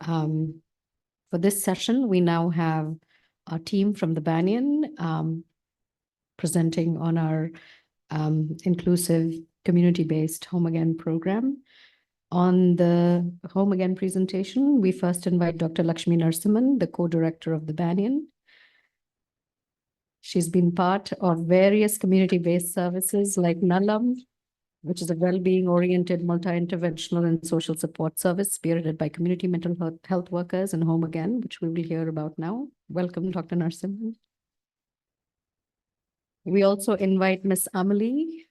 For this session, we now have our team from the Banyan presenting on our inclusive community-based Home Again program. On the Home Again presentation, we first invite Dr. Lakshmi Narasimhan, the co-director of the Banyan. She's been part of various community-based services like Nalam, which is a well-being-oriented multi-interventional and social support service spearheaded by community mental health workers, and Home Again, which we will hear about now. Welcome, Dr. Narasimhan. We also invite Miss Amelie.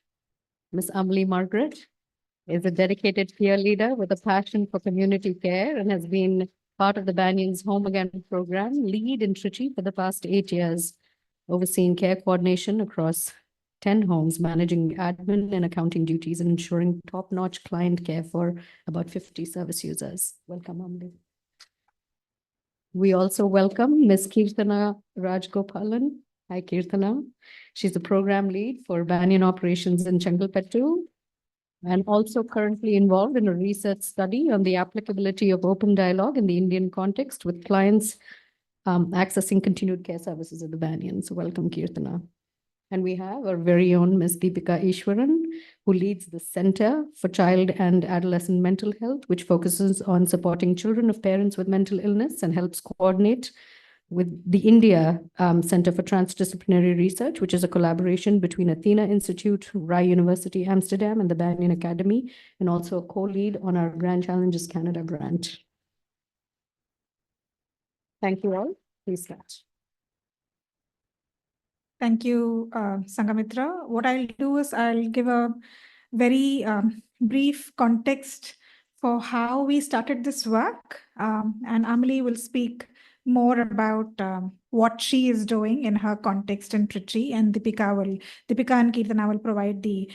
Miss Amelie Margaret is a dedicated peer leader with a passion for community care and has been part of the Banyan's Home Again program, lead in Trichy for the past 8 years, overseeing care coordination across 10 homes, managing admin and accounting duties, and ensuring top-notch client care for about 50 service users. Welcome, Amelie. We also welcome Ms. Kirtana Rajgopalan. Hi, Kirtana. She's the program lead for Banyan operations in Chengalpattu, and also currently involved in a research study on the applicability of open dialogue in the Indian context with clients accessing continued care services at the Banyan. So welcome, Kirtana. And we have our very own Ms. Deepika Ishwaran, who leads the Center for Child and Adolescent Mental Health, which focuses on supporting children of parents with mental illness and helps coordinate with the India Center for Transdisciplinary Research, which is a collaboration between Athena Institute, Rye University, Amsterdam, and the Banyan Academy, and also a co-lead on our Grand Challenges Canada grant. Thank you all. Please start. Thank you, Sangamitra. What I'll do is I'll give a very brief context for how we started this work, and Amelie will speak more about what she is doing in her context in Trichy, and Deepika and Kirtana will provide the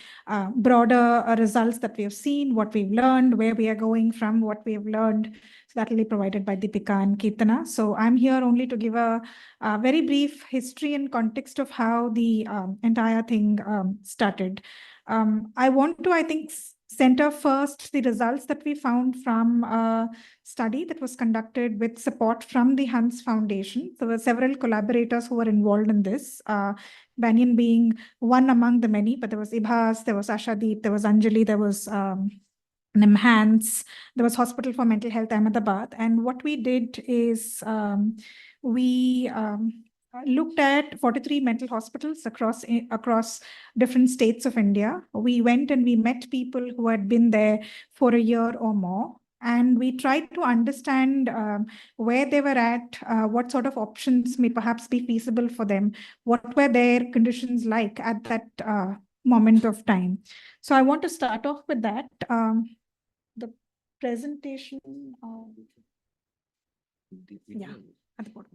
broader results that we have seen, what we've learned, where we are going from what we have learned. So that will be provided by Deepika and Kirtana. So I'm here only to give a very brief history and context of how the entire thing started. I want to, I think, center first the results that we found from a study that was conducted with support from the Hans Foundation. There were several collaborators who were involved in this, Banyan being one among the many, but there was Ibhas, there was Ashadeep, there was Anjali, there was NIMHANS, there was Hospital for Mental Health Ahmedabad. And what we did is we looked at 43 mental hospitals across different states of India. We went and we met people who had been there for a year or more. And we tried to understand where they were at, what sort of options may perhaps be feasible for them, what were their conditions like at that moment of time. So I want to start off with that. The presentation, yeah, at the bottom.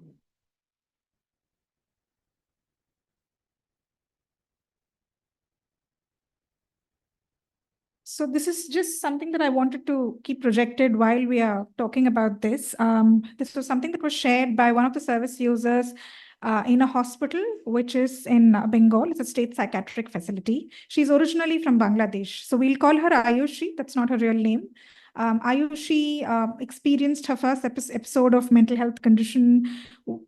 So this is just something that I wanted to keep projected while we are talking about this. This was something that was shared by one of the service users in a hospital, which is in Bengal. It's a state psychiatric facility. She's originally from Bangladesh. So we'll call her Ayushi. That's not her real name. Ayushi experienced her first episode of mental health condition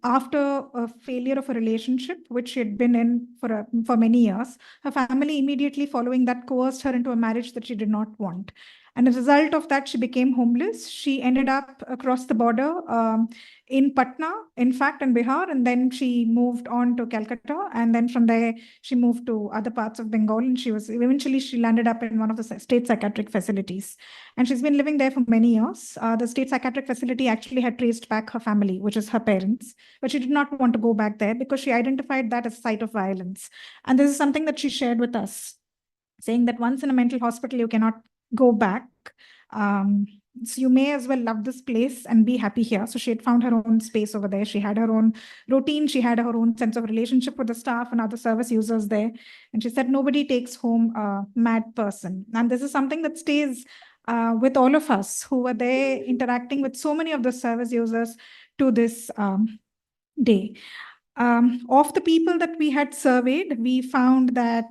after a failure of a relationship, which she had been in for many years. Her family immediately following that coerced her into a marriage that she did not want. And as a result of that, she became homeless. She ended up across the border in Patna, in fact, in Bihar, and then she moved on to Calcutta. And then from there, she moved to other parts of Bengal. And she landed up in one of the state psychiatric facilities. And she's been living there for many years. The state psychiatric facility actually had traced back her family, which is her parents, but she did not want to go back there because she identified that as a site of violence. And this is something that she shared with us, saying that once in a mental hospital, you cannot go back. So you may as well love this place and be happy here. So she had found her own space over there. She had her own routine. She had her own sense of relationship with the staff and other service users there. And she said, nobody takes home a mad person. And this is something that stays with all of us who were there interacting with so many of the service users to this day. Of the people that we had surveyed, we found that,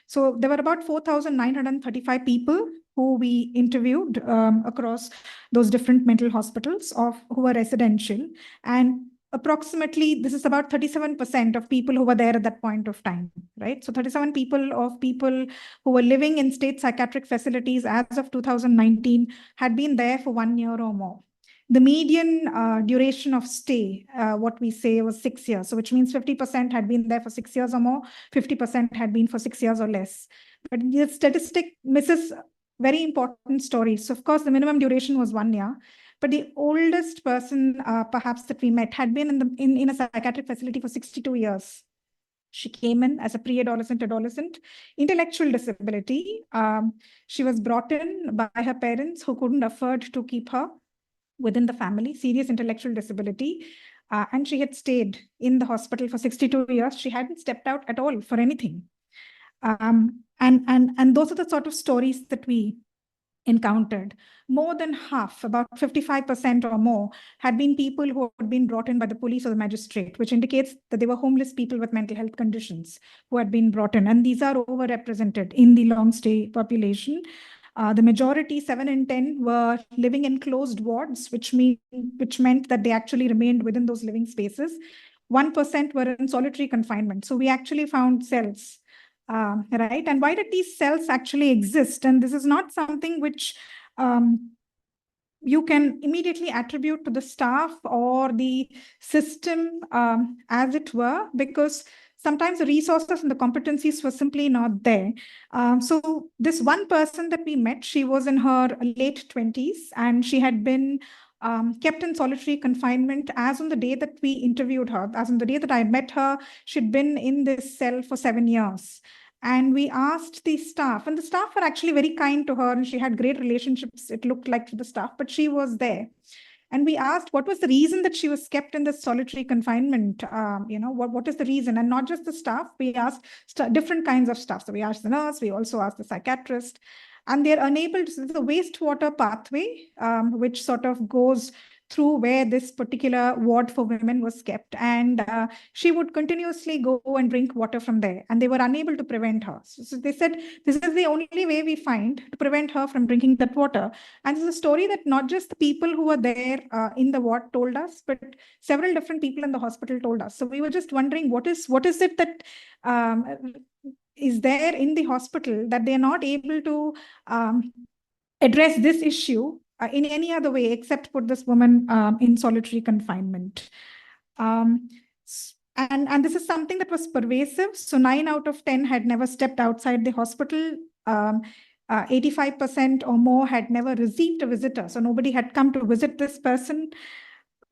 so there were about 4,935 people who we interviewed across those different mental hospitals who were residential. And approximately, this is about 37% of people who were there at that point of time, right? So 37 people who were living in state psychiatric facilities as of 2019 had been there for 1 year or more. The median duration of stay, what we say, was 6 years. So which means 50% had been there for 6 years or more, 50% had been for 6 years or less. But the statistic misses very important stories. So of course, the minimum duration was 1 year. But the oldest person, perhaps, that we met had been in a psychiatric facility for 62 years. She came in as a pre-adolescent, adolescent, intellectual disability. She was brought in by her parents who couldn't afford to keep her within the family, serious intellectual disability. And she had stayed in the hospital for 62 years. She hadn't stepped out at all for anything. And those are the sort of stories that we encountered. More than half, about 55% or more, had been people who had been brought in by the police or the magistrate, which indicates that they were homeless people with mental health conditions who had been brought in. And these are overrepresented in the long stay population. The majority, 7 in 10, were living in closed wards, which meant that they actually remained within those living spaces. 1% were in solitary confinement. So we actually found cells. Right? And why did these cells actually exist? And this is not something which you can immediately attribute to the staff or the system, as it were, because sometimes the resources and the competencies were simply not there. So this one person that we met, she was in her late 20s, and she had been kept in solitary confinement as on the day that we interviewed her, as on the day that I met her. She'd been in this cell for 7 years. And we asked the staff, and the staff were actually very kind to her, and she had great relationships, it looked like, to the staff, but she was there. And we asked what was the reason that she was kept in this solitary confinement. What is the reason? And not just the staff, we asked different kinds of staff. So we asked the nurse, we also asked the psychiatrist, and they're unable to see the wastewater pathway, which sort of goes through where this particular ward for women was kept. And she would continuously go and drink water from there, and they were unable to prevent her. So they said, this is the only way we find to prevent her from drinking that water. And this is a story that not just the people who were there in the ward told us, but several different people in the hospital told us. So we were just wondering, what is it that is there in the hospital that they're not able to address this issue in any other way except put this woman in solitary confinement. And this is something that was pervasive. So 9 out of 10 had never stepped outside the hospital. 85% or more had never received a visitor. So nobody had come to visit this person.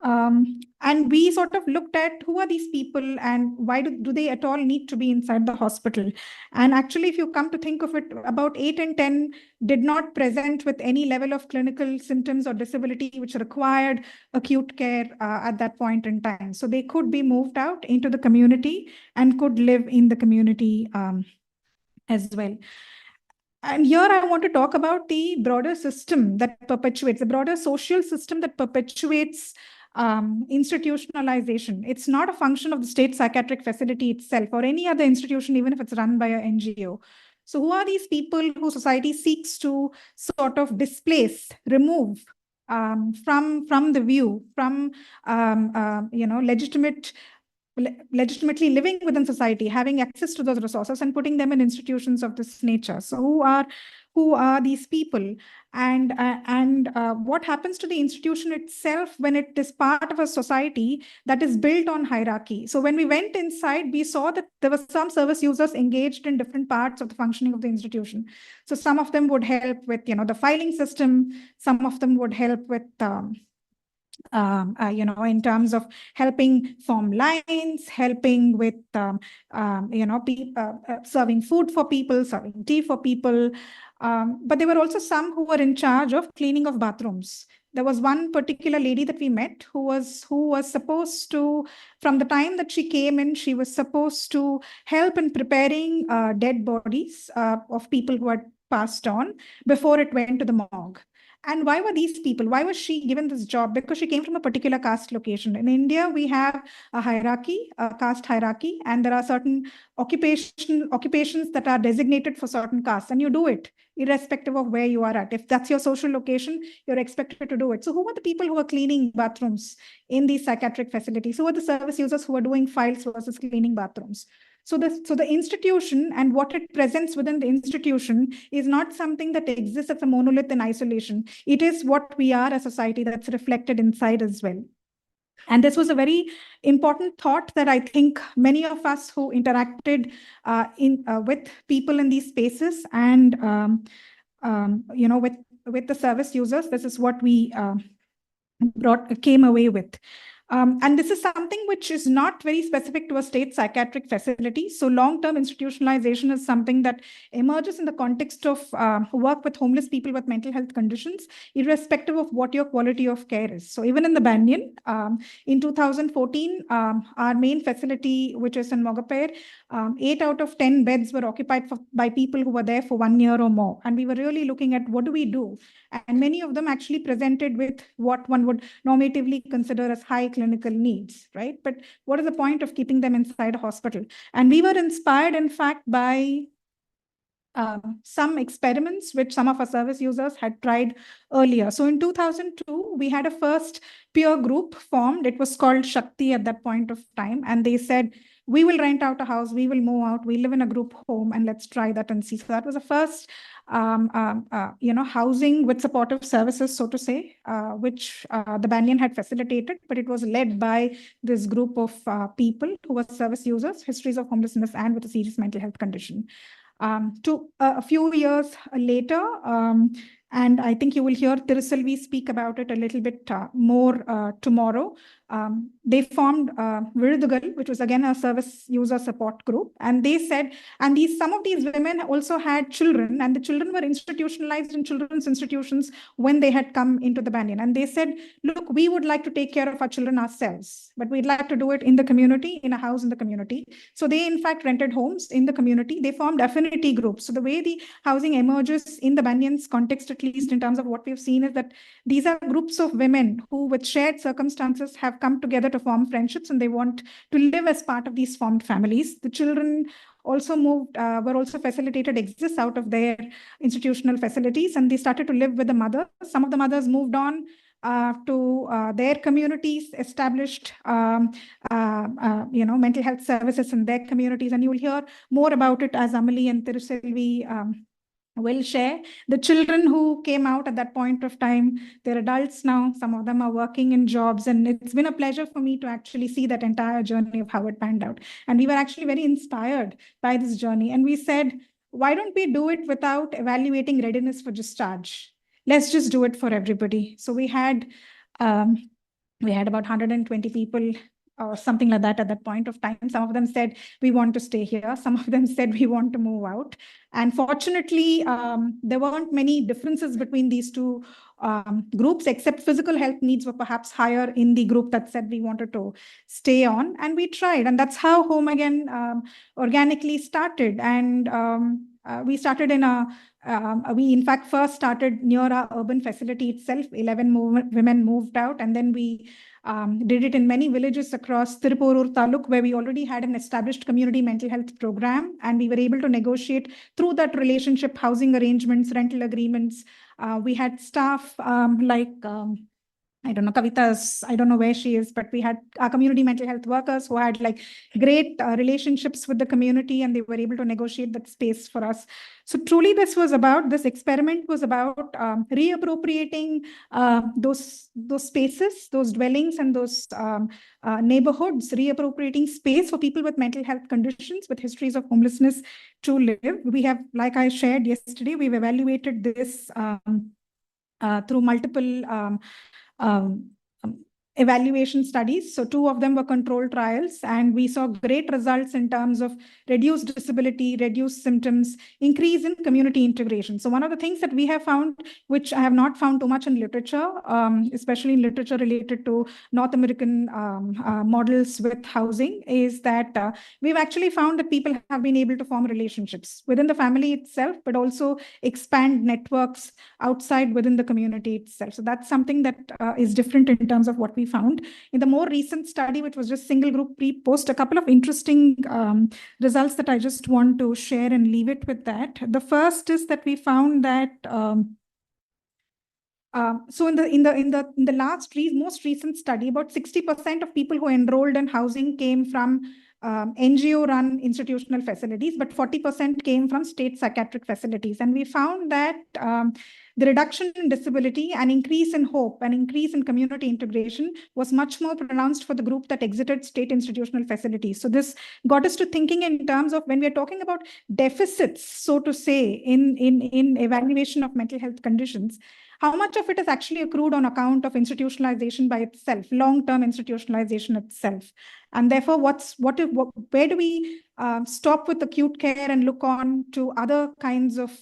And we sort of looked at who are these people and why do they at all need to be inside the hospital. And actually, if you come to think of it, about 8 in 10 did not present with any level of clinical symptoms or disability which required acute care at that point in time. So they could be moved out into the community and could live in the community as well. And here I want to talk about the broader system that perpetuates, the broader social system that perpetuates institutionalization. It's not a function of the state psychiatric facility itself or any other institution, even if it's run by an NGO. So who are these people who society seeks to sort of displace, remove from the view, from legitimately living within society, having access to those resources and putting them in institutions of this nature? So who are these people, and what happens to the institution itself when it is part of a society that is built on hierarchy? So when we went inside, we saw that there were some service users engaged in different parts of the functioning of the institution. So some of them would help with the filing system, some of them would help with in terms of helping form lines, helping with, serving food for people, serving tea for people. But there were also some who were in charge of cleaning of bathrooms. There was one particular lady that we met who was supposed to, from the time that she came in, she was supposed to help in preparing dead bodies of people who had passed on before it went to the morgue. And why were these people, why was she given this job? Because she came from a particular caste location. In India, we have a hierarchy, a caste hierarchy, and there are certain occupations that are designated for certain castes, and you do it irrespective of where you are at. If that's your social location, you're expected to do it. So who are the people who are cleaning bathrooms in these psychiatric facilities? Who are the service users who are doing files versus cleaning bathrooms? So the institution and what it presents within the institution is not something that exists as a monolith in isolation. It is what we are as a society that's reflected inside as well. And this was a very important thought that I think many of us who interacted with people in these spaces and with the service users, this is what we came away with. And this is something which is not very specific to a state psychiatric facility. So long-term institutionalization is something that emerges in the context of work with homeless people with mental health conditions, irrespective of what your quality of care is. So even in the Banyan, in 2014, our main facility, which is in Mogappair, 8 out of 10 beds were occupied by people who were there for 1 year or more. And we were really looking at what do we do? And many of them actually presented with what one would normatively consider as high clinical needs, right? But what is the point of keeping them inside a hospital? And we were inspired, in fact, by some experiments which some of our service users had tried earlier. So in 2002, we had a first peer group formed. It was called Shakti at that point of time. And they said, we will rent out a house, we will move out, we live in a group home, and let's try that and see. So that was the first, housing with supportive services, so to say, which the Banyan had facilitated, but it was led by this group of people who were service users, histories of homelessness and with a serious mental health condition. A few years later, and I think you will hear Tiruselvi speak about it a little bit more tomorrow. They formed Virudugal, which was again a service user support group. And they said, and some of these women also had children, and the children were institutionalized in children's institutions when they had come into the Banyan. And they said, look, we would like to take care of our children ourselves, but we'd like to do it in the community, in a house in the community. So they, in fact, rented homes in the community. They formed affinity groups. So the way the housing emerges in the Banyan's context, at least in terms of what we've seen, is that these are groups of women who, with shared circumstances, have come together to form friendships, and they want to live as part of these formed families. The children also were also facilitated exits out of their institutional facilities, and they started to live with the mother. Some of the mothers moved on to their communities, established mental health services in their communities, and you will hear more about it as Amali and Tiruselvi will share. The children who came out at that point of time, they're adults now. Some of them are working in jobs, and it's been a pleasure for me to actually see that entire journey of how it panned out. And we were actually very inspired by this journey. And we said, why don't we do it without evaluating readiness for discharge? Let's just do it for everybody. So we had about 120 people or something like that at that point of time. Some of them said, we want to stay here. Some of them said, we want to move out. And fortunately, there weren't many differences between these two groups, except physical health needs were perhaps higher in the group that said we wanted to stay on. And we tried. And that's how Home Again organically started. And we started we in fact first started near our urban facility itself. 11 women moved out, and then we did it in many villages across Tiruporur Taluk, where we already had an established community mental health program, and we were able to negotiate through that relationship housing arrangements, rental agreements. We had staff I don't know, Kavita's, I don't know where she is, but we had our community mental health workers who had great relationships with the community, and they were able to negotiate that space for us. So truly this experiment was about reappropriating those spaces, those dwellings, and those neighborhoods, reappropriating space for people with mental health conditions, with histories of homelessness to live. We have, like I shared yesterday, we've evaluated this through multiple evaluation studies. So 2 of them were controlled trials, and we saw great results in terms of reduced disability, reduced symptoms, increase in community integration. So one of the things that we have found, which I have not found too much in literature, especially in literature related to North American models with housing, is that we've actually found that people have been able to form relationships within the family itself, but also expand networks outside within the community itself. So that's something that is different in terms of what we found. In the more recent study, which was just single group pre-post, a couple of interesting results that I just want to share and leave it with that. The first is that we found that so in the most recent study, about 60% of people who enrolled in housing came from NGO-run institutional facilities, but 40% came from state psychiatric facilities. And we found that the reduction in disability and increase in hope and increase in community integration was much more pronounced for the group that exited state institutional facilities. So this got us to thinking in terms of when we are talking about deficits, so to say, in evaluation of mental health conditions, how much of it is actually accrued on account of institutionalization by itself, long-term institutionalization itself. And therefore, where do we stop with acute care and look on to other kinds of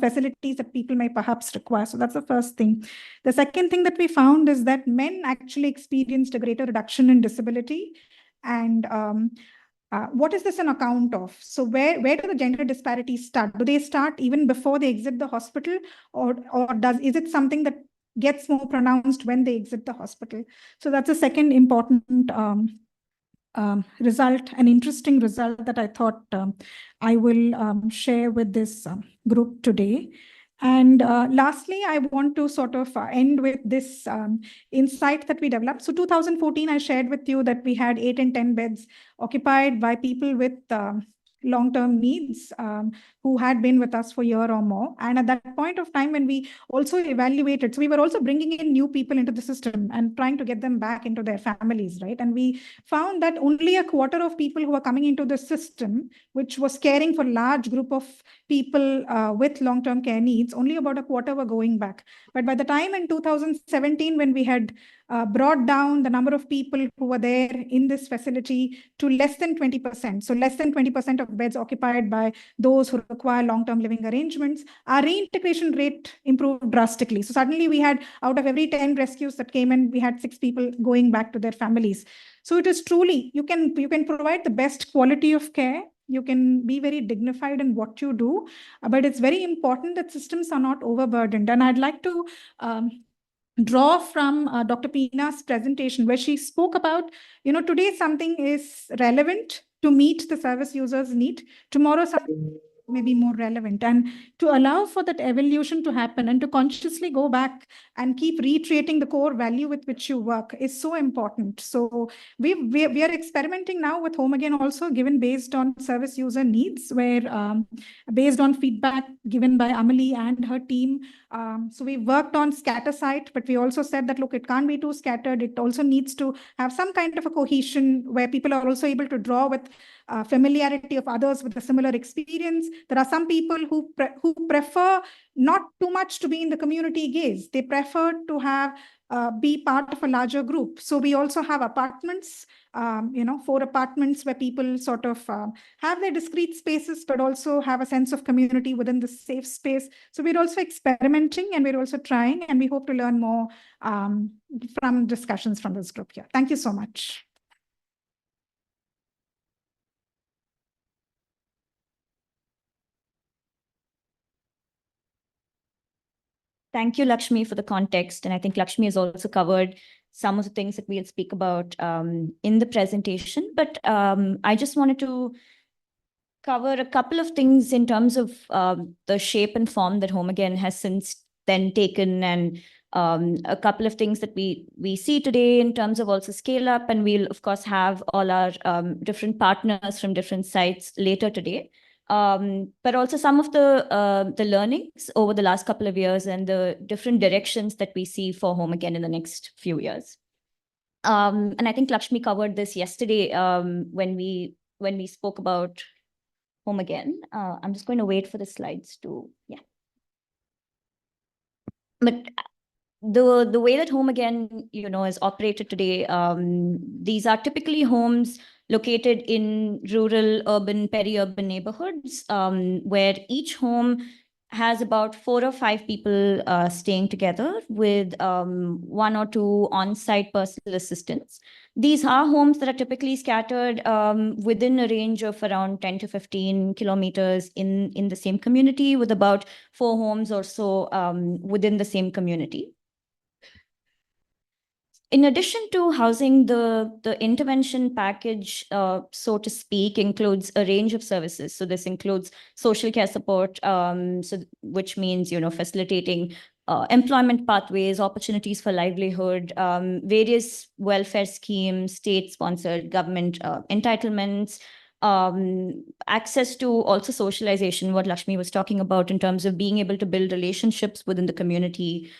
facilities that people may perhaps require? So that's the first thing. The second thing that we found is that men actually experienced a greater reduction in disability. And what is this an account of? So where do the gender disparities start? Do they start even before they exit the hospital, or is it something that gets more pronounced when they exit the hospital? So that's a second important result, an interesting result that I thought I will share with this group today. And lastly, I want to sort of end with this insight that we developed. So 2014, I shared with you that we had 8 and 10 beds occupied by people with long-term needs who had been with us for a year or more. And at that point of time, when we also evaluated, so we were also bringing in new people into the system and trying to get them back into their families, right? And we found that only a quarter of people who were coming into the system, which was caring for a large group of people with long-term care needs, only about a quarter were going back. But by the time in 2017, when we had brought down the number of people who were there in this facility to less than 20%. So less than 20% of beds occupied by those who require long-term living arrangements, our reintegration rate improved drastically. So suddenly we had, out of every 10 rescues that came in, we had 6 people going back to their families. So it is truly, you can provide the best quality of care. You can be very dignified in what you do, but it's very important that systems are not overburdened. And I'd like to draw from Dr. Peena's presentation, where she spoke about, today something is relevant to meet the service user's need. Tomorrow something may be more relevant. And to allow for that evolution to happen and to consciously go back and keep reiterating the core value with which you work is so important. So we are experimenting now with Home Again also, given based on service user needs, where based on feedback given by Amalie and her team. So we worked on scatter site, but we also said that, look, it can't be too scattered. It also needs to have some kind of a cohesion where people are also able to draw with familiarity of others with a similar experience. There are some people who prefer not too much to be in the community gaze. They prefer to have be part of a larger group. So we also have apartments, 4 apartments where people sort of have their discrete spaces, but also have a sense of community within the safe space. So we're also experimenting and we're also trying, and we hope to learn more from discussions from this group here. Thank you so much. Thank you, Lakshmi, for the context. And I think Lakshmi has also covered some of the things that we'll speak about in the presentation. But I just wanted to cover a couple of things in terms of the shape and form that Home Again has since then taken, and a couple of things that we see today in terms of also scale up. And we'll, of course, have all our different partners from different sites later today. But also some of the learnings over the last couple of years and the different directions that we see for Home Again in the next few years. And I think Lakshmi covered this yesterday when we spoke about Home Again. I'm just going to wait for the slides to, yeah. But the way that Home Again, is operated today, these are typically homes located in rural, urban, peri-urban neighborhoods, where each home has about 4 or 5 people staying together with 1 or 2 on-site personal assistants. These are homes that are typically scattered within a range of around 10 to 15 kilometers in the same community, with about 4 homes or so within the same community. In addition to housing, the intervention package, so to speak, includes a range of services. So this includes social care support, which means, facilitating employment pathways, opportunities for livelihood, various welfare schemes, state-sponsored government entitlements, access to also socialization, what Lakshmi was talking about in terms of being able to build relationships within the community,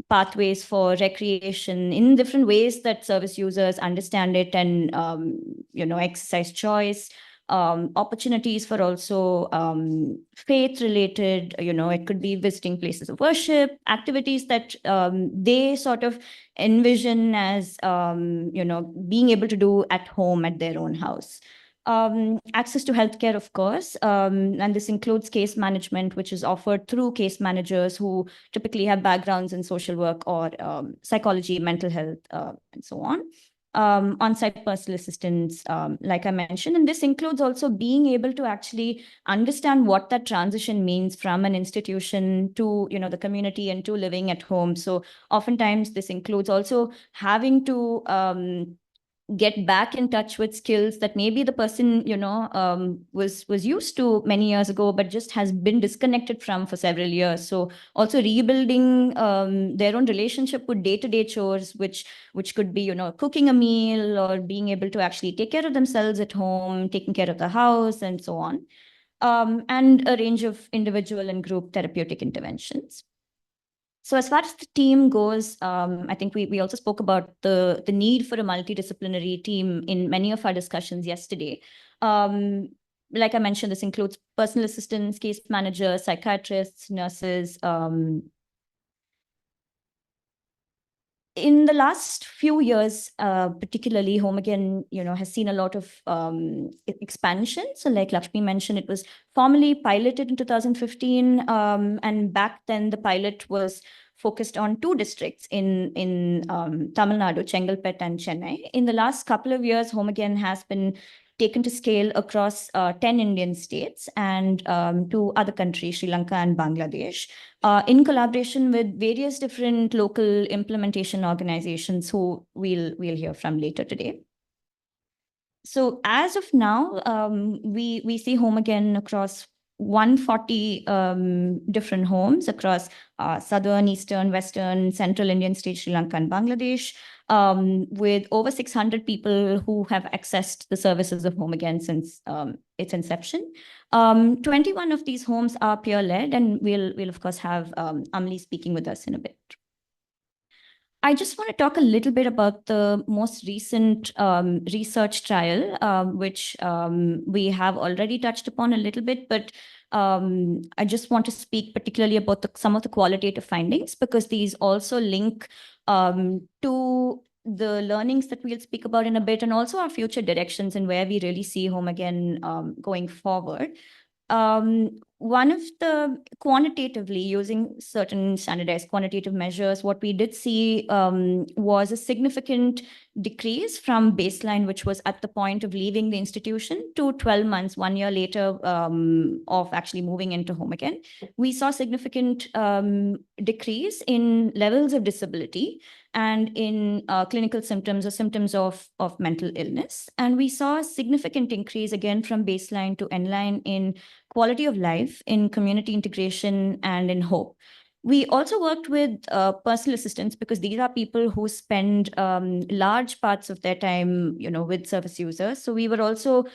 pathways for recreation in different ways that service users understand it and, exercise choice, opportunities for also faith-related, it could be visiting places of worship, activities that they sort of envision as, being able to do at home at their own house. Access to healthcare, of course, and this includes case management, which is offered through case managers who typically have backgrounds in social work or psychology, mental health, and so on. On-site personal assistance, like I mentioned, and this includes also being able to actually understand what that transition means from an institution to, the community and to living at home. So oftentimes this includes also having to get back in touch with skills that maybe the person, was used to many years ago, but just has been disconnected from for several years. So also rebuilding their own relationship with day-to-day chores, which could be, cooking a meal or being able to actually take care of themselves at home, taking care of the house, and so on. And a range of individual and group therapeutic interventions. So as far as the team goes, I think we also spoke about the need for a multidisciplinary team in many of our discussions yesterday. Like I mentioned, this includes personal assistants, case managers, psychiatrists, nurses. In the last few years, particularly, Home Again, has seen a lot of expansion. So like Lakshmi mentioned, it was formally piloted in 2015. And back then, the pilot was focused on 2 districts in Tamil Nadu, Chengalpet and Chennai. In the last couple of years, Home Again has been taken to scale across 10 Indian states and 2 other countries, Sri Lanka and Bangladesh, in collaboration with various different local implementation organizations who we'll hear from later today. So as of now, we see Home Again across 140 different homes across southern, eastern, western, central Indian states, Sri Lanka and Bangladesh, with over 600 people who have accessed the services of Home Again since its inception. 21 of these homes are peer-led, and we'll of course have Amelie speaking with us in a bit. I just want to talk a little bit about the most recent research trial, which we have already touched upon a little bit, but I just want to speak particularly about some of the qualitative findings, because these also link to the learnings that we'll speak about in a bit, and also our future directions and where we really see Home Again going forward. One of the quantitatively, using certain standardized quantitative measures, what we did see was a significant decrease from baseline, which was at the point of leaving the institution, to 12 months, 1 year later of actually moving into Home Again. We saw significant decrease in levels of disability and in clinical symptoms or symptoms of mental illness. And we saw a significant increase again from baseline to end-line in quality of life, in community integration, and in hope. We also worked with personal assistants, because these are people who spend large parts of their time, with service users. So we were also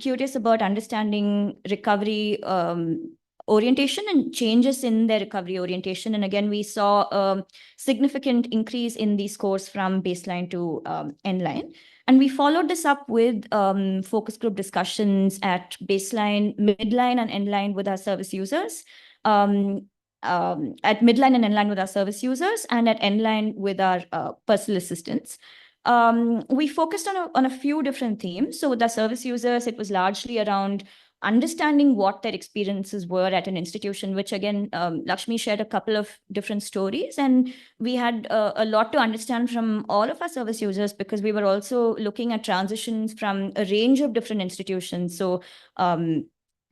curious about understanding recovery orientation and changes in their recovery orientation. And again, we saw a significant increase in these scores from baseline to end-line. And we followed this up with focus group discussions at baseline, midline, and end-line with our service users. at midline and endline with our service users, and at endline with our personal assistants. We focused on a few different themes. So with our service users, it was largely around understanding what their experiences were at an institution, which again, Lakshmi shared a couple of different stories, and we had a lot to understand from all of our service users, because we were also looking at transitions from a range of different institutions. So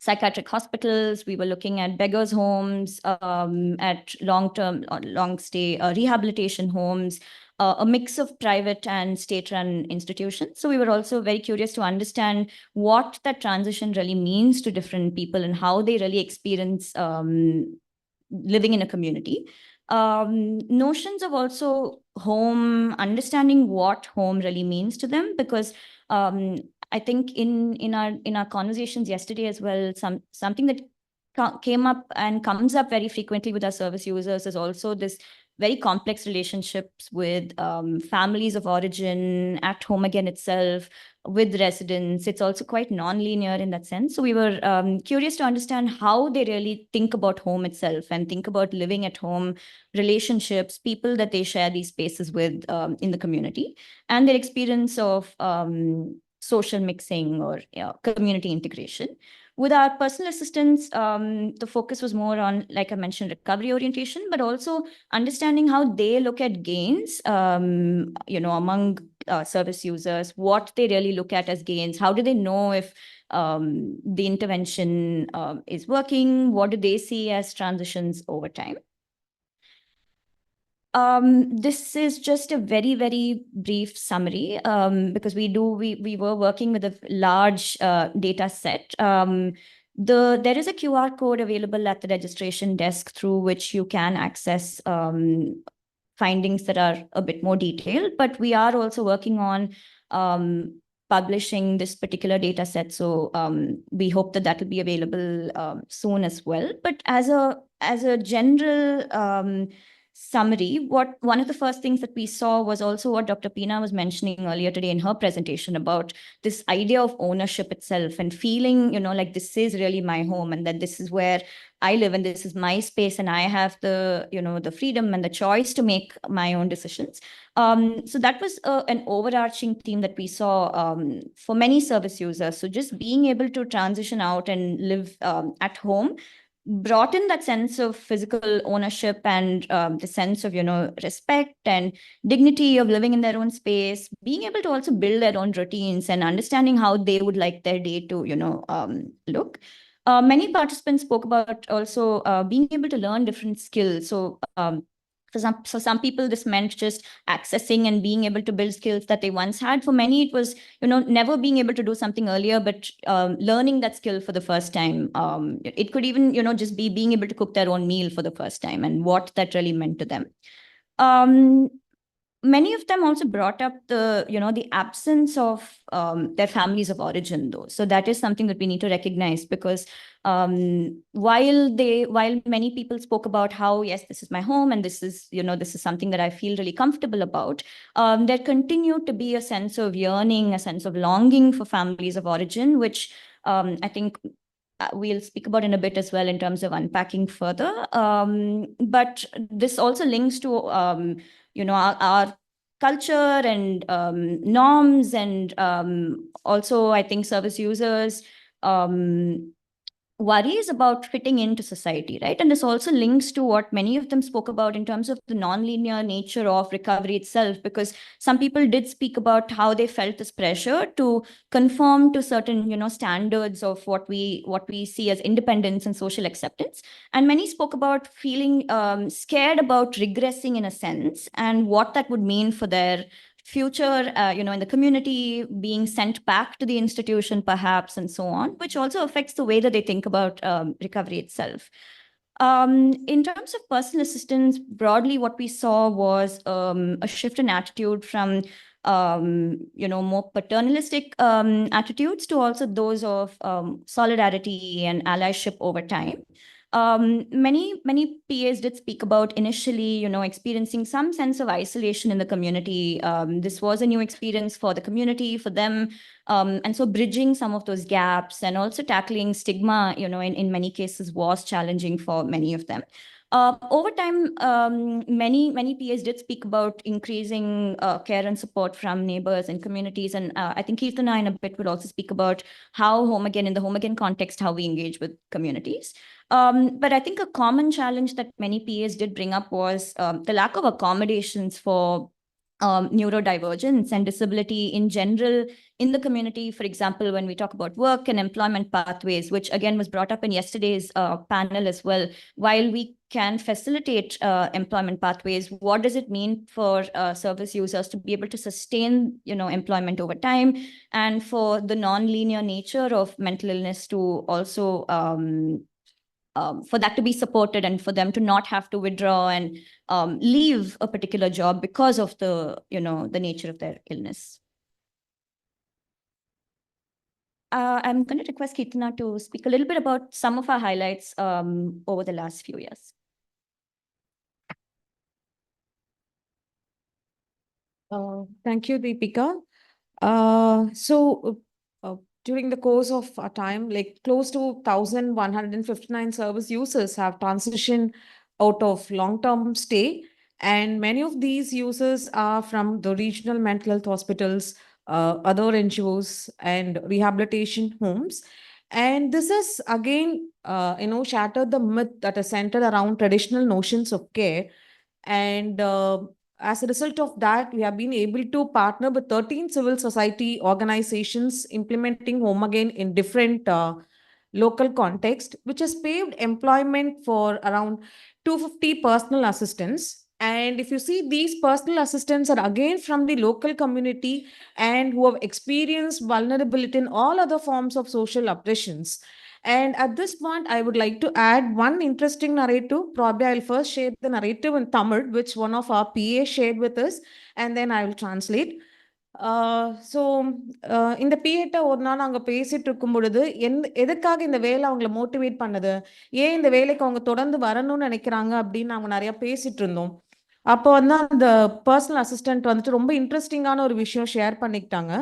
psychiatric hospitals, we were looking at beggars' homes, at long-term or long-stay rehabilitation homes, a mix of private and state-run institutions. So we were also very curious to understand what that transition really means to different people and how they really experience living in a community. Notions of also home, understanding what home really means to them, because I think in our conversations yesterday as well, something that came up and comes up very frequently with our service users is also this very complex relationships with families of origin, at home again itself, with residents. It's also quite non-linear in that sense. So we were curious to understand how they really think about home itself and think about living at home, relationships, people that they share these spaces with in the community, and their experience of social mixing or community integration. With our personal assistants, the focus was more on, like I mentioned, recovery orientation, but also understanding how they look at gains, among service users, what they really look at as gains. How do they know if the intervention is working? What do they see as transitions over time? This is just a very, very brief summary, because we were working with a large data set. There is a QR code available at the registration desk through which you can access findings that are a bit more detailed, but we are also working on publishing this particular data set. So we hope that will be available soon as well. But as a general summary, one of the first things that we saw was also what Dr. Pina was mentioning earlier today in her presentation about this idea of ownership itself and feeling, like this is really my home and that this is where I live and this is my space and I have the freedom and the choice to make my own decisions. So that was an overarching theme that we saw for many service users. So just being able to transition out and live at home brought in that sense of physical ownership and the sense of, respect and dignity of living in their own space, being able to also build their own routines and understanding how they would like their day to, look. Many participants spoke about also being able to learn different skills. So for some people, this meant just accessing and being able to build skills that they once had. For many, it was, never being able to do something earlier, but learning that skill for the first time. It could even, just be being able to cook their own meal for the first time and what that really meant to them. Many of them also brought up the absence of their families of origin, though. So that is something that we need to recognize, because while many people spoke about how, yes, this is my home and this is something that I feel really comfortable about, there continued to be a sense of yearning, a sense of longing for families of origin, which I think we'll speak about in a bit as well in terms of unpacking further. But this also links to our culture and norms, and also I think service users worries about fitting into society, right? And this also links to what many of them spoke about in terms of the nonlinear nature of recovery itself, because some people did speak about how they felt this pressure to conform to certain, standards of what we see as independence and social acceptance. And many spoke about feeling scared about regressing in a sense, and what that would mean for their future, in the community, being sent back to the institution perhaps, and so on, which also affects the way that they think about recovery itself. In terms of personal assistance, broadly, what we saw was a shift in attitude from more paternalistic attitudes to also those of solidarity and allyship over time. Many PAs did speak about initially, experiencing some sense of isolation in the community. This was a new experience for the community, for them. And so bridging some of those gaps and also tackling stigma, in many cases was challenging for many of them. Over time, many PAs did speak about increasing care and support from neighbors and communities. And I think Keertana in a bit will also speak about how in the Home Again context, how we engage with communities. But I think a common challenge that many PAs did bring up was the lack of accommodations for neurodivergence and disability in general in the community. For example, when we talk about work and employment pathways, which again was brought up in yesterday's panel as well, while we can facilitate employment pathways, what does it mean for service users to be able to sustain, employment over time, and for the non-linear nature of mental illness to also for that to be supported and for them to not have to withdraw and leave a particular job because of the nature of their illness. I'm going to request Keertana to speak a little bit about some of our highlights over the last few years. Thank you, Deepika. During the course of our time, like close to 1,159 service users have transitioned out of long-term stay. And many of these users are from the regional mental health hospitals, other NGOs and rehabilitation homes. And this has again, shattered the myth that is centered around traditional notions of care. And as a result of that, we have been able to partner with 13 civil society organizations implementing Home Again in different local context, which has paved employment for around 250 personal assistants. And if you see, these personal assistants are again from the local community and who have experienced vulnerability in all other forms of social oppressions. And at this point, I would like to add one interesting narrative. Probably I'll first share the narrative in Tamil, which one of our PA shared with us, and then I will translate. இந்த பிஏட்ட ஒரு நாள் அங்கே பேசிட்டு இருக்கும் பொழுது எதுக்காக இந்த வேலை அவங்களை மோட்டிவேட் பண்ணுது, ஏன் இந்த வேலைக்கு அவங்க தொடர்ந்து வரணும்னு நினைக்கிறாங்க அப்படின்னு அவங்க நிறைய பேசிட்டு இருந்தோம். அப்போ வந்து அந்த பர்சனல் அசிஸ்டன்ட் வந்துட்டு ரொம்ப இன்ட்ரெஸ்டிங்கான ஒரு விஷயம் ஷேர் பண்ணிக்கிட்டாங்க.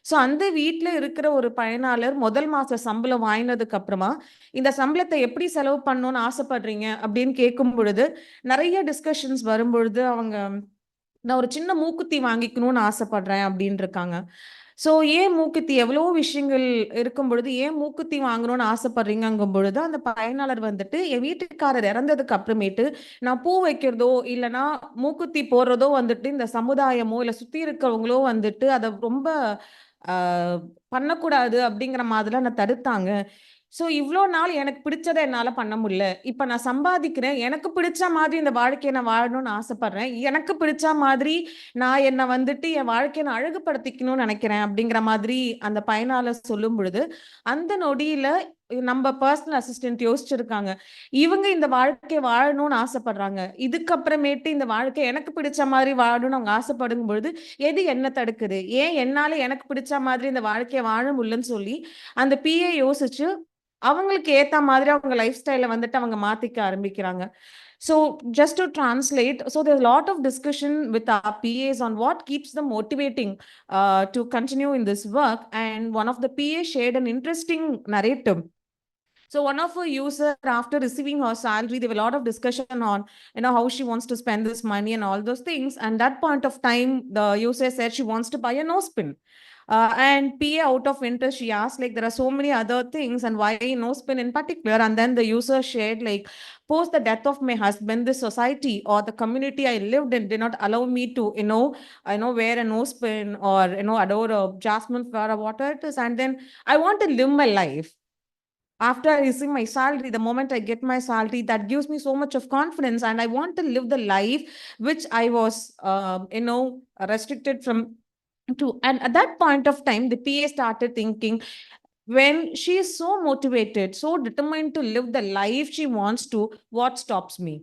ஸோ அந்த வீட்டில் இருக்கிற ஒரு பயனாளர் முதல் மாச சம்பளம் வாங்கினதுக்கு அப்புறமா இந்த சம்பளத்தை எப்படி செலவு பண்ணணும்னு ஆசைப்படுறீங்க அப்படின்னு கேட்கும் பொழுது நிறைய டிஸ்கஷன்ஸ் வரும்பொழுது அவங்க, நான் ஒரு சின்ன மூக்குத்தி வாங்கிக்கணும்னு ஆசைப்படுறேன் அப்படின்னு இருக்காங்க. ஸோ ஏன் மூக்குத்தி, எவ்வளோ விஷயங்கள் இருக்கும் பொழுது ஏன் மூக்குத்தி வாங்கணும்னு ஆசைப்படுறீங்கும் பொழுது அந்த பயனாளர் வந்துட்டு, என் வீட்டுக்காரர் இறந்ததுக்கு அப்புறமேட்டு நான் பூ வைக்கிறதோ இல்லைன்னா மூக்குத்தி போடுறதோ வந்துட்டு இந்த சமுதாயமோ இல்லை சுற்றி இருக்கிறவங்களோ வந்துட்டு அதை ரொம்ப பண்ணக்கூடாது அப்படிங்கிற மாதிரிலாம் நான் தடுத்தாங்க. ஸோ இவ்வளோ நாள் எனக்கு பிடிச்சதை என்னால் பண்ண முடியல. இப்போ நான் சம்பாதிக்கிறேன், எனக்கு பிடிச்ச மாதிரி இந்த வாழ்க்கையை நான் வாழணும்னு ஆசைப்படுறேன், எனக்கு பிடிச்ச மாதிரி நான் என்னை வந்துட்டு என் வாழ்க்கையை நான் அழகுபடுத்திக்கணும்னு நினைக்கிறேன் அப்படிங்கிற மாதிரி அந்த பயனாளர் சொல்லும் பொழுது அந்த நொடியில நம்ம பர்சனல் அசிஸ்டன்ட் யோசிச்சிருக்காங்க, இவங்க இந்த வாழ்க்கையை வாழணும்னு ஆசைப்படுறாங்க, இதுக்கப்புறமேட்டு இந்த வாழ்க்கை எனக்கு பிடிச்ச மாதிரி வாழணும்னு அவங்க ஆசைப்படும் பொழுது எது என்ன தடுக்குது, ஏன் என்னால எனக்கு பிடிச்ச மாதிரி இந்த வாழ்க்கையை வாழ முடியலன்னு சொல்லி அந்த பிஏ யோசிச்சு அவங்களுக்கு ஏத்த மாதிரி அவங்க லைஃப் ஸ்டைலை வந்துட்டு அவங்க மாத்திக்க ஆரம்பிக்கிறாங்க. So just to translate, so there's a lot of discussion with our PAs on what keeps them motivating to continue in this work. And one of the PAs shared an interesting narrative. So one of her users, after receiving her salary, there was a lot of discussion on, how she wants to spend this money and all those things. And that point of time, the user said she wants to buy a nose-pin. And PA out of interest, she asked, like, there are so many other things and why nose-pin in particular? And then the user shared, like, post the death of my husband, the society or the community I lived in did not allow me to, wear a nose-pin or, adore a jasmine flower or whatever it is. And then I want to live my life. After I receive my salary, the moment I get my salary, that gives me so much of confidence, and I want to live the life which I was, restricted from to. And at that point of time, the PA started thinking, when she is so motivated, so determined to live the life she wants to, what stops me?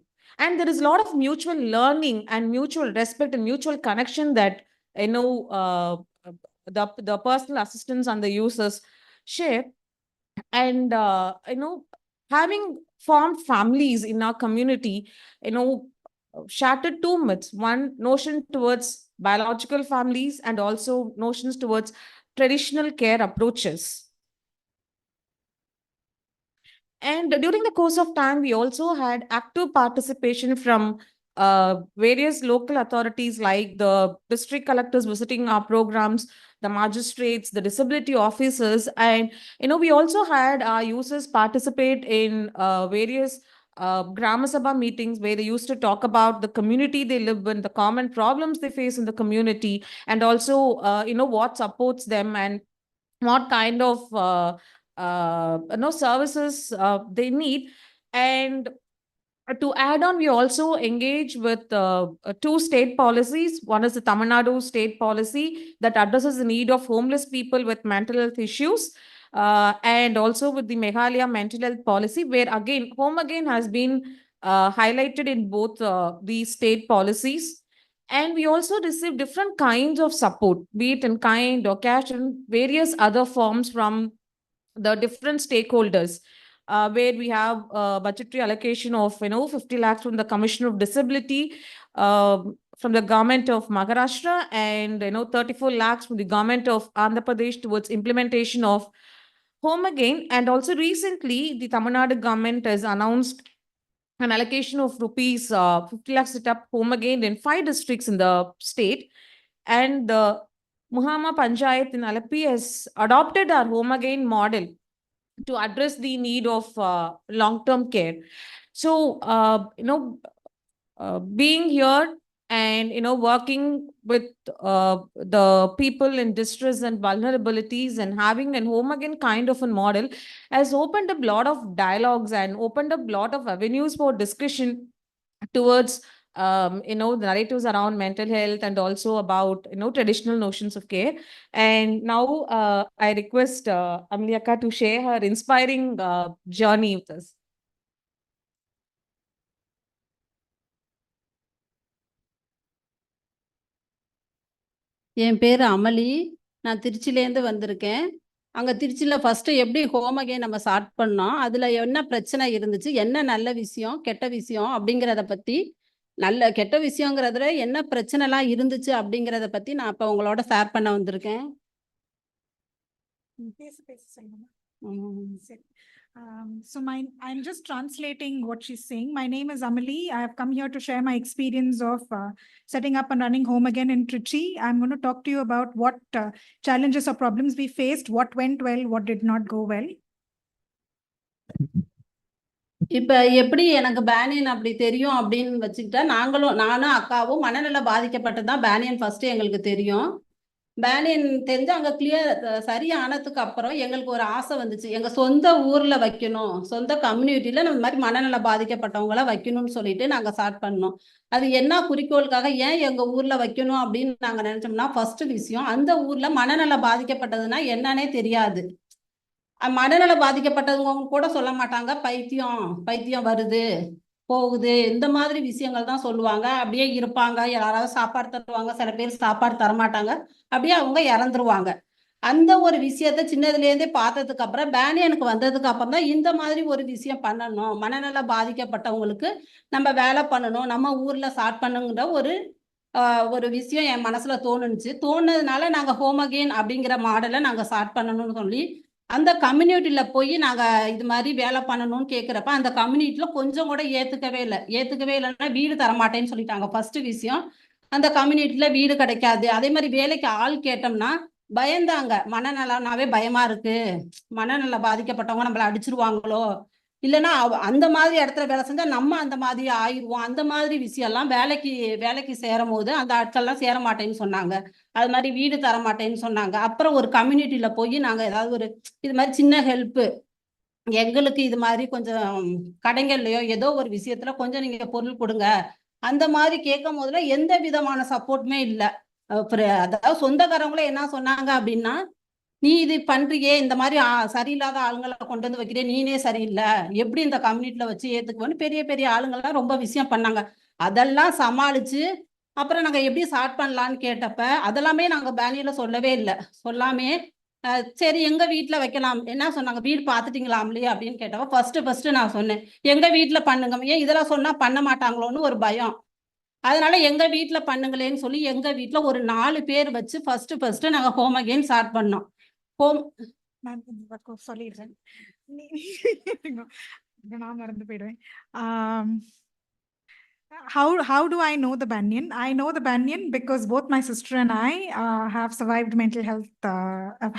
And there is a lot of mutual learning and mutual respect and mutual connection that, the personal assistants and the users share. And, having formed families in our community, shattered two myths. One notion towards biological families and also notions towards traditional care approaches. And during the course of time, we also had active participation from various local authorities like the district collectors visiting our programs, the magistrates, the disability officers, and we also had our users participate in various Grama Sabha meetings where they used to talk about the community they live in, the common problems they face in the community, and also what supports them and what kind of services they need. And to add on, we also engage with two state policies. One is the Tamil Nadu state policy that addresses the need of homeless people with mental health issues, and also with the Meghalaya mental health policy, where again, home again has been highlighted in both the state policies. And we also receive different kinds of support, be it in kind or cash and various other forms from the different stakeholders, where we have budgetary allocation of 50 lakhs from the Commissioner of Disability, from the government of Maharashtra, and 34 lakhs from the government of Andhra Pradesh towards implementation of Home Again. And also recently, the Tamil Nadu government has announced an allocation of rupees 50 lakhs set up Home Again in 5 districts in the state. And the Muhamma Panchayat in Alapi has adopted our Home Again model to address the need of long-term care. So, being here and, working with the people in distress and vulnerabilities and having a Home Again kind of a model has opened up a lot of dialogues and opened up a lot of avenues for discussion towards the narratives around mental health and also about traditional notions of care. And now I request Amalee Akka to share her inspiring journey with us. என் பேர் அமளி. நான் திருச்சியிலேருந்து வந்திருக்கேன். அங்கே திருச்சியில் first எப்படி home again நம்ம start பண்ணோம், அதில் என்ன பிரச்சனை இருந்துச்சு, என்ன நல்ல விஷயம் கெட்ட விஷயம் அப்படிங்கிறத பற்றி, கெட்ட விஷயங்கிறதுல என்ன பிரச்சனைலாம் இருந்துச்சு அப்படிங்கிறத பற்றி நான் இப்போ உங்களோட ஷேர் பண்ண வந்திருக்கேன். So I'm just translating what she's saying. My name is Amalee. I have come here to share my experience of setting up and running Home Again in Trichy. I'm going to talk to you about what challenges or problems we faced, what went well, what did not go well. இப்போ எப்படி எனக்கு banyan அப்படி தெரியும் அப்படின்னு வச்சுக்கிட்டா, நானும் அக்காவும் மனநல பாதிக்கப்பட்டு தான் பேனியன் ஃபர்ஸ்ட் எங்களுக்கு தெரியும். பேனியன் தெரிஞ்சு அங்கே சரியானதுக்கு அப்புறம் எங்களுக்கு ஒரு ஆசை வந்துச்சு, எங்கள் சொந்த ஊரில் வைக்கணும், சொந்த கம்யூனிட்டியில் நம்ம மாதிரி மனநல பாதிக்கப்பட்டவங்கள வைக்கணும்னு சொல்லிட்டு நாங்கள் ஸ்டார்ட் பண்ணோம். அது என்ன குறிக்கோளுக்காக ஏன் எங்கள் ஊரில் வைக்கணும் அப்படின்னு நாங்கள் நினச்சோம்னா, ஃபர்ஸ்ட் விஷயம், அந்த ஊரில் மனநல பாதிக்கப்பட்டதுன்னா என்னன்னே தெரியாது. மனநல பாதிக்கப்பட்டவங்க கூட சொல்ல மாட்டாங்க, பைத்தியம் வருது போகுது இந்த மாதிரி விஷயங்கள் தான் சொல்லுவாங்க. அப்படியே இருப்பாங்க, யாராவது சாப்பாடு தருவாங்க, சில பேர் சாப்பாடு தரமாட்டாங்க, அப்படியே அவங்க இறந்துருவாங்க. அந்த ஒரு விஷயத்த சின்னதுலேருந்தே பார்த்ததுக்கு அப்புறம் பேனியனுக்கு வந்ததுக்கு அப்புறம் தான் இந்த மாதிரி ஒரு விஷயம் பண்ணணும், மனநல பாதிக்கப்பட்டவங்களுக்கு நம்ம வேலை பண்ணணும், நம்ம ஊர்ல ஸ்டார்ட் பண்ணுங்கிற ஒரு விஷயம் என் மனசுல தோணுனதுனால நாங்க ஹோம் அகைன் அப்படிங்கிற மாடலை நாங்க ஸ்டார்ட் பண்ணணும்னு சொல்லி அந்த கம்யூனிட்டியில போய் நாங்க இது மாதிரி வேலை பண்ணணும்னு கேட்கிறப்ப அந்த கம்யூனிட்டியில கொஞ்சம் கூட ஏத்துக்கவே இல்லைன்னா வீடு தரமாட்டேன்னு சொல்லிட்டாங்க. ஃபர்ஸ்ட் விஷயம், அந்த கம்யூனிட்டியில வீடு கிடைக்காது. அதே மாதிரி வேலைக்கு ஆள் கேட்டோம்னா பயந்தாங்க, மனநலனாவே பயமா இருக்கு, மனநல பாதிக்கப்பட்டவங்க நம்மள அடிச்சிருவாங்களோ, இல்லைன்னா அந்த மாதிரி இடத்துல வேலை செஞ்சா நம்ம அந்த மாதிரி ஆயிடுவோம், அந்த மாதிரி விஷயம் எல்லாம் வேலைக்கு சேரும் போது அந்த ஆட்கள்லாம் சேர மாட்டேன்னு சொன்னாங்க. அது மாதிரி வீடு தர மாட்டேன்னு சொன்னாங்க. அப்புறம் ஒரு கம்யூனிட்டியில போய் நாங்க ஏதாவது இது மாதிரி சின்ன ஹெல்ப், எங்களுக்கு இது மாதிரி கொஞ்சம் கடைகள்லையோ ஏதோ ஒரு விஷயத்துல கொஞ்சம் நீங்க பொருள் கொடுங்க, அந்த மாதிரி கேட்கும் போதுல எந்த விதமான சப்போர்ட்டுமே இல்லை. அதாவது சொந்தக்காரங்களே என்ன சொன்னாங்க அப்படின்னா, நீ இது பண்றியே, இந்த மாதிரி சரியில்லாத ஆளுங்களை கொண்டு வந்து வைக்கிறே, நீனே சரியில்லை, எப்படி இந்த கம்யூனிட்டியில வச்சு ஏத்துக்குவோன்னு பெரிய பெரிய ஆளுங்கள்லாம் ரொம்ப விஷயம் பண்ணாங்க. அதெல்லாம் சமாளிச்சு அப்புறம் நாங்க எப்படி ஸ்டார்ட் பண்ணலான்னு கேட்டப்ப அதெல்லாமே நாங்க பேனியர்ல சொல்லவே இல்லை. சொல்லாமே சரி எங்க வீட்ல வைக்கலாம் என்ன சொன்னாங்க வீடு பார்த்துட்டீங்களாம்லே அப்படின்னு கேட்டவ ஃபர்ஸ்ட் நான் சொன்னேன் எங்க வீட்ல பண்ணுங்க ஏன் இதெல்லாம் சொன்னா பண்ண மாட்டாங்களோன்னு ஒரு பயம். அதனால எங்க வீட்ல பண்ணுங்களேன்னு சொல்லி எங்க வீட்ல ஒரு 4 பேர் வச்சு ஃபர்ஸ்ட் நாங்க ஹோம் அகைன் ஸ்டார்ட் பண்ணோம். ஹோம் நான் சொல்லிடுறேன். நான் மறந்து போயிடுவேன். How do I know the Banyan? I know the Banyan because both my sister and I have survived mental health,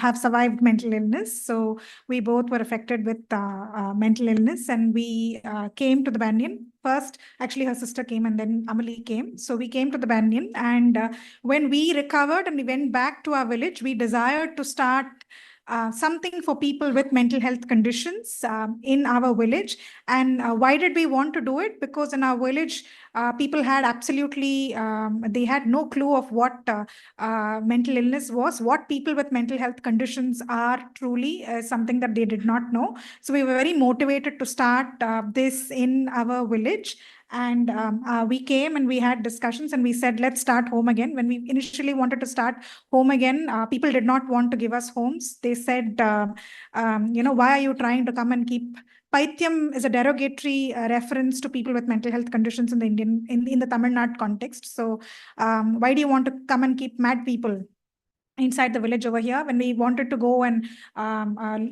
have survived mental illness. So we both were affected with mental illness, and we came to the Banyan first. Actually, her sister came, and then Amali came. So we came to the Banyan, and when we recovered and we went back to our village, we desired to start something for people with mental health conditions in our village. And why did we want to do it? Because in our village, people had absolutely, they had no clue of what mental illness was, what people with mental health conditions are truly, something that they did not know. So we were very motivated to start this in our village. And we came and we had discussions and we said, let's start home again. When we initially wanted to start home again, people did not want to give us homes. They said, why are you trying to come and keep... Paityam is a derogatory reference to people with mental health conditions in the in the Tamil Nadu context. So why do you want to come and keep mad people inside the village over here? When we wanted to go and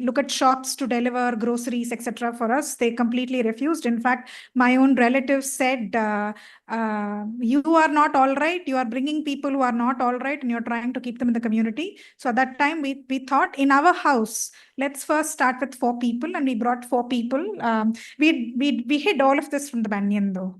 look at shops to deliver groceries, etc. for us, they completely refused. In fact, my own relatives said, you are not all right. You are bringing people who are not all right and you're trying to keep them in the community. So at that time, we thought in our house, let's first start with 4 people, and we brought 4 people. We hid all of this from the Banyan though,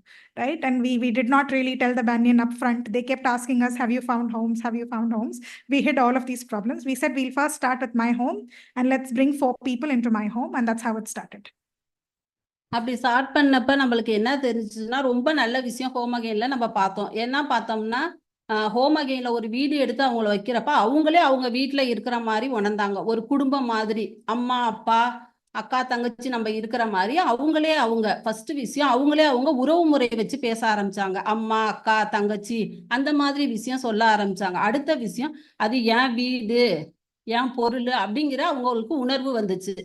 right? And we did not really tell the Banyan up front. They kept asking us, have you found homes? Have you found homes? We hid all of these problems. We said, we'll first start with my home and let's bring 4 people into my home. And that's how it started. அப்படி start பண்ணப்ப நம்மளுக்கு என்ன தெரிஞ்சுன்னா ரொம்ப நல்ல விஷயம் home அகைன்ல நம்ம பார்த்தோம். என்ன பார்த்தோம்னா ஹோம் அகைன்ல ஒரு வீடு எடுத்து அவங்கள வைக்கிறப்ப அவங்களே அவங்க வீட்டுல இருக்கிற மாதிரி உணர்ந்தாங்க. ஒரு குடும்பம் மாதிரி அம்மா அப்பா அக்கா தங்கச்சி நம்ம இருக்கிற மாதிரி அவங்களே அவங்க ஃபர்ஸ்ட் விஷயம் அவங்களே அவங்க உறவு முறை வச்சு பேச ஆரம்பிச்சாங்க. அம்மா அக்கா தங்கச்சி அந்த மாதிரி விஷயம் சொல்ல ஆரம்பிச்சாங்க. அடுத்த விஷயம் அது என் வீடு என் பொருள் அப்படிங்கிற அவங்களுக்கு உணர்வு வந்துச்சு.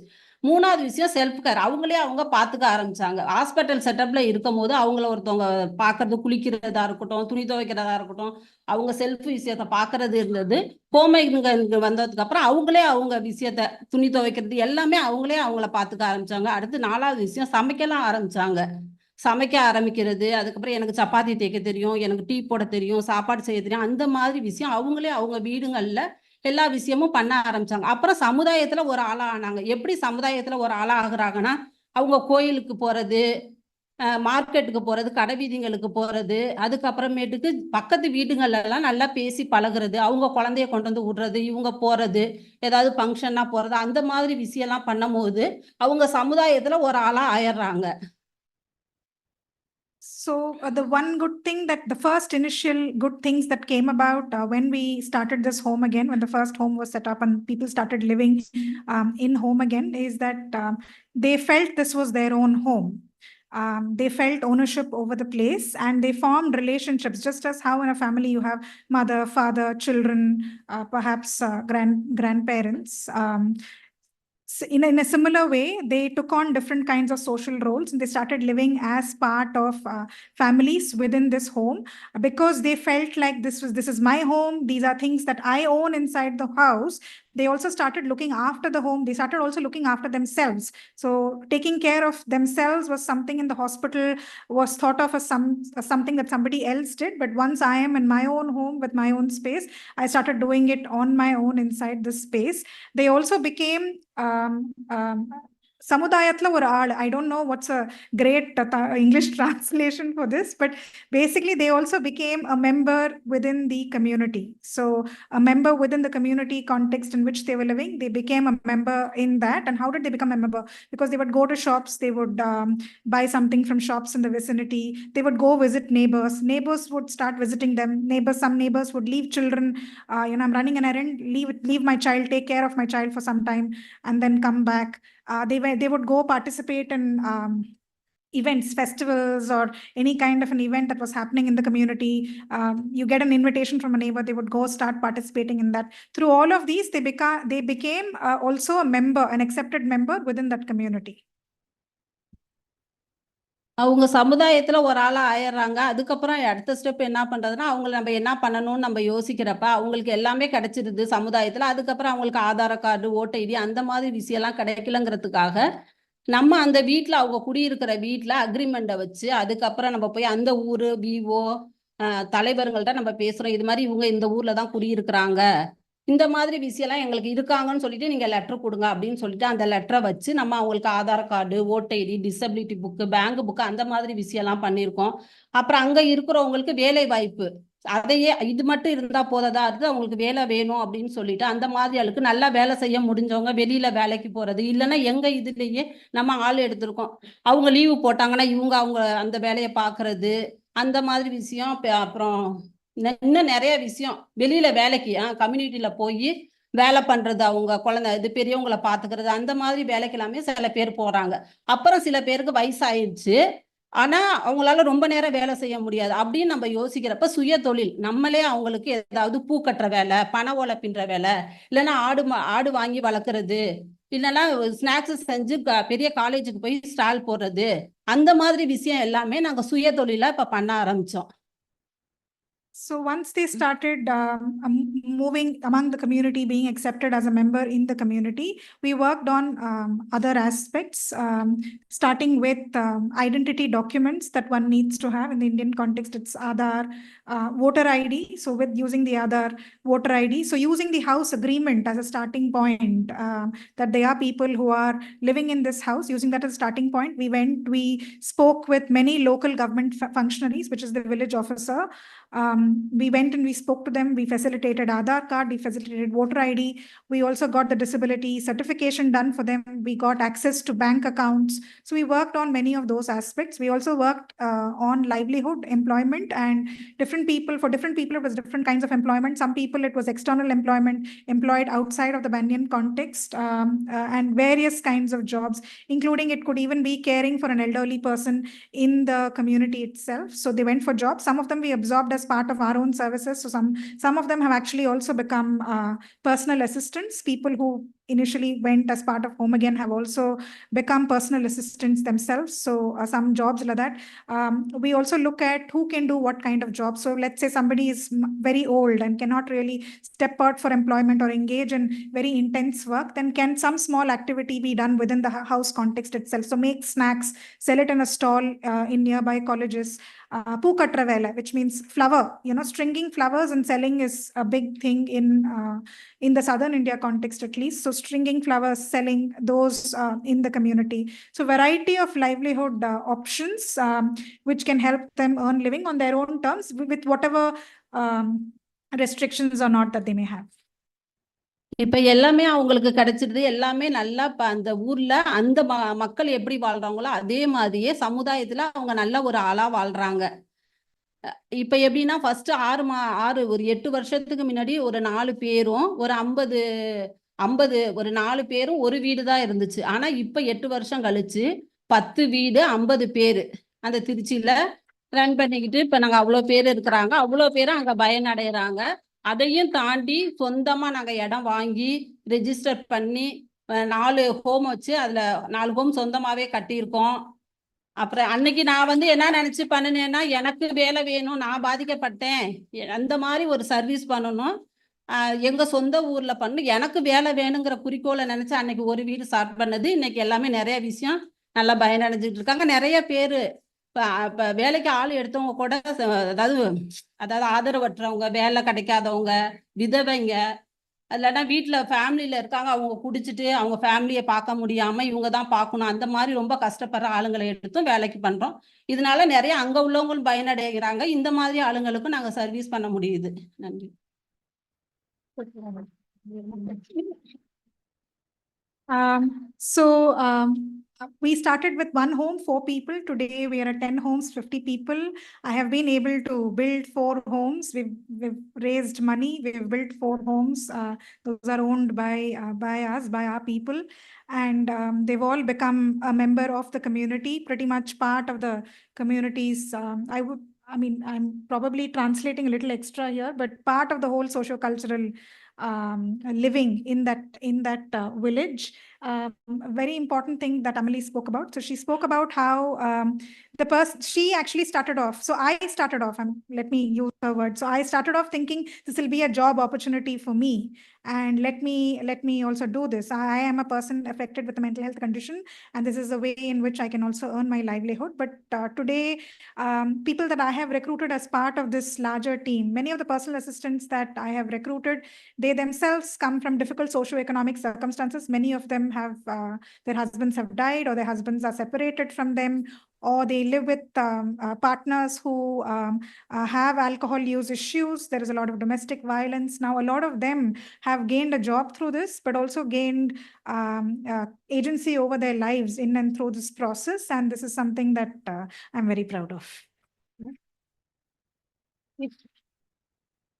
3வது விஷயம் செல்ஃப் கேர். அவங்களே அவங்க பார்த்துக்க ஆரம்பிச்சாங்க. ஹாஸ்பிட்டல் செட்டப்ல இருக்கும் போது அவங்கள ஒருத்தவங்க பார்க்கறது, குளிக்கிறதா இருக்கட்டும், துணி துவைக்கிறதா இருக்கட்டும், அவங்க செல்ஃப் விஷயத்த பார்க்கறது இருந்தது. ஹோம்இங்க வந்ததுக்கு அப்புறம் அவங்களே அவங்க விஷயத்த துணி துவைக்கிறது எல்லாமே அவங்களே அவங்கள பார்த்துக்க ஆரம்பிச்சாங்க. அடுத்து 4வது விஷயம் சமைக்கலாம் ஆரம்பிச்சாங்க. சமைக்க ஆரம்பிக்கிறது, அதுக்கப்புறம் எனக்கு சப்பாத்தி தேய்க்க தெரியும், எனக்கு டீ போட தெரியும், சாப்பாடு செய்ய தெரியும், அந்த மாதிரி விஷயம் அவங்களே அவங்க வீடுகள்ல எல்லா விஷயமும் பண்ண ஆரம்பிச்சாங்க. அப்புறம் சமுதாயத்துல ஒரு ஆளா ஆனாங்க. எப்படி சமுதாயத்துல ஒரு ஆளா ஆகுறாங்கன்னா அவங்க கோயிலுக்கு போறது, மார்க்கெட்டுக்கு போறது, கடை வீதிங்களுக்கு போறது, அதுக்கப்புறமேட்டுக்கு பக்கத்து வீடுகள்ல எல்லாம் நல்லா பேசி பழகுறது, அவங்க குழந்தைய கொண்டு வந்து விடுறது, இவங்க போறது, ஏதாவது ஃபங்க்ஷன்னா போறது, அந்த மாதிரி விஷயம் எல்லாம் பண்ணும் போது அவங்க சமுதாயத்துல ஒரு ஆளா ஆயிடுறாங்க. So the one good thing that the first initial good things that came about when we started this home again, when the first home was set up and people started living in home again, is that they felt this was their own home. They felt ownership over the place and they formed relationships, just as how in a family you have mother, father, children, perhaps grandparents. In a similar way, they took on different kinds of social roles and they started living as part of families within this home because they felt like this is my home. These are things that I own inside the house. They also started looking after the home. They started also looking after themselves. So taking care of themselves was something in the hospital was thought of as something that somebody else did. But once I am in my own home with my own space, I started doing it on my own inside this space. They also became Samudayatla or aal. I don't know what's a great English translation for this, but basically they also became a member within the community. So a member within the community context in which they were living, they became a member in that. And how did they become a member? Because they would go to shops, they would buy something from shops in the vicinity. They would go visit neighbors. Neighbors would start visiting them. Some neighbors would leave children. I'm running an errand, leave my child, take care of my child for some time, and then come back. They would go participate in events, festivals, or any kind of an event that was happening in the community. You get an invitation from a neighbor, they would go start participating in that. Through all of these, they became also a member, an accepted member within that community. அவங்க சமுதாயத்துல ஒரு ஆளா ஆயிடுறாங்க. அதுக்கப்புறம் அடுத்த step என்ன பண்றதுன்னா, அவங்கள நம்ம என்ன பண்ணணும்னு நம்ம யோசிக்கிறப்ப அவங்களுக்கு எல்லாமே கிடைச்சிருது சமுதாயத்துல. அதுக்கப்புறம் அவங்களுக்கு ஆதார கார்டு, ஓட்டர் ஐடி அந்த மாதிரி விஷயம்லாம் கிடைக்கலங்கிறதுக்காக நம்ம அந்த வீட்ல அவங்க குடியிருக்கிற வீட்ல அக்ரிமெண்ட்டை வச்சு அதுக்கப்புறம் நம்ம போய் அந்த ஊரு விஓ தலைவர்கள்ட்ட நம்ம பேசுறோம். இது மாதிரி இவங்க இந்த ஊர்ல தான் குடியிருக்கிறாங்க, இந்த மாதிரி விஷயம்லாம் எங்களுக்கு இருக்காங்கன்னு சொல்லிட்டு நீங்க லெட்டர் கொடுங்க அப்படின்னு சொல்லிட்டு அந்த லெட்டரை வச்சு நம்ம அவங்களுக்கு Aadhaar card, voter ID, disability book, bank book அந்த மாதிரி விஷயம்லாம் பண்ணியிருக்கோம். அப்புறம் அங்க இருக்கிறவங்களுக்கு வேலை வாய்ப்பு, அதையே இது மட்டும் இருந்தா போதா, அது அவங்களுக்கு வேலை வேணும் அப்படின்னு சொல்லிட்டு அந்த மாதிரி ஆளுக்கு நல்லா வேலை செய்ய முடிஞ்சவங்க வெளியில வேலைக்கு போறது, இல்லைன்னா எங்க இதுலயே நம்ம ஆள் எடுத்திருக்கோம், அவங்க லீவு போட்டாங்கன்னா இவங்க அவங்க அந்த வேலையை பாக்குறது, அந்த மாதிரி விஷயம். அப்புறம் இன்னும் நிறைய விஷயம் வெளியில வேலைக்கு கம்யூனிட்டியில போய் வேலை பண்றது, அவங்க குழந்தை இது பெரியவங்களை பாத்துக்கிறது, அந்த மாதிரி வேலைக்கு எல்லாமே சில பேர் போறாங்க. அப்புறம் சில பேருக்கு வயசாயிடுச்சு, ஆனா அவங்களால ரொம்ப நேரம் வேலை செய்ய முடியாது அப்படின்னு நம்ம யோசிக்கிறப்ப சுய தொழில் நம்மளே அவங்களுக்கு ஏதாவது பூ கட்டுற வேலை, பனை ஓலை பின்ற வேலை, இல்லைன்னா ஆடு வாங்கி வளர்க்குறது, இல்லைன்னா ஸ்நாக்ஸ் செஞ்சு பெரிய காலேஜுக்கு போய் ஸ்டால் போடுறது, அந்த மாதிரி விஷயம் எல்லாமே நாங்க சுய தொழிலா இப்ப பண்ண ஆரம்பிச்சோம். So once they started moving among the community, being accepted as a member in the community, we worked on other aspects, starting with identity documents that one needs to have. In the Indian context, it's Aadhaar, voter ID. So with using the Aadhaar, voter ID, so using the house agreement as a starting point, that they are people who are living in this house, using that as a starting point, we spoke with many local government functionaries, which is the village officer. We went and we spoke to them. We facilitated Aadhaar card, we facilitated voter ID. We also got the disability certification done for them. We got access to bank accounts. So we worked on many of those aspects. We also worked on livelihood, employment, and for different people, it was different kinds of employment. Some people, it was external employment, employed outside of the Banyan context, and various kinds of jobs, including it could even be caring for an elderly person in the community itself. So they went for jobs. Some of them we absorbed as part of our own services. So some of them have actually also become personal assistants. People who initially went as part of Home Again have also become personal assistants themselves. So some jobs like that. We also look at who can do what kind of jobs. So let's say somebody is very old and cannot really step out for employment or engage in very intense work, then can some small activity be done within the house context itself? So make snacks, sell it in a stall in nearby colleges. Pookatra vela, which means flower, stringing flowers and selling is a big thing in the southern India context, at least. So stringing flowers, selling those in the community. So variety of livelihood options, which can help them earn living on their own terms with whatever restrictions or not that they may have. இப்ப எல்லாமே அவங்களுக்கு கிடைச்சிருது. எல்லாமே நல்லா அந்த ஊர்ல அந்த மக்கள் எப்படி வாழ்றாங்களோ அதே மாதிரியே சமுதாயத்துல அவங்க நல்ல ஒரு ஆளா வாழ்றாங்க. இப்ப எப்படின்னா ஃபர்ஸ்ட் 8 வருஷத்துக்கு முன்னாடி ஒரு 4 பேரும் ஒரு 50 ஒரு 4 பேரும் ஒரு வீடு தான் இருந்துச்சு. ஆனா இப்ப 8 வருஷம் கழிச்சு 10 வீடு 50 பேரு அந்த திருச்சியில ரன் பண்ணிக்கிட்டு இப்ப நாங்க அவ்வளவு பேர் இருக்கிறாங்க. அவ்வளவு பேரும் அங்க பயனடைகிறாங்க. அதையும் தாண்டி சொந்தமா நாங்க இடம் வாங்கி ரெஜிஸ்டர் பண்ணி 4 ஹோம் வச்சு அதுல 4 ஹோம் சொந்தமாவே கட்டியிருக்கோம். அப்புறம் அன்னைக்கு நான் என்ன நினைச்சு பண்ணினேன்னா, எனக்கு வேலை வேணும், நான் பாதிக்கப்பட்டேன், அந்த மாதிரி ஒரு சர்வீஸ் பண்ணணும், எங்க சொந்த ஊர்ல பண்ணு, எனக்கு வேலை வேணுங்கிற குறிக்கோளை நினைச்சு அன்னைக்கு ஒரு வீடு ஸ்டார்ட் பண்ணது. இன்னைக்கு எல்லாமே நிறைய விஷயம் நல்லா பயனடைஞ்சிட்டு இருக்காங்க. நிறைய பேரு இப்ப வேலைக்கு ஆள் எடுத்தவங்க கூட அதாவது ஆதரவற்றவங்க, வேலை கிடைக்காதவங்க, விதவைங்க, இல்லைன்னா வீட்டுல ஃபேமிலியில இருக்காங்க, அவங்க குடிச்சிட்டு அவங்க ஃபேமிலியை பார்க்க முடியாம இவங்க தான் பார்க்கணும், அந்த மாதிரி ரொம்ப கஷ்டப்படுற ஆளுங்களை எடுத்தும் வேலைக்கு பண்றோம். இதனால நிறைய அங்க உள்ளவங்களும் பயனடைகிறாங்க. இந்த மாதிரி ஆளுங்களுக்கும் நாங்க சர்வீஸ் பண்ண முடியுது. நன்றி. We started with one home, 4 people. Today we are at 10 homes, 50 people. I have been able to build 4 homes. We've raised money. We've built 4 homes. Those are owned by us, by our people. And they've all become a member of the community, pretty much part of the communities. I'm probably translating a little extra here, but part of the whole socio-cultural living in that village. A very important thing that Amelie spoke about. So she spoke about how she actually started off. So I started off, let me use her word. So I started off thinking this will be a job opportunity for me. And let me also do this. I am a person affected with a mental health condition, and this is a way in which I can also earn my livelihood. But today, people that I have recruited as part of this larger team, many of the personal assistants that I have recruited, they themselves come from difficult socioeconomic circumstances. Many of them have their husbands have died, or their husbands are separated from them, or they live with partners who have alcohol use issues. There is a lot of domestic violence. Now, a lot of them have gained a job through this, but also gained agency over their lives in and through this process. And this is something that I'm very proud of.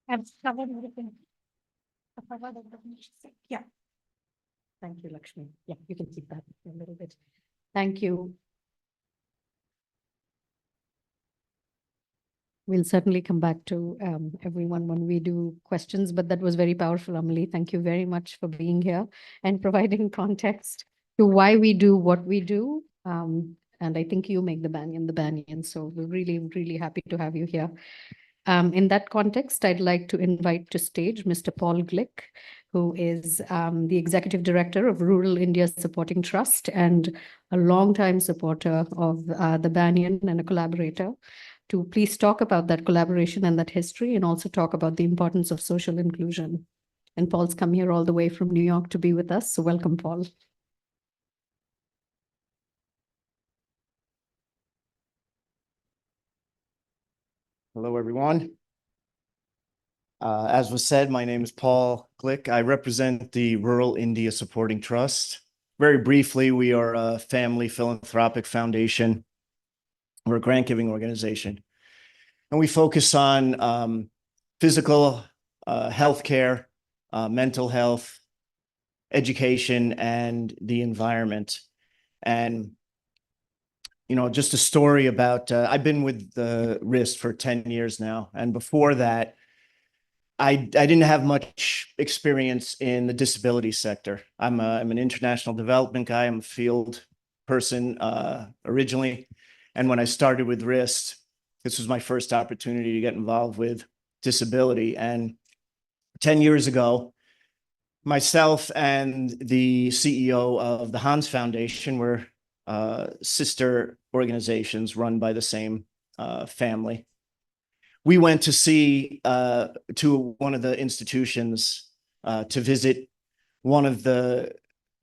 I've covered everything. Yeah. Thank you, Lakshmi. Yeah, you can keep that a little bit. Thank you. We'll certainly come back to everyone when we do questions, but that was very powerful, Amelie. Thank you very much for being here and providing context to why we do what we do. And I think you make the Banyan. So we're really, really happy to have you here. In that context, I'd like to invite to stage Mr. Paul Glick, who is the Executive Director of Rural India Supporting Trust and a longtime supporter of the Banyan and a collaborator, to please talk about that collaboration and that history, and also talk about the importance of social inclusion. And Paul's come here all the way from New York to be with us. So welcome, Paul. Hello, everyone. As was said, my name is Paul Glick. I represent the Rural India Supporting Trust. Very briefly, we are a family philanthropic foundation. We're a grant-giving organization. And we focus on physical healthcare, mental health, education, and the environment. And just a story about, I've been with the RIST for 10 years now. And before that, I didn't have much experience in the disability sector. I'm an international development guy. I'm a field person originally. And when I started with RIST, this was my first opportunity to get involved with disability. And 10 years ago, myself and the CEO of the Hans Foundation were sister organizations run by the same family. We went to see to one of the institutions to visit one of the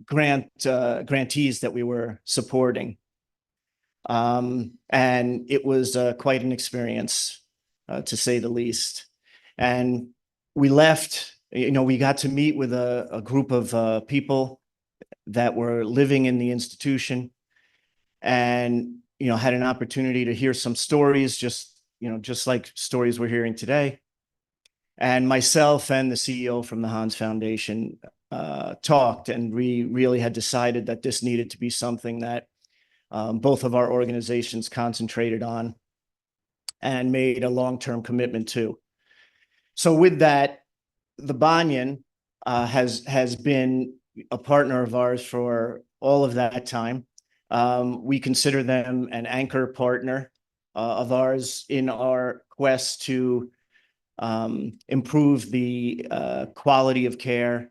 grantees that we were supporting. And it was quite an experience, to say the least. And we left, we got to meet with a group of people that were living in the institution, and had an opportunity to hear some stories, just like stories we're hearing today. And myself and the CEO from the Hans Foundation talked, and we really had decided that this needed to be something that both of our organizations concentrated on and made a long-term commitment to. So with that, the Banyan has been a partner of ours for all of that time. We consider them an anchor partner of ours in our quest to improve the quality of care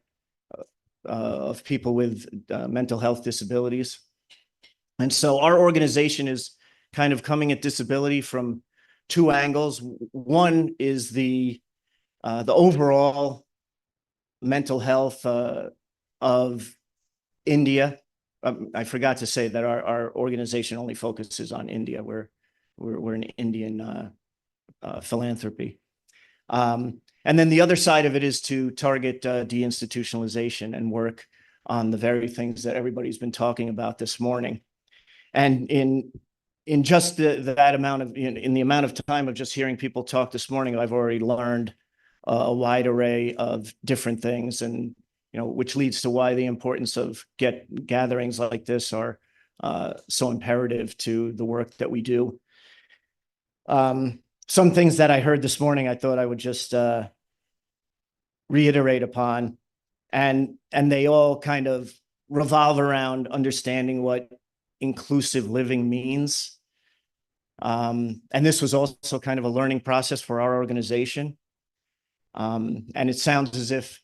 of people with mental health disabilities. And so our organization is kind of coming at disability from 2 angles. One is the overall mental health of India. I forgot to say that our organization only focuses on India. We're an Indian philanthropy. And then the other side of it is to target deinstitutionalization and work on the very things that everybody's been talking about this morning. And in just that amount of, in the amount of time of just hearing people talk this morning, I've already learned a wide array of different things, and, which leads to why the importance of gatherings like this are so imperative to the work that we do. Some things that I heard this morning, I thought I would just reiterate upon, and they all kind of revolve around understanding what inclusive living means. And this was also kind of a learning process for our organization. And it sounds as if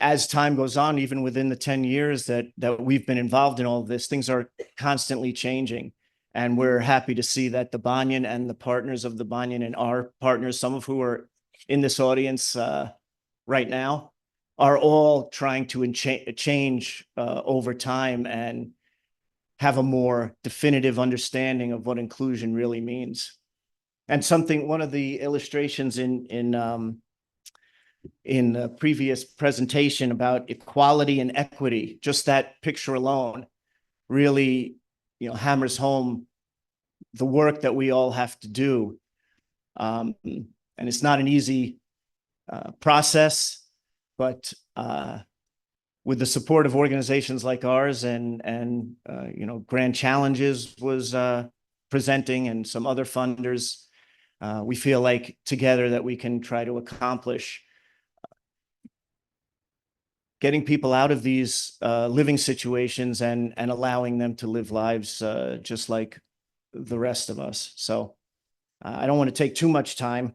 as time goes on, even within the 10 years that we've been involved in all of this, things are constantly changing. And we're happy to see that the Banyan and the partners of the Banyan and our partners, some of who are in this audience right now, are all trying to change over time and have a more definitive understanding of what inclusion really means. And one of the illustrations in the previous presentation about equality and equity, just that picture alone really, hammers home the work that we all have to do. And it's not an easy process, but with the support of organizations like ours and Grand Challenges was presenting and some other funders, we feel like together that we can try to accomplish getting people out of these living situations and allowing them to live lives just like the rest of us. So I don't want to take too much time,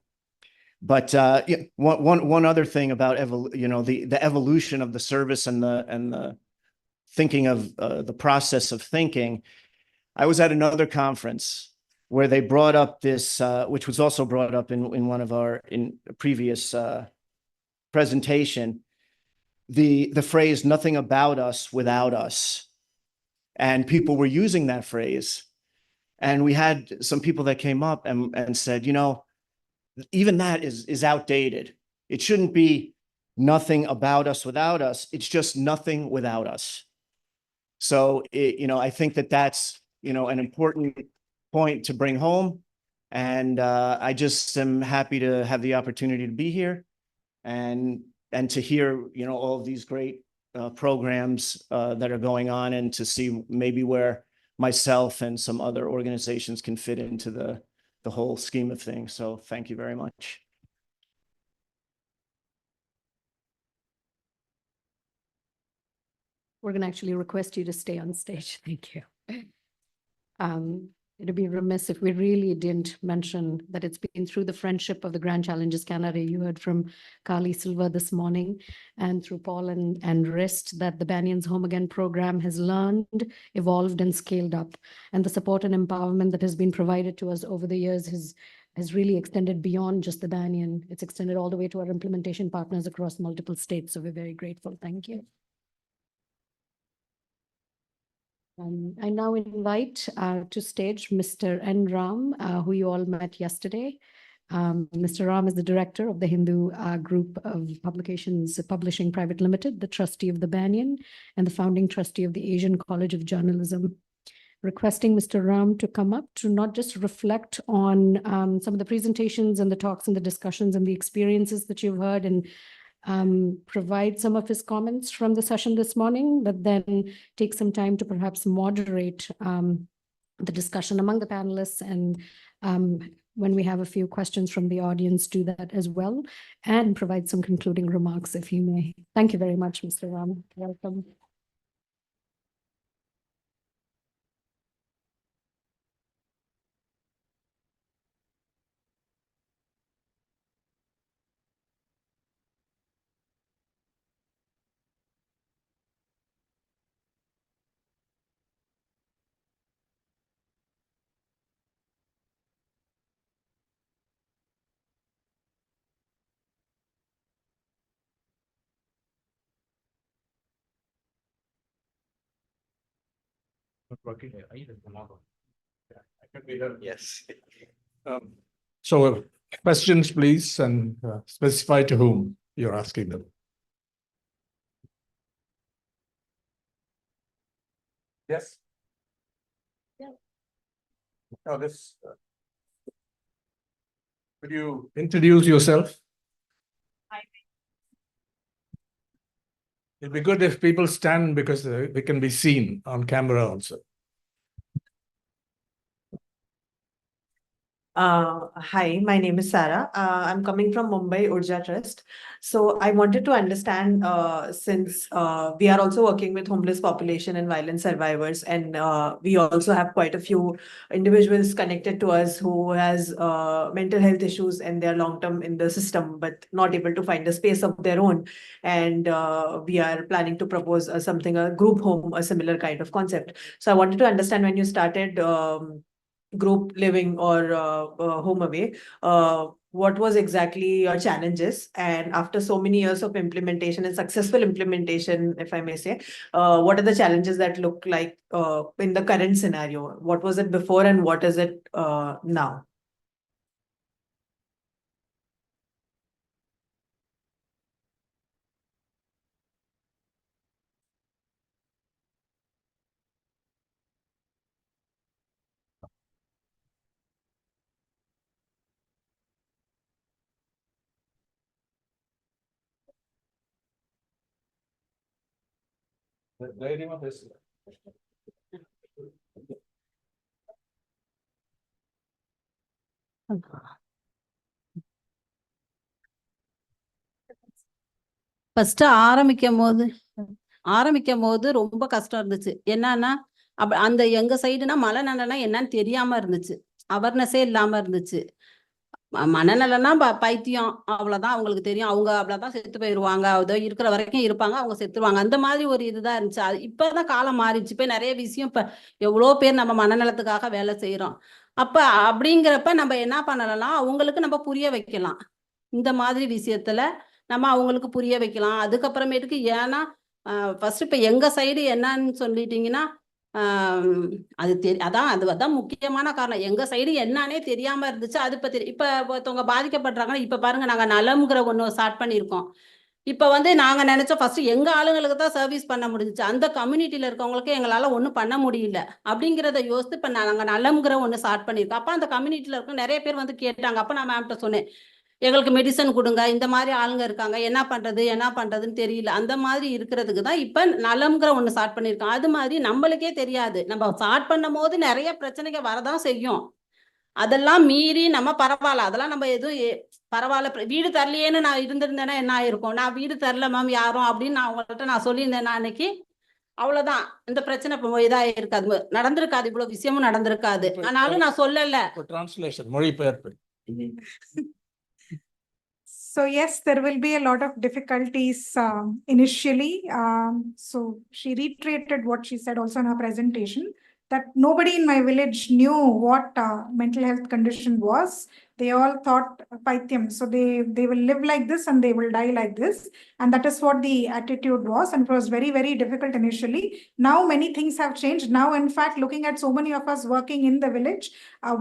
but one other thing about the evolution of the service and the thinking of the process of thinking. I was at another conference where they brought up this, which was also brought up in one of our previous presentation, the phrase "nothing about us without us," and people were using that phrase. And we had some people that came up and said, even that is outdated. It shouldn't be nothing about us without us. It's just nothing without us. So, I think that that's, an important point to bring home. And I just am happy to have the opportunity to be here and to hear, all of these great programs that are going on, and to see maybe where myself and some other organizations can fit into the whole scheme of things. So thank you very much. We're going to actually request you to stay on stage. Thank you. It'd be remiss if we really didn't mention that it's been through the friendship of the Grand Challenges Canada. You heard from Carly Silva this morning, and through Paul and Rist, that the Banyans Home Again program has learned, evolved, and scaled up. And the support and empowerment that has been provided to us over the years has really extended beyond just the Banyan. It's extended all the way to our implementation partners across multiple states. So we're very grateful. Thank you. I now invite to stage Mr. N. Ram, who you all met yesterday. Mr. Ram is the director of the Hindu Group of Publications Publishing Private Limited, the trustee of the Banyan, and the founding trustee of the Asian College of Journalism. Requesting Mr. Ram to come up to not just reflect on some of the presentations and the talks and the discussions and the experiences that you've heard, and provide some of his comments from the session this morning, but then take some time to perhaps moderate the discussion among the panelists, and when we have a few questions from the audience, do that as well, and provide some concluding remarks if you may. Thank you very much, Mr. Ram. Welcome. Yes. So questions, please, and specify to whom you're asking them. Yes. Yeah, Now this. Could you introduce yourself? It'd be good if people stand because they can be seen on camera also. Hi, my name is Sarah. I'm coming from Mumbai Urja Trust. So I wanted to understand, since we are also working with homeless population and violence survivors, and we also have quite a few individuals connected to us who has mental health issues and they're long-term in the system, but not able to find a space of their own. And we are planning to propose a group home, a similar kind of concept. So I wanted to understand when you started group living or home away, what was exactly your challenges? And after so many years of implementation and successful implementation, if I may say, what are the challenges that look like in the current scenario? What was it before and what is it now? First ஆரம்பிக்கும் போது ரொம்ப கஷ்டம் இருந்துச்சு. என்னன்னா அந்த எங்க சைடுனா மனநலனா என்னன்னு தெரியாம இருந்துச்சு, அவேர்னஸே இல்லாம இருந்துச்சு. மனநலனா பைத்தியம் அவ்வளவுதான் அவங்களுக்கு தெரியும், அவங்க அவ்வளவுதான் செத்து போயிருவாங்க, அதோ இருக்கிற வரைக்கும் இருப்பாங்க, அவங்க செத்துருவாங்க, அந்த மாதிரி ஒரு இதுதான் இருந்துச்சு. அது இப்பதான் காலம் மாறிடுச்சு. இப்ப நிறைய விஷயம், இப்ப எவ்வளோ பேர் நம்ம மனநலத்துக்காக வேலை செய்யறோம். அப்ப அப்படிங்கிறப்ப நம்ம என்ன பண்ணலாம், அவங்களுக்கு நம்ம புரிய வைக்கலாம். இந்த மாதிரி விஷயத்துல நம்ம அவங்களுக்கு புரிய வைக்கலாம். அதுக்கப்புறமேட்டுக்கு ஏன்னா ஃபர்ஸ்ட் இப்ப எங்க சைடு என்னன்னு சொல்லிட்டீங்கன்னா, அதுதான் முக்கியமான காரணம். எங்க சைடு என்னன்னே தெரியாம இருந்துச்சு. அது இப்ப ஒருத்தவங்க பாதிக்கப்படுறாங்கன்னா, இப்ப பாருங்க, நாங்க நலம்ங்கிற ஒண்ணு ஸ்டார்ட் பண்ணியிருக்கோம். இப்ப நாங்க நினைச்சோம் ஃபர்ஸ்ட் எங்க ஆளுங்களுக்கு தான் சர்வீஸ் பண்ண முடிஞ்சுச்சு, அந்த கம்யூனிட்டியில இருக்கவங்களுக்கு எங்களால ஒண்ணும் பண்ண முடியல அப்படிங்கிறத யோசித்து இப்ப நாங்க நலம்ங்கிற ஒண்ணு ஸ்டார்ட் பண்ணியிருக்கோம். அப்ப அந்த கம்யூனிட்டியில இருக்க நிறைய பேர் கேட்டாங்க. அப்ப நான் மேம்கிட்ட சொன்னேன், எங்களுக்கு மெடிசன் கொடுங்க, இந்த மாதிரி ஆளுங்க இருக்காங்க, என்ன பண்றதுன்னு தெரியல. அந்த மாதிரி இருக்கிறதுக்கு தான் இப்ப நலம்ங்கிற ஒண்ணு ஸ்டார்ட் பண்ணிருக்கோம். அது மாதிரி நம்மளுக்கே தெரியாது, நம்ம ஸ்டார்ட் பண்ணும் போது நிறைய பிரச்சனைகள் வரதான் செய்யும். அதெல்லாம் மீறி நம்ம பரவாயில்ல, அதெல்லாம் நம்ம எதுவும் பரவாயில்ல, வீடு தரலையேன்னு நான் இருந்திருந்தேன்னா என்ன ஆயிருக்கும், நான் வீடு தரல மேம் யாரும் அப்படின்னு நான் அவங்கள்ட்ட நான் சொல்லியிருந்தேன் அன்னைக்கு, அவ்வளவுதான் இந்த பிரச்சனை இதா இருக்காது, நடந்திருக்காது, இவ்வளவு விஷயமும் நடந்திருக்காது. ஆனாலும் நான் சொல்லல. Translation, மொழிபெயர்ப்பு. So yes, there will be a lot of difficulties initially. So she reiterated what she said also in her presentation, that nobody in my village knew what mental health condition was. They all thought Pythium. So they will live like this and they will die like this. And that is what the attitude was. And it was very, very difficult initially. Now many things have changed. Now, in fact, looking at so many of us working in the village,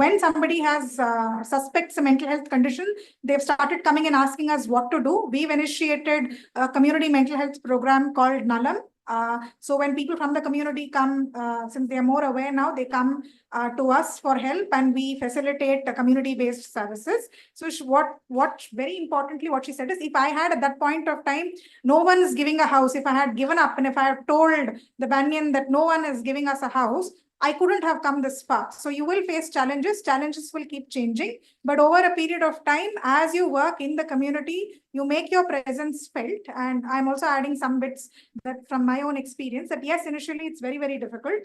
when somebody has suspects a mental health condition, they've started coming and asking us what to do. We've initiated a community mental health program called Nalam. So when people from the community come, since they are more aware now, they come to us for help and we facilitate community-based services. So what very importantly, what she said is, if I had at that point of time, no one is giving a house, if I had given up and if I had told the Banyan that no one is giving us a house, I couldn't have come this far. So you will face challenges. Challenges will keep changing. But over a period of time, as you work in the community, you make your presence felt. And I'm also adding some bits that from my own experience, that yes, initially it's very, very difficult.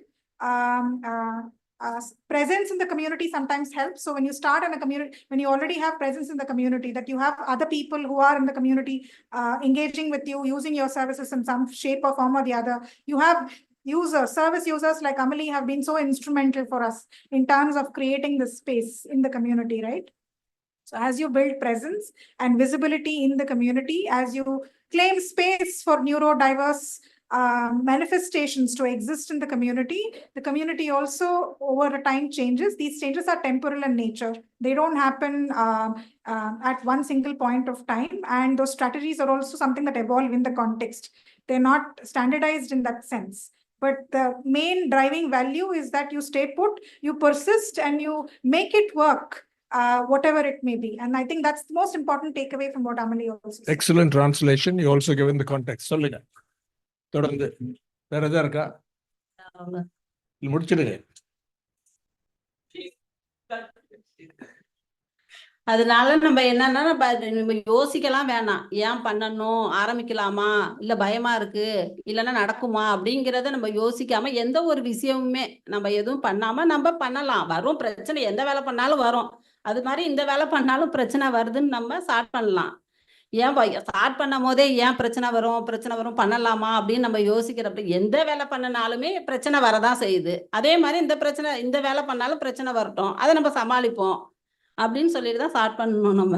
Presence in the community sometimes helps. So when you start in a community, when you already have presence in the community, that you have other people who are in the community engaging with you, using your services in some shape or form or the other, you have service users like Amali have been so instrumental for us in terms of creating this space in the community, right? So as you build presence and visibility in the community, as you claim space for neurodiverse manifestations to exist in the community also over time changes. These changes are temporal in nature. They don't happen at one single point of time. And those strategies are also something that evolve in the context. They're not standardized in that sense. But the main driving value is that you stay put, you persist, and you make it work, whatever it may be. And I think that's the most important takeaway from what Amali also said. Excellent translation. You also given the context. சொல்லுங்க. தொடர்ந்து வேற எதா இருக்கா? முடிச்சிடுங்க. அதனால நம்ம என்னன்னா நம்ம யோசிக்கலாம் வேணாம். ஏன் பண்ணணும், ஆரம்பிக்கலாமா, இல்ல பயமா இருக்கு, இல்லைன்னா நடக்குமா அப்படிங்கிறத நம்ம யோசிக்காம எந்த ஒரு விஷயமுமே நம்ம எதுவும் பண்ணாம நம்ம பண்ணலாம். வரும் பிரச்சனை, எந்த வேலை பண்ணாலும் வரும். அது மாதிரி இந்த வேலை பண்ணாலும் பிரச்சனை வருதுன்னு நம்ம ஸ்டார்ட் பண்ணலாம். ஏன் ஸ்டார்ட் பண்ணும் போதே ஏன் பிரச்சனை வரும் பண்ணலாமா அப்படின்னு நம்ம யோசிக்கிறப்ப எந்த வேலை பண்ணினாலுமே பிரச்சனை வரதான் செய்யுது. அதே மாதிரி இந்த வேலை பண்ணாலும் பிரச்சனை வரட்டும், அதை நம்ம சமாளிப்போம் அப்படின்னு சொல்லிட்டு தான் ஸ்டார்ட் பண்ணணும் நம்ம.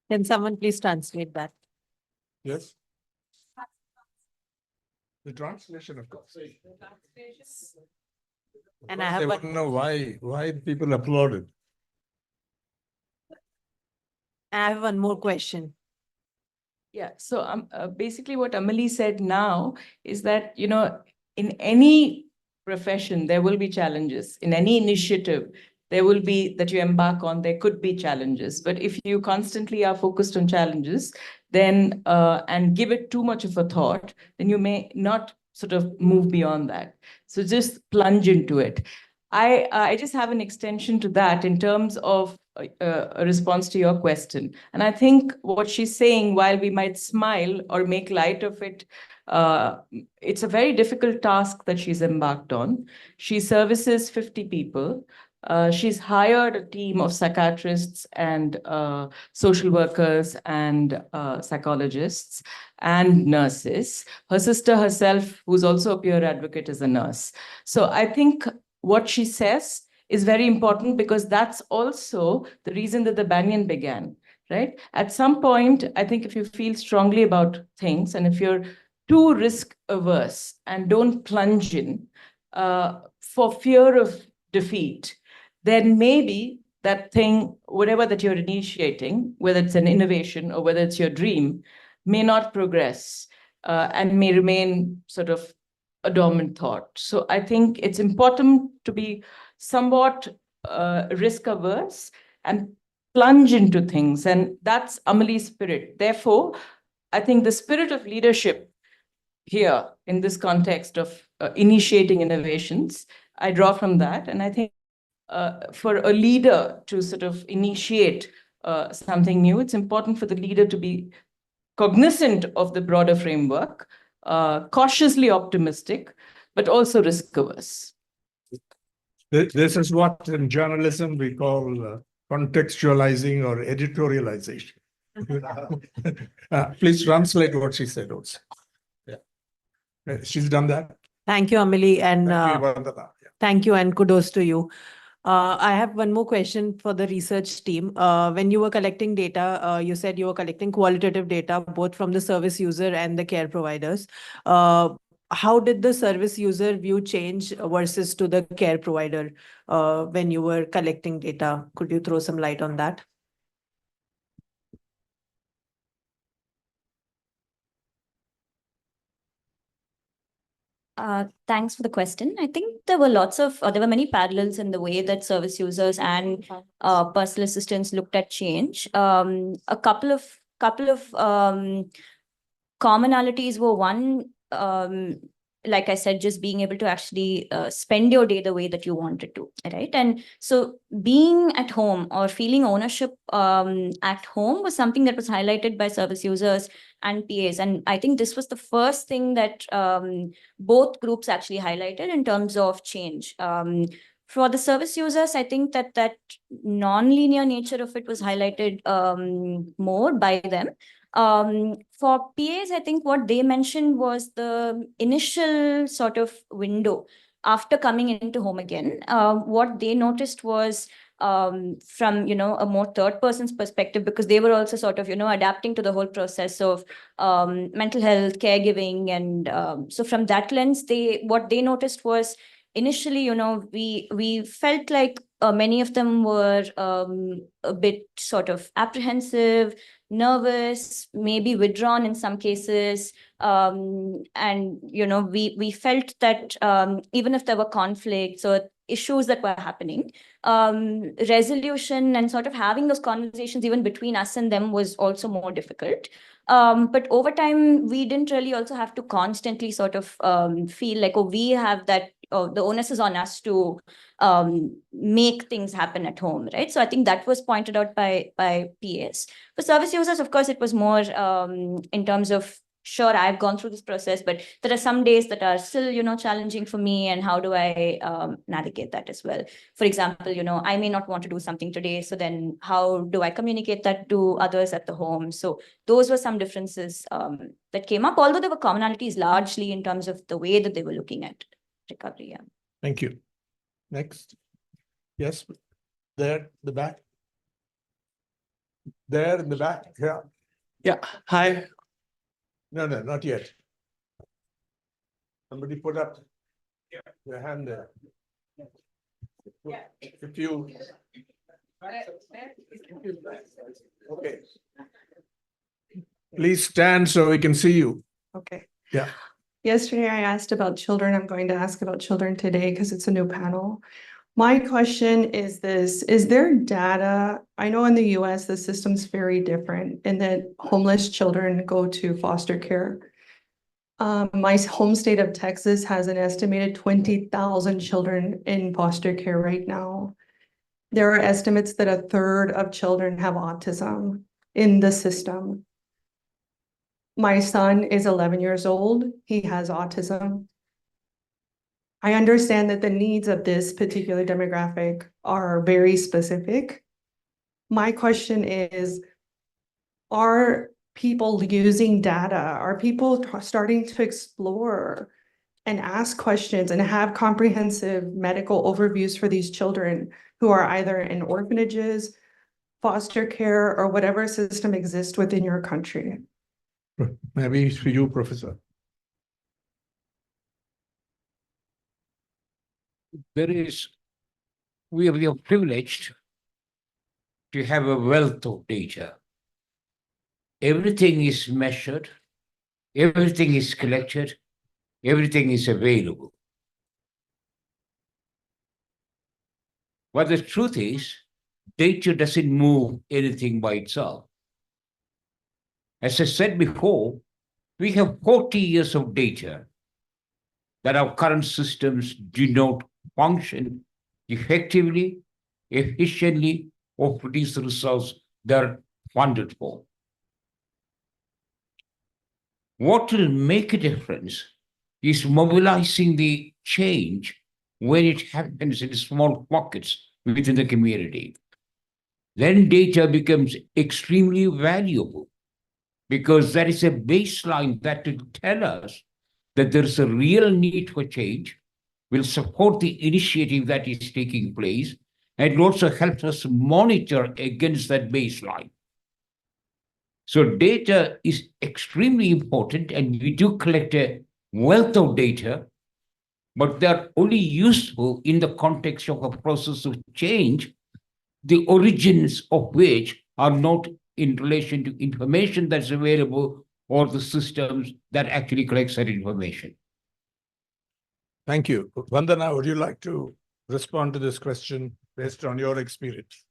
Can someone please translate that? Yes. The translation, of course. And I have They want to know why people applauded. I have one more question. Yeah, so basically what Amali said now is that, you know, in any profession, there will be challenges. In any initiative, there will be that you embark on, there could be challenges. But if you constantly are focused on challenges, then and give it too much of a thought, then you may not sort of move beyond that. So just plunge into it. I just have an extension to that in terms of a response to your question. And I think what she's saying, while we might smile or make light of it, it's a very difficult task that she's embarked on. She services 50 people. She's hired a team of psychiatrists and social workers and psychologists and nurses. Her sister herself, who's also a peer advocate, is a nurse. So I think what she says is very important, because that's also the reason that the Banyan began, right? At some point, I think if you feel strongly about things and if you're too risk averse and don't plunge in for fear of defeat, then maybe that thing, whatever that you're initiating, whether it's an innovation or whether it's your dream, may not progress and may remain sort of a dormant thought. So I think it's important to be somewhat risk averse and plunge into things. And that's Amali's spirit. Therefore, I think the spirit of leadership here in this context of initiating innovations, I draw from that. And I think for a leader to sort of initiate something new, it's important for the leader to be cognizant of the broader framework, cautiously optimistic, but also risk averse. This is what in journalism we call contextualizing or editorialization. Please translate what she said also. Yeah. She's done that. Thank you, Amali, and Thank you, Vandana. Yeah. thank you and kudos to you. I have one more question for the research team. When you were collecting data, you said you were collecting qualitative data both from the service user and the care providers. How did the service user view change versus to the care provider when you were collecting data? Could you throw some light on that? Thanks for the question. I think there were there were many parallels in the way that service users and personal assistants looked at change. A couple of commonalities were, one, like I said, just being able to actually spend your day the way that you wanted to, right? And so being at home or feeling ownership at home was something that was highlighted by service users and PAs. And I think this was the first thing that both groups actually highlighted in terms of change. For the service users, I think that non-linear nature of it was highlighted more by them. For PAs, I think what they mentioned was the initial sort of window after coming into home again. What they noticed was from, a more third person's perspective, because they were also sort of, adapting to the whole process of mental health, caregiving. And so from that lens, what they noticed was initially, we felt like many of them were a bit sort of apprehensive, nervous, maybe withdrawn in some cases. And, we felt that even if there were conflicts or issues that were happening, resolution and sort of having those conversations even between us and them was also more difficult. But over time, we didn't really also have to constantly sort of feel like, oh, we have that, the onus is on us to make things happen at home, right? So I think that was pointed out by PS. For service users, of course, it was more in terms of, sure, I've gone through this process, but there are some days that are still, challenging for me, and how do I navigate that as well? For example, I may not want to do something today, so then how do I communicate that to others at the home? So those were some differences that came up, although there were commonalities largely in terms of the way that they were looking at recovery. Yeah. Thank you. Next. Yes, there, the back. There in the back, yeah. Yeah, hi. No, not yet. Somebody put up your hand there. If you. Okay. Please stand so we can see you. Okay. Yeah. Yesterday I asked about children. I'm going to ask about children today because it's a new panel. My question is this: is there data? I know in the US, the system's very different in that homeless children go to foster care. My home state of Texas has an estimated 20,000 children in foster care right now. There are estimates that 1/3 of children have autism in the system. My son is 11 years old. He has autism. I understand that the needs of this particular demographic are very specific. My question is, are people using data? Are people starting to explore and ask questions and have comprehensive medical overviews for these children who are either in orphanages, foster care, or whatever system exists within your country? Maybe for you, Professor. We are privileged to have a wealth of data. Everything is measured, everything is collected, everything is available. But the truth is, data doesn't move anything by itself. As I said before, we have 40 years of data that our current systems do not function effectively, efficiently, or produce the results they're funded for. What will make a difference is mobilizing the change when it happens in small pockets within the community. Then data becomes extremely valuable because that is a baseline that will tell us that there is a real need for change, will support the initiative that is taking place, and it also helps us monitor against that baseline. So data is extremely important, and we do collect a wealth of data, but they're only useful in the context of a process of change, the origins of which are not in relation to information that's available or the systems that actually collects that information. Thank you. Vandana, would you like to respond to this question based on your experience?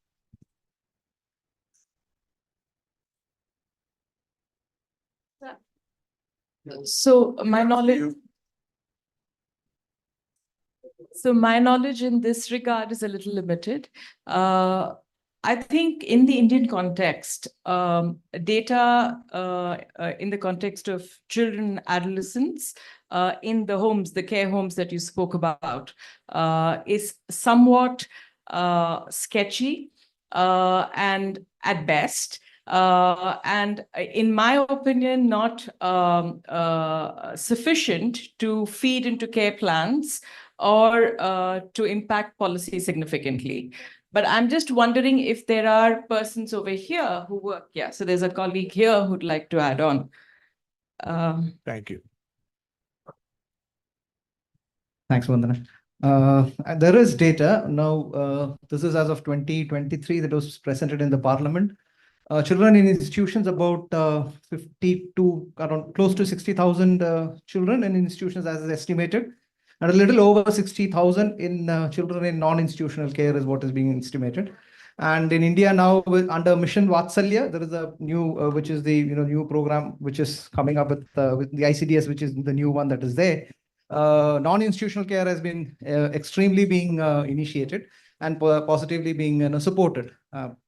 So my knowledge in this regard is a little limited. I think in the Indian context, data in the context of children, adolescents, in the homes, the care homes that you spoke about, is somewhat sketchy and at best. And in my opinion, not sufficient to feed into care plans or to impact policy significantly. But I'm just wondering if there are persons over here who work. Yeah, so there's a colleague here who'd like to add on. Thank you. Thanks, Vandana. There is data now. This is as of 2023 that was presented in the Parliament. children in institutions, about 50 to around close to 60,000 children in institutions as is estimated, and a little over 60,000 in children in non-institutional care is what is being estimated. And in India now, under Mission Vatsalya, there is a new, which is the new program which is coming up with the ICDS, which is the new one that is there. Non-institutional care has been extremely being initiated and positively being supported.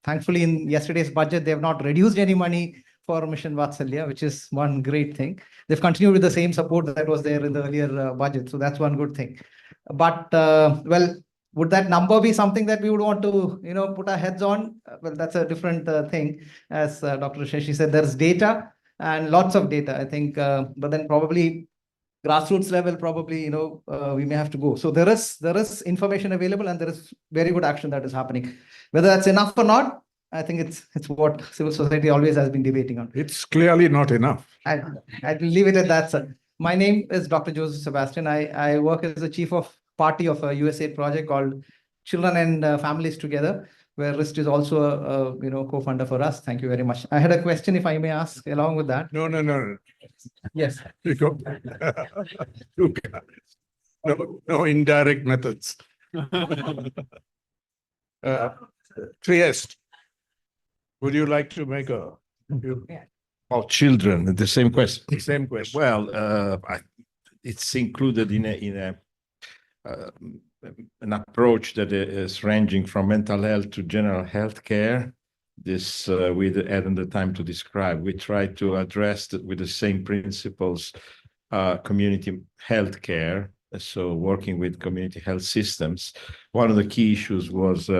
Thankfully, in yesterday's budget, they have not reduced any money for Mission Vatsalya, which is one great thing. They've continued with the same support that was there in the earlier budget, so that's one good thing. But well, would that number be something that we would want to put our heads on? Well, that's a different thing. As Dr. Shashi said, there's data and lots of data, I think, but then probably grassroots level, probably, we may have to go. So there is information available and there is very good action that is happening. Whether that's enough or not, I think it's what civil society always has been debating on. It's clearly not enough. I'll leave it at that, sir. My name is Dr. Joseph Sebastian. I work as the chief of party of a USAID project called Children and Families Together, where RIST is also a co-funder for us. Thank you very much. I had a question, if I may ask, along with that. No. Yes. You go. No indirect methods. Trieste, would you like to make a? About children, the same question. Same question. Well, it's included in an approach that is ranging from mental health to general health care. This we hadn't the time to describe. We try to address with the same principles community health care. So working with community health systems. One of the key issues was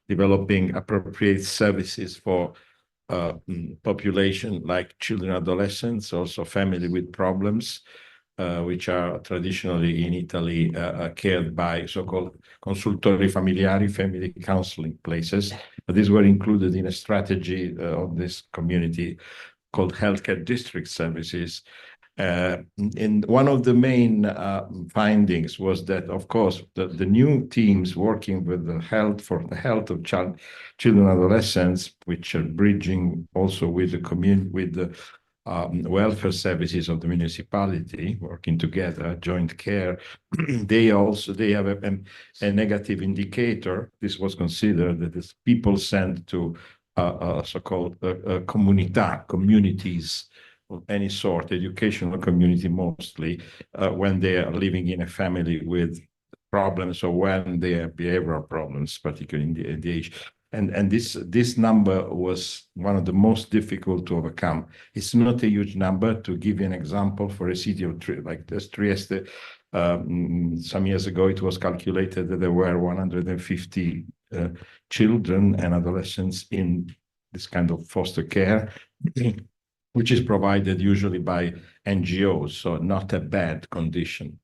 developing appropriate services for population like children, adolescents, also family with problems, which are traditionally in Italy cared by so-called consultori familiari, family counseling places. But these were included in a strategy of this community called healthcare district services. And one of the main findings was that, of course, the new teams working with the health of children and adolescents, which are bridging also with the community, with the welfare services of the municipality, working together, joint care. They have a negative indicator. This was considered that is people sent to so-called communities of any sort, educational community mostly, when they are living in a family with problems or when they have behavioral problems, particularly in the age. And this number was one of the most difficult to overcome. It's not a huge number. To give you an example, for a city of like Trieste, some years ago, it was calculated that there were 150 children and adolescents in this kind of foster care, which is provided usually by NGOs, so not a bad condition,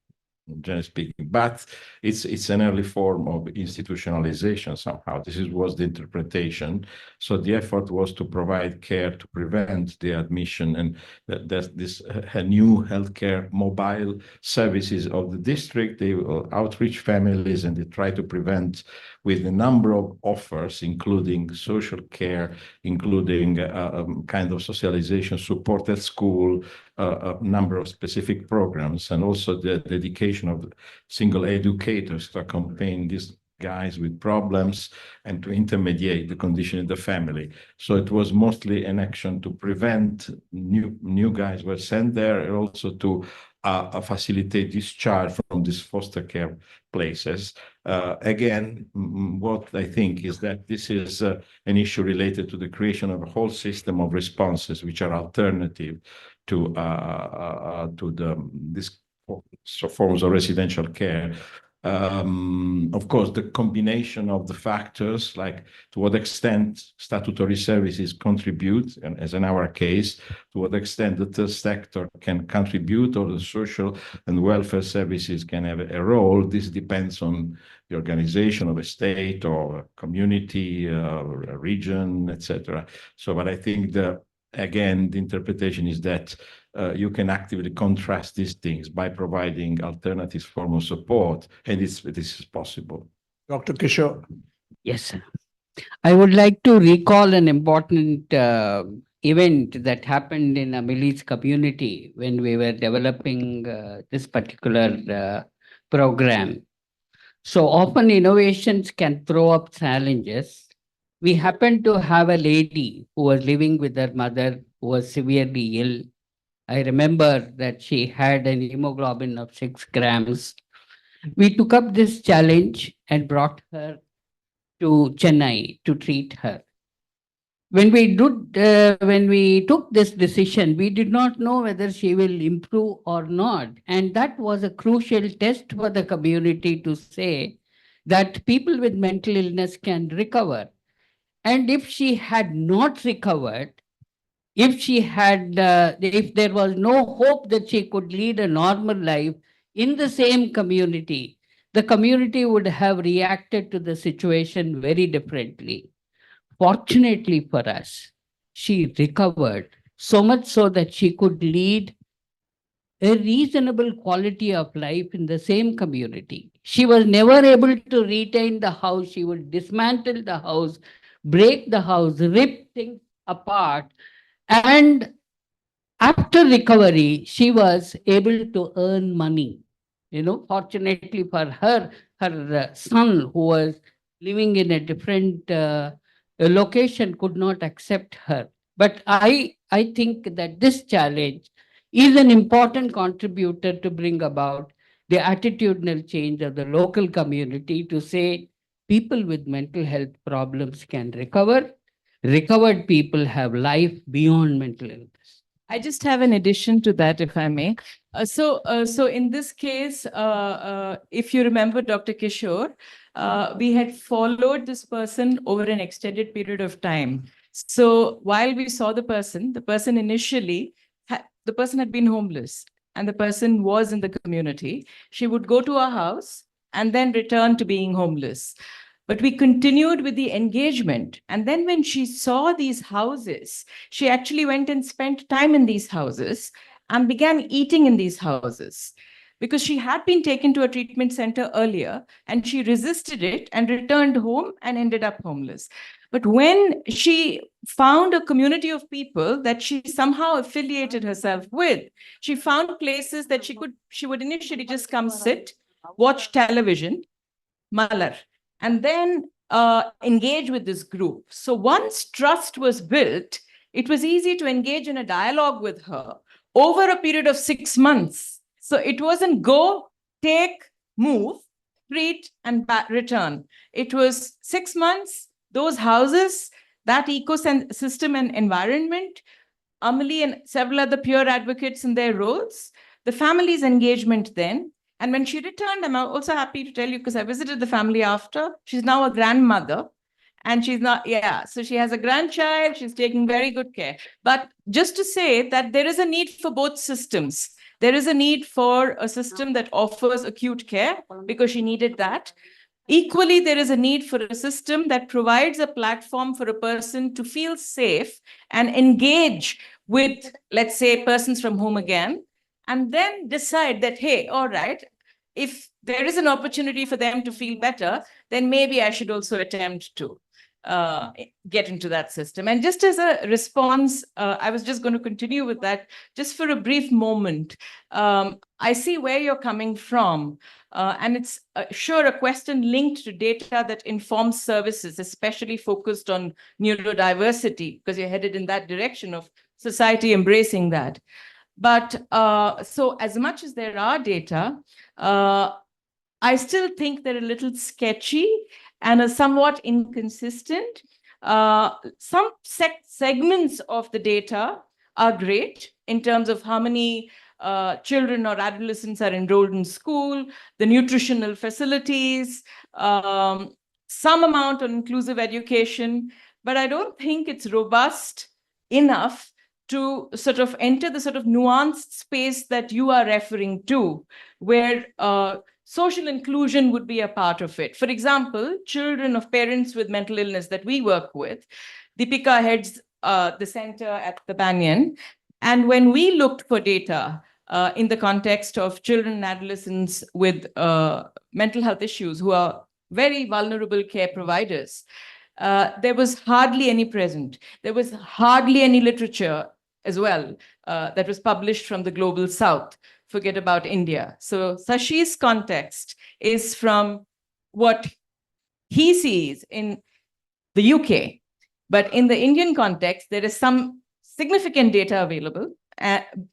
generally speaking, but it's an early form of institutionalization somehow. This was the interpretation. So the effort was to provide care to prevent the admission, and that this new healthcare mobile services of the district, they will outreach families and they try to prevent with a number of offers, including social care, including kind of socialization support at school, a number of specific programs, and also the dedication of single educators to accompany these guys with problems and to intermediate the condition in the family. So it was mostly an action to prevent new guys were sent there, and also to facilitate discharge from these foster care places. Again, what I think is that this is an issue related to the creation of a whole system of responses which are alternative to this forms of residential care. Of course, the combination of the factors, like to what extent statutory services contribute, and as in our case, to what extent the third sector can contribute, or the social and welfare services can have a role. This depends on the organization of a state or a community, or a region, etc. So, but I think again, the interpretation is that you can actively contrast these things by providing alternative form of support, and this is possible. Dr. Kishore. Yes, sir. I would like to recall an important event that happened in Amelie's community when we were developing this particular program. So often innovations can throw up challenges. We happened to have a lady who was living with her mother who was severely ill. I remember that she had an hemoglobin of 6 grams. We took up this challenge and brought her to Chennai to treat her. When we took this decision, we did not know whether she will improve or not. And that was a crucial test for the community to say that people with mental illness can recover. And if she had not recovered, if there was no hope that she could lead a normal life in the same community, the community would have reacted to the situation very differently. Fortunately for us, she recovered so much so that she could lead a reasonable quality of life in the same community. She was never able to retain the house. She would dismantle the house, break the house, rip things apart. And after recovery, she was able to earn money. Fortunately for her, her son, who was living in a different location, could not accept her. But I think that this challenge is an important contributor to bring about the attitudinal change of the local community to say people with mental health problems can recover. Recovered people have life beyond mental illness. I just have an addition to that, if I may. So in this case, if you remember Dr. Kishore, we had followed this person over an extended period of time. So while we saw the person initially, the person had been homeless and the person was in the community. She would go to our house and then return to being homeless. But we continued with the engagement. And then when she saw these houses, she actually went and spent time in these houses and began eating in these houses because she had been taken to a treatment center earlier and she resisted it and returned home and ended up homeless. But when she found a community of people that she somehow affiliated herself with, she found places that she would initially just come sit, watch television, Malar, and then engage with this group. So once trust was built, it was easy to engage in a dialogue with her over a period of 6 months. So it wasn't go, take, move, treat, and return. It was 6 months, those houses, that ecosystem and environment, Amelie and several other peer advocates in their roles, the family's engagement then. And when she returned, I'm also happy to tell you, because I visited the family after, she's now a grandmother. And she's not, so she has a grandchild, she's taking very good care. But just to say that there is a need for both systems. There is a need for a system that offers acute care because she needed that. Equally, there is a need for a system that provides a platform for a person to feel safe and engage with, let's say, persons from home again, and then decide that, hey, all right, if there is an opportunity for them to feel better, then maybe I should also attempt to get into that system. And just as a response, I was just going to continue with that just for a brief moment. I see where you're coming from. And it's sure a question linked to data that informs services, especially focused on neurodiversity, because you're headed in that direction of society embracing that. But so as much as there are data, I still think they're a little sketchy and are somewhat inconsistent. Some segments of the data are great in terms of how many children or adolescents are enrolled in school, the nutritional facilities, some amount on inclusive education, but I don't think it's robust enough to sort of enter the sort of nuanced space that you are referring to, where social inclusion would be a part of it. For example, children of parents with mental illness that we work with, Deepika heads the center at the Banyan. And when we looked for data in the context of children and adolescents with mental health issues who are very vulnerable care providers, there was hardly any present. There was hardly any literature as well that was published from the global south. Forget about India. So Sashi's context is from what he sees in the UK. But in the Indian context, there is some significant data available.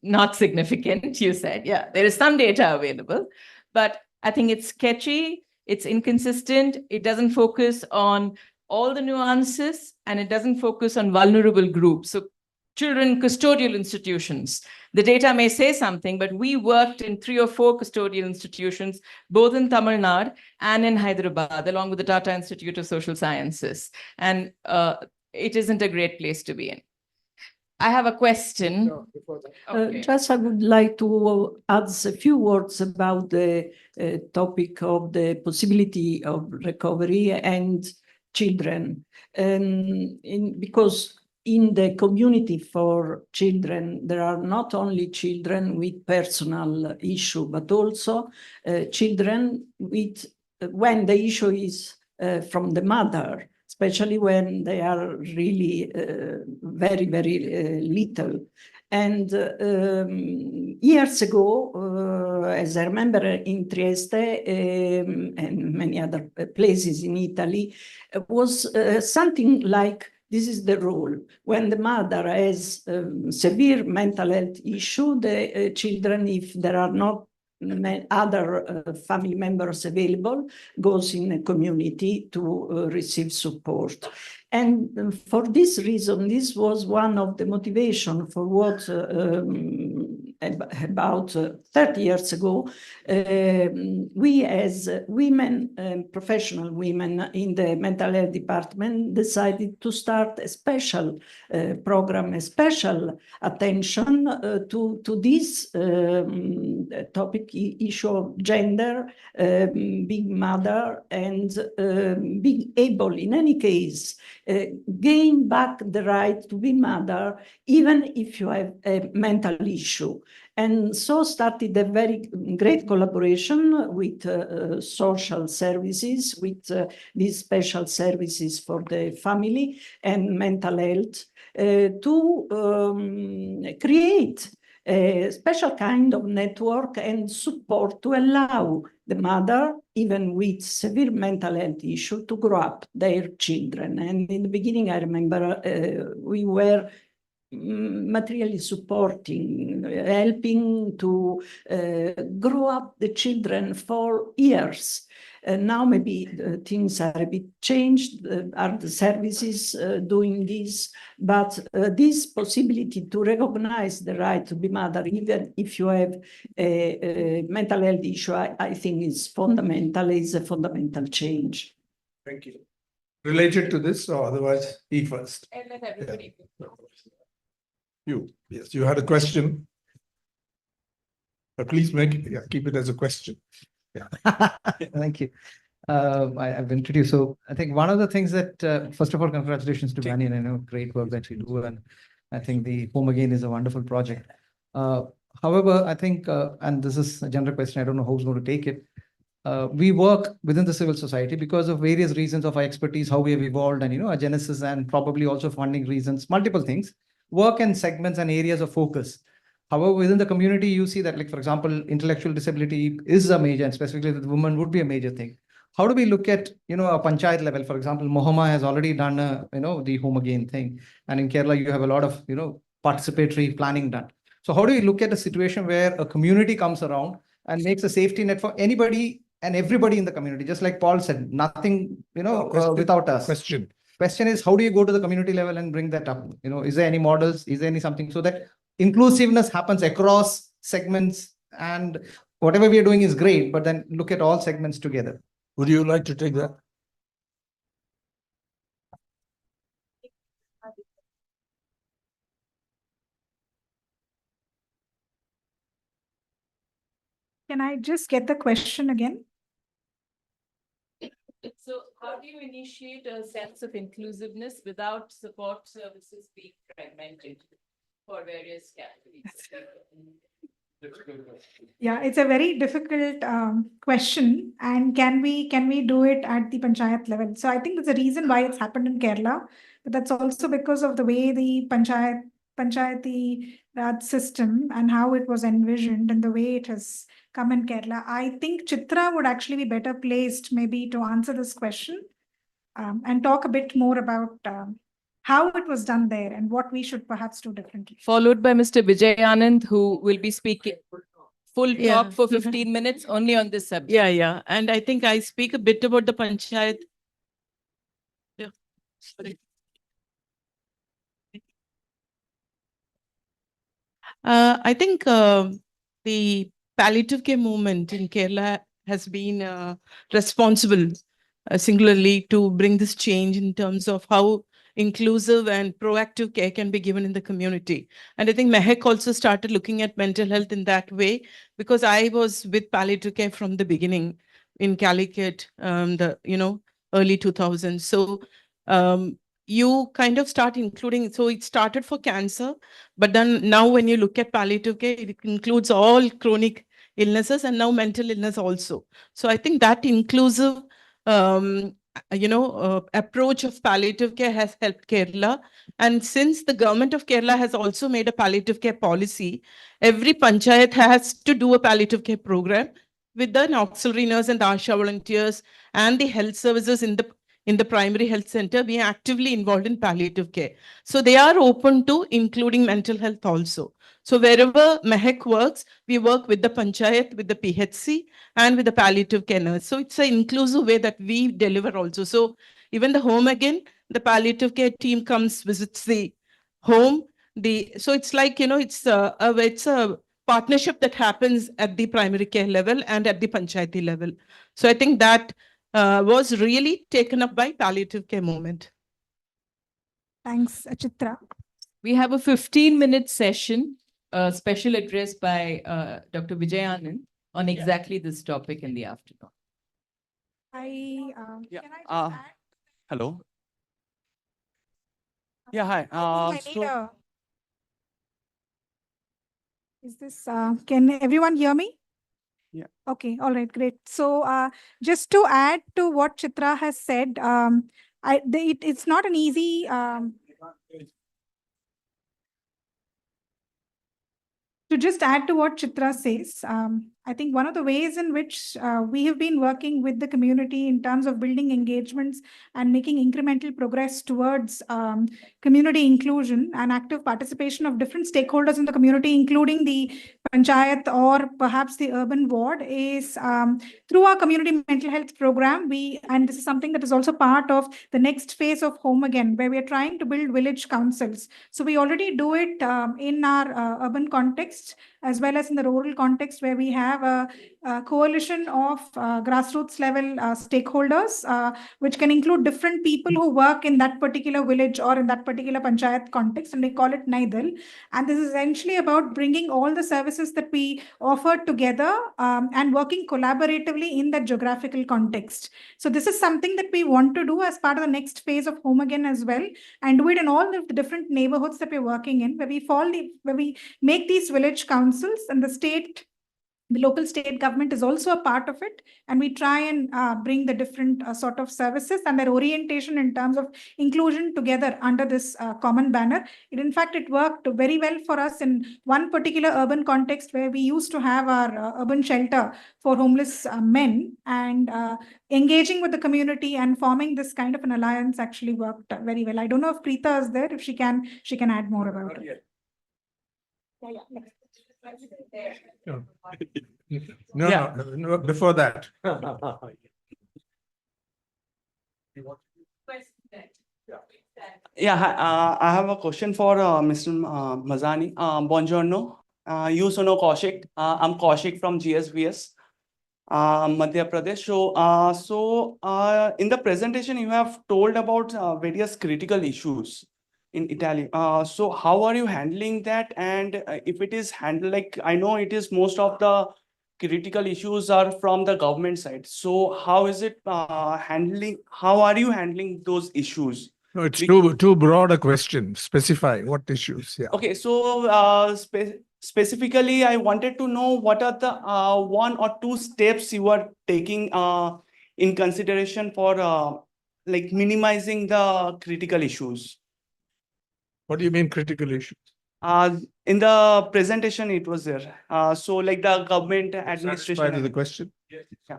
Not significant, you said. Yeah, there is some data available. But I think it's sketchy, it's inconsistent, it doesn't focus on all the nuances, and it doesn't focus on vulnerable groups. So children custodial institutions, the data may say something, but we worked in 3 or 4 custodial institutions, both in Tamil Nadu and in Hyderabad, along with the Tata Institute of Social Sciences. And it isn't a great place to be in. I have a question. Okay. Just I would like to add a few words about the topic of the possibility of recovery and children. Because in the community for children, there are not only children with personal issue, but also children with, when the issue is from the mother, especially when they are really very, very little. And years ago, as I remember in Trieste and many other places in Italy, was something like, this is the rule. When the mother has severe mental health issue, the children, if there are not other family members available, goes in a community to receive support. And for this reason, this was one of the motivation for what about 30 years ago, we as women, professional women in the mental health department decided to start a special program, a special attention to this topic, issue of gender, being mother, and being able, in any case, gain back the right to be mother, even if you have a mental issue. And so started a very great collaboration with social services, with these special services for the family and mental health, to create a special kind of network and support to allow the mother, even with severe mental health issue, to grow up their children. And in the beginning, I remember we were materially supporting, helping to grow up the children for years. Now maybe things are a bit changed, are the services doing this, but this possibility to recognize the right to be mother, even if you have a mental health issue, I think is fundamental, is a fundamental change. Thank you. Related to this, or otherwise, he first. And let everybody. Yeah. You, yes, you had a question. But please make it, yeah, keep it as a question. Yeah. Thank you. I've introduced. So I think one of the things that, first of all, congratulations to Banyan. I know great work that you do, and I think the Home Again is a wonderful project. However, I think, and this is a general question, I don't know who's going to take it. We work within the civil society because of various reasons of our expertise, how we have evolved, and our genesis, and probably also funding reasons, multiple things. Work in segments and areas of focus. However, within the community, you see that, like, for example, intellectual disability is a major, and specifically the woman would be a major thing. How do we look at, a panchayat level? For example, Mohama has already done, the Home Again thing. And in Kerala, you have a lot of, participatory planning done. So how do we look at a situation where a community comes around and makes a safety net for anybody and everybody in the community? Just like Paul said, nothing, without us. Question is, how do you go to the community level and bring that up? Is there any models? Is there any something so that inclusiveness happens across segments, and whatever we are doing is great, but then look at all segments together. Would you like to take that? Can I just get the question again? So how do you initiate a sense of inclusiveness without support services being fragmented for various categories? Yeah, it's a very difficult question. And can we do it at the panchayat level? So I think there's a reason why it's happened in Kerala, but that's also because of the way the panchayati Raj system and how it was envisioned and the way it has come in Kerala. I think Chitra would actually be better placed maybe to answer this question and talk a bit more about how it was done there and what we should perhaps do differently. Followed by Mr. Vijay Anand, who will be speaking full Yeah. talk for 15 minutes only on this subject. Yeah. And I think I speak a bit about the panchayat. Yeah, sorry. I think the palliative care movement in Kerala has been responsible singularly to bring this change in terms of how inclusive and proactive care can be given in the community. And I think Mehak also started looking at mental health in that way, because I was with palliative care from the beginning in Calicut, early 2000s. So you kind of start including, so it started for cancer, but then now when you look at palliative care, it includes all chronic illnesses and now mental illness also. So I think that inclusive approach of palliative care has helped Kerala. And since the government of Kerala has also made a palliative care policy, every panchayat has to do a palliative care program with the auxiliary nurse and the ASHA volunteers and the health services in the primary health center. We are actively involved in palliative care. So they are open to including mental health also. So wherever Mehak works, we work with the panchayat, with the PHC, and with the palliative care nurse. So it's an inclusive way that we deliver also. So even the home again, the palliative care team comes, visits the home. So it's like, it's a partnership that happens at the primary care level and at the panchayati level. So I think that was really taken up by palliative care movement. Thanks, Chitra. We have a 15-minute session, a special address by Dr. Vijay Anand on exactly this topic in the afternoon. Can I just add? Hello. Yeah, hi. Is this, can everyone hear me? Yeah. Okay, all right, great. So just to add to what Chitra has said, it's not an easy, to just add to what Chitra says, I think one of the ways in which we have been working with the community in terms of building engagements and making incremental progress towards community inclusion and active participation of different stakeholders in the community, including the panchayat or perhaps the urban ward, is through our community mental health program. And this is something that is also part of the next phase of Home Again, where we are trying to build village councils. So we already do it in our urban context, as well as in the rural context, where we have a coalition of grassroots level stakeholders, which can include different people who work in that particular village or in that particular panchayat context, and they call it Naidal. And this is essentially about bringing all the services that we offer together and working collaboratively in that geographical context. So this is something that we want to do as part of the next phase of Home Again as well, and do it in all the different neighborhoods that we're working in, where we make these village councils, and the local state government is also a part of it. And we try and bring the different sort of services and their orientation in terms of inclusion together under this common banner. In fact, it worked very well for us in one particular urban context, where we used to have our urban shelter for homeless men, and engaging with the community and forming this kind of an alliance actually worked very well. I don't know if Preeta is there. If she can add more about it. No, before that. Yeah, hi, I have a question for Mr. Mazani. Buongiorno. You sono Kaushik. I'm Kaushik from GSVS, Madhya Pradesh. So in the presentation, you have told about various critical issues in Italy. So how are you handling that? And if it is handled, like, I know it is most of the critical issues are from the government side. So how is it how are you handling those issues? No, it's too broad a question. Specify what issues. Yeah. Okay, so specifically, I wanted to know what are the one or two steps you are taking in consideration for like minimizing the critical issues. What do you mean critical issues? In the presentation, it was there. So like the government administration. Satisfied with the question? Yeah.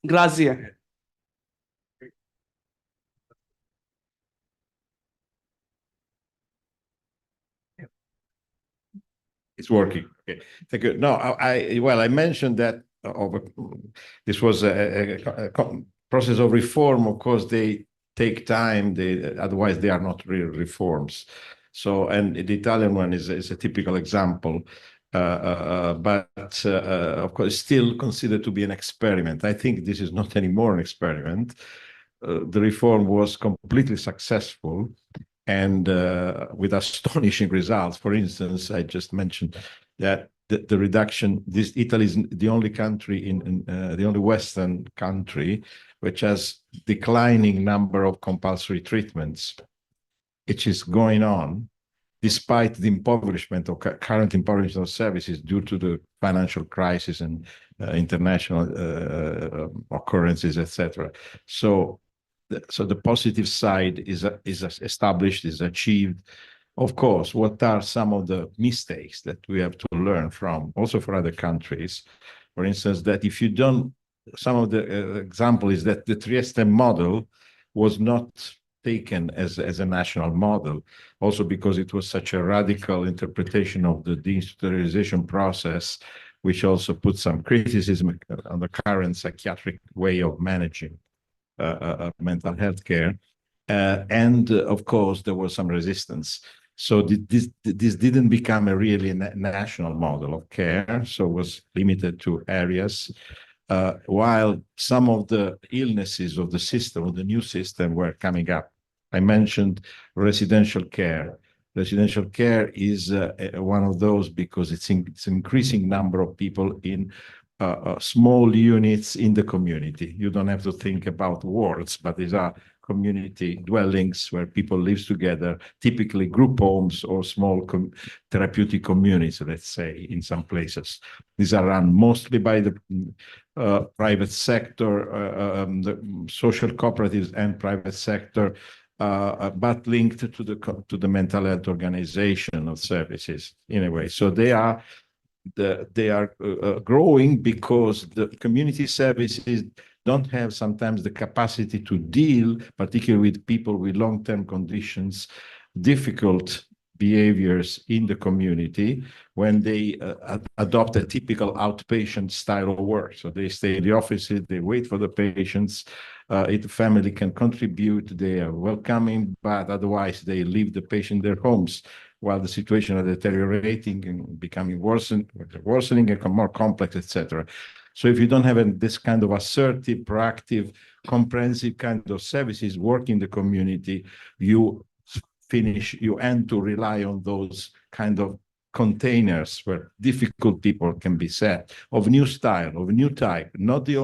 Grazie. It's working. Okay, thank you. No, well, I mentioned that this was a process of reform. Of course, they take time. Otherwise they are not real reforms. So, and the Italian one is a typical example. But of course, still considered to be an experiment. I think this is not anymore an experiment. The reform was completely successful. And with astonishing results. For instance, I just mentioned that the reduction, Italy is the only country the only Western country which has declining number of compulsory treatments, which is going on despite the impoverishment of current impoverishment of services due to the financial crisis and international occurrences, etc. So the positive side is established, is achieved. Of course, what are some of the mistakes that we have to learn from, also for other countries? For instance, that if you don't, some of the example is that the Trieste model was not taken as a national model, also because it was such a radical interpretation of the deinstitutionalization process, which also put some criticism on the current psychiatric way of managing mental health care. And of course, there was some resistance. So this didn't become a really national model of care, so it was limited to areas, while some of the illnesses of the system, of the new system, were coming up. I mentioned residential care. Residential care is one of those because it's an increasing number of people in small units in the community. You don't have to think about wards, but these are community dwellings where people live together, typically group homes or small therapeutic communities, let's say, in some places. These are run mostly by the private sector, the social cooperatives and private sector, but linked to the mental health organization of services in a way. So they are growing because the community services don't have sometimes the capacity to deal, particularly with people with long-term conditions, difficult behaviors in the community when they adopt a typical outpatient style of work. So they stay in the offices, they wait for the patients. If the family can contribute, they are welcoming, but otherwise they leave the patient in their homes while the situation is deteriorating and becoming worsening and more complex, etc. So if you don't have this kind of assertive, proactive, comprehensive kind of services working in the community, you end to rely on those kind of containers where difficult people can be set, of new style, of a new type, not the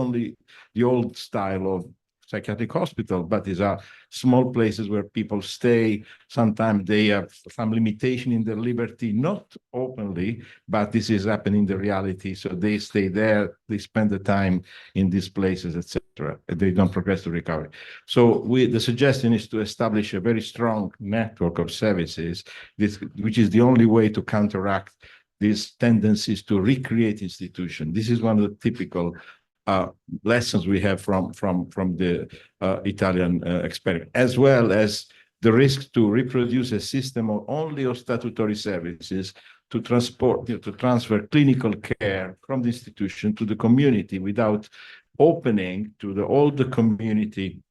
old style of psychiatric hospital, but these are small places where people stay. Sometimes they have some limitation in their liberty, not openly, but this is happening in the reality. So they stay there, they spend the time in these places, etc. They don't progress to recovery. So the suggestion is to establish a very strong network of services, which is the only way to counteract these tendencies to recreate institutions. This is one of the typical lessons we have from the Italian experiment, as well as the risk to reproduce a system of only of statutory services to transfer clinical care from the institution to the community without opening to all the community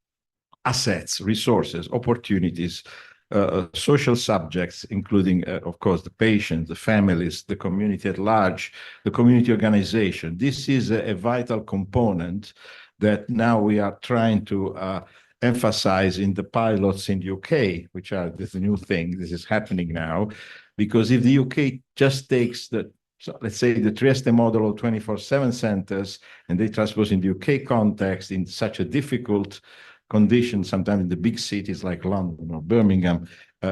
assets, resources, opportunities, social subjects, including, of course, the patients, the families, the community at large, the community organization. This is a vital component that now we are trying to emphasize in the pilots in the UK, which are this new thing. This is happening now, because if the UK just takes let's say the Trieste model of 24/7 centers, and they transpose in the UK context in such a difficult conditions, sometimes in the big cities like London or Birmingham,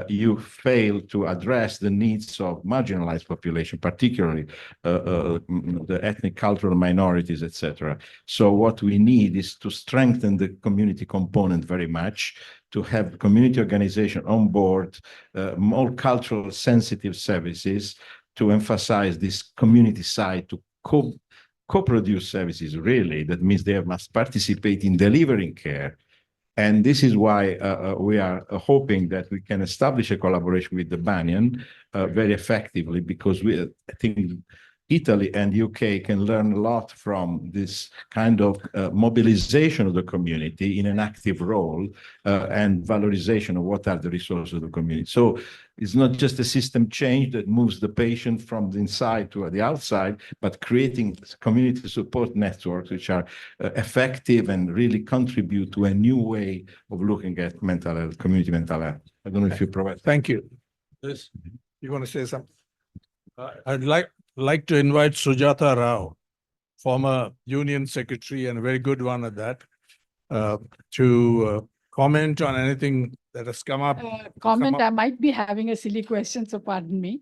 you fail to address the needs of marginalized population, particularly the ethnic, cultural minorities, etc. So what we need is to strengthen the community component very much, to have community organization on board, more cultural sensitive services, to emphasize this community side, to co-produce services, really. That means they must participate in delivering care. And this is why we are hoping that we can establish a collaboration with the Banyan very effectively, because I think Italy and UK can learn a lot from this kind of mobilization of the community in an active role and valorization of what are the resources of the community. So it's not just a system change that moves the patient from the inside to the outside, but creating community support networks which are effective and really contribute to a new way of looking at mental health, community mental health. I don't know if you provide. Thank you. Yes. You want to say something? I'd like to invite Sujata Rao, former union secretary and a very good one at that, to comment on anything that has come up. I might be having a silly question, so pardon me.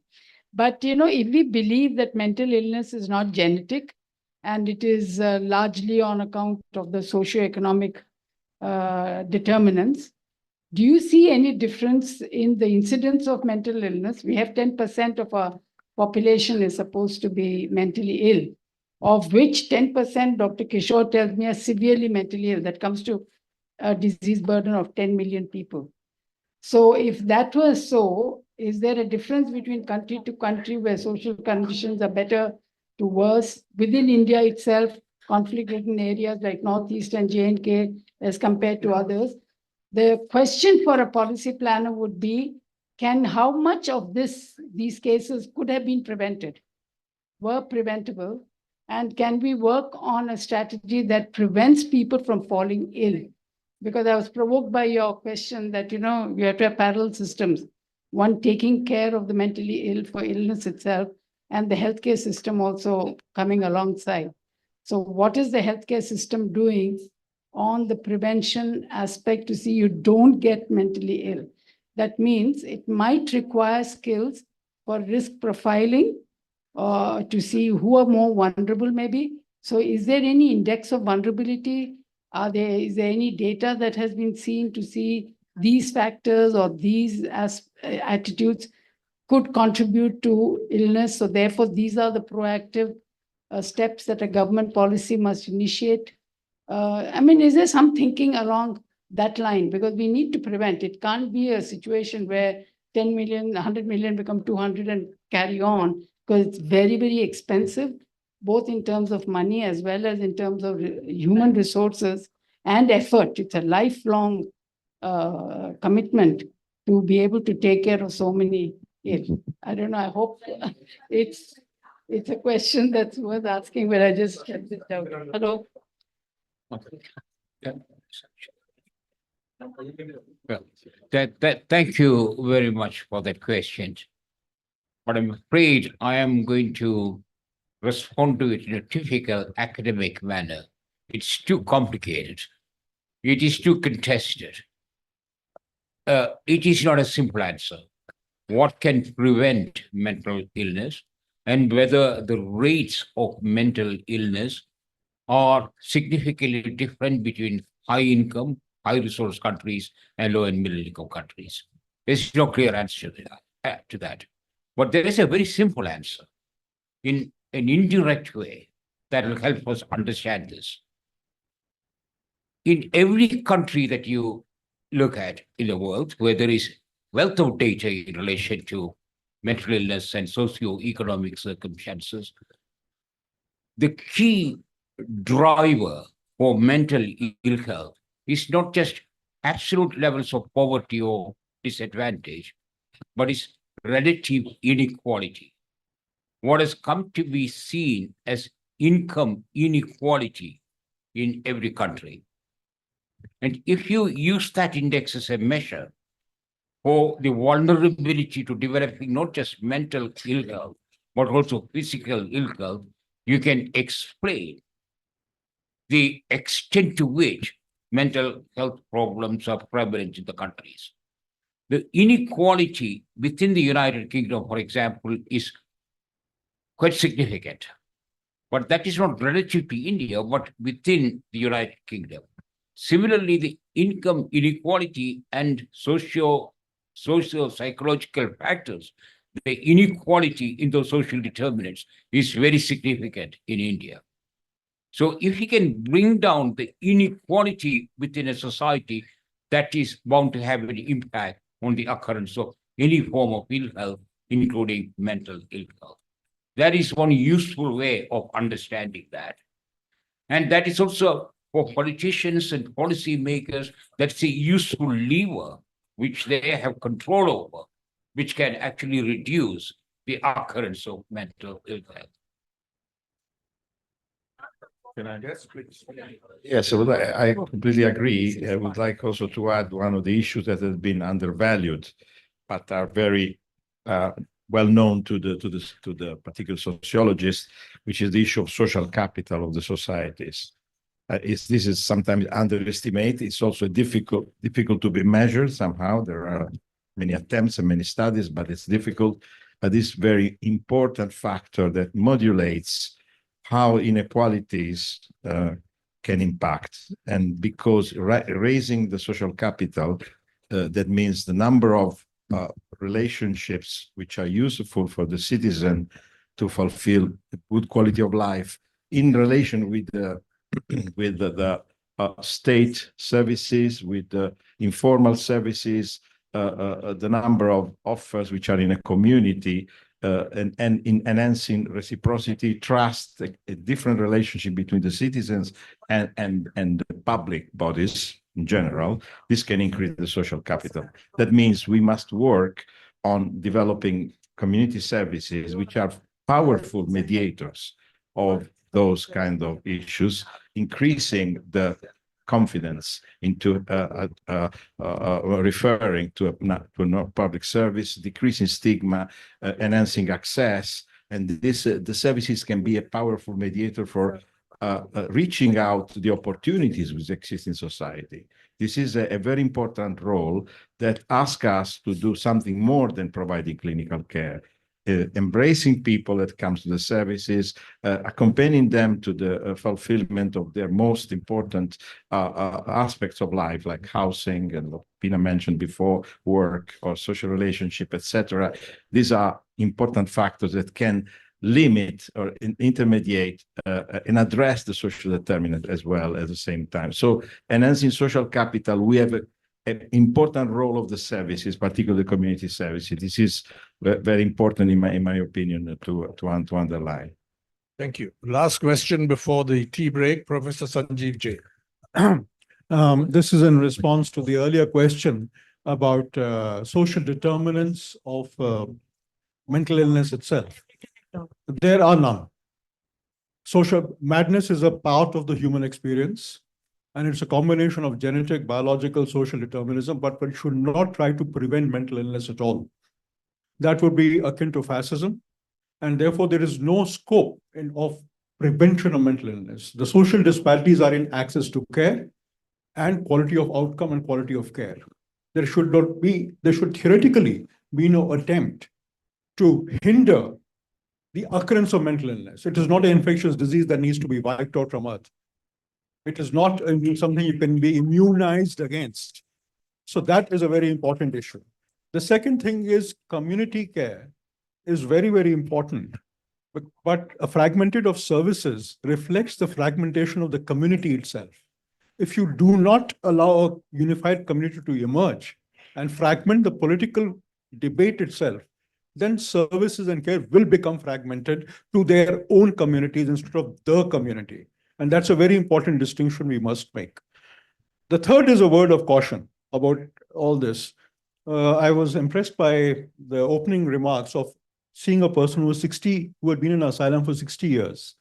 But, you know, if we believe that mental illness is not genetic and it is largely on account of the socioeconomic determinants, do you see any difference in the incidence of mental illness? We have 10% of our population is supposed to be mentally ill, of which 10%, Dr. Kishore tells me, are severely mentally ill. That comes to a disease burden of 10 million people. So if that was so, is there a difference between country to country where social conditions are better to worse? Within India itself, conflict-ridden areas like Northeast and J&K as compared to others. The question for a policy planner would be, how much of these cases could have been prevented, were preventable, and can we work on a strategy that prevents people from falling ill? Because I was provoked by your question that, you know, you have to have parallel systems, one taking care of the mentally ill for illness itself, and the healthcare system also coming alongside. So what is the healthcare system doing on the prevention aspect to see you don't get mentally ill? That means it might require skills for risk profiling to see who are more vulnerable maybe. So is there any index of vulnerability? Is there any data that has been seen to see these factors or these attitudes could contribute to illness? So therefore, these are the proactive steps that a government policy must initiate. I mean, is there some thinking along that line? Because we need to prevent. It can't be a situation where 10 million, 100 million become 200 and carry on, because it's very, very expensive, both in terms of money as well as in terms of human resources and effort. It's a lifelong commitment to be able to take care of so many ill. I don't know, I hope it's a question that's worth asking, but I just kept it out. Hello? Well, thank you very much for that question. But I'm afraid I am going to respond to it in a typical academic manner. It's too complicated. It is too contested. It is not a simple answer. What can prevent mental illness and whether the rates of mental illness are significantly different between high income, high resource countries and low and middle income countries. There's no clear answer to that. But there is a very simple answer in an indirect way that will help us understand this. In every country that you look at in the world, where there is wealth of data in relation to mental illness and socio-economic circumstances, the key driver for mental ill health is not just absolute levels of poverty or disadvantage, but is relative inequality. What has come to be seen as income inequality in every country. And if you use that index as a measure for the vulnerability to developing not just mental ill health, but also physical ill health, you can explain the extent to which mental health problems are prevalent in the countries. The inequality within the United Kingdom, for example, is quite significant. But that is not relative to India, but within the United Kingdom. Similarly, the income inequality and socio-psychological factors, the inequality in those social determinants is very significant in India. So if we can bring down the inequality within a society, that is bound to have an impact on the occurrence of any form of ill health, including mental ill health. That is one useful way of understanding that. And that is also for politicians and policy makers, that's a useful lever which they have control over, which can actually reduce the occurrence of mental ill health. Can I guess, please? Yes, I completely agree. I would like also to add one of the issues that has been undervalued, but are very well known to the particular sociologists, which is the issue of social capital of the societies. This is sometimes underestimated. It's also difficult to be measured somehow. There are many attempts and many studies, but it's difficult. But this very important factor that modulates how inequalities can impact. And because raising the social capital, that means the number of relationships which are useful for the citizen to fulfill a good quality of life in relation with the state services, with the informal services, the number of offers which are in a community, and in enhancing reciprocity, trust, a different relationship between the citizens and the public bodies in general. This can increase the social capital. That means we must work on developing community services which are powerful mediators of those kind of issues, increasing the confidence into referring to a public service, decreasing stigma, enhancing access. And the services can be a powerful mediator for reaching out to the opportunities which exist in society. This is a very important role that asks us to do something more than providing clinical care. Embracing people that comes to the services, accompanying them to the fulfillment of their most important aspects of life, like housing and what Pina mentioned before, work or social relationship, etc. These are important factors that can limit or intermediate and address the social determinant as well at the same time. So enhancing social capital, we have an important role of the services, particularly community services. This is very important in my opinion to underline. Thank you. Last question before the tea break, Professor Sanjeev J. This is in response to the earlier question about social determinants of mental illness itself. There are none. Social madness is a part of the human experience, and it's a combination of genetic, biological, social determinism, but we should not try to prevent mental illness at all. That would be akin to fascism, and therefore there is no scope of prevention of mental illness. The social disparities are in access to care and quality of outcome and quality of care. There should theoretically be no attempt to hinder the occurrence of mental illness. It is not an infectious disease that needs to be wiped out from earth. It is not something you can be immunized against. So that is a very important issue. The second thing is community care is very, very important. But a fragmented of services reflects the fragmentation of the community itself. If you do not allow a unified community to emerge and fragment the political debate itself, then services and care will become fragmented to their own communities instead of the community. And that's a very important distinction we must make. The third is a word of caution about all this. I was impressed by the opening remarks of seeing a person who was 60, who had been in asylum for 60 years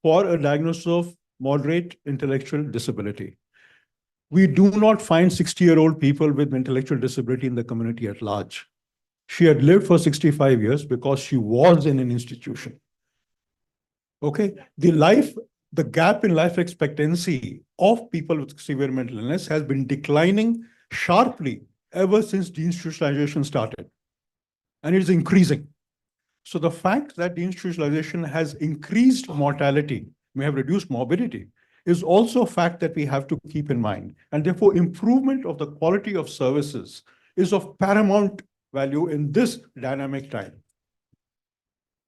for a diagnosis of moderate intellectual disability. We do not find 60-year-old people with intellectual disability in the community at large. She had lived for 65 years because she was in an institution. Okay, the gap in life expectancy of people with severe mental illness has been declining sharply ever since deinstitutionalization started. And it is increasing. So the fact that deinstitutionalization has increased mortality, may have reduced morbidity, is also a fact that we have to keep in mind. And therefore, improvement of the quality of services is of paramount value in this dynamic time.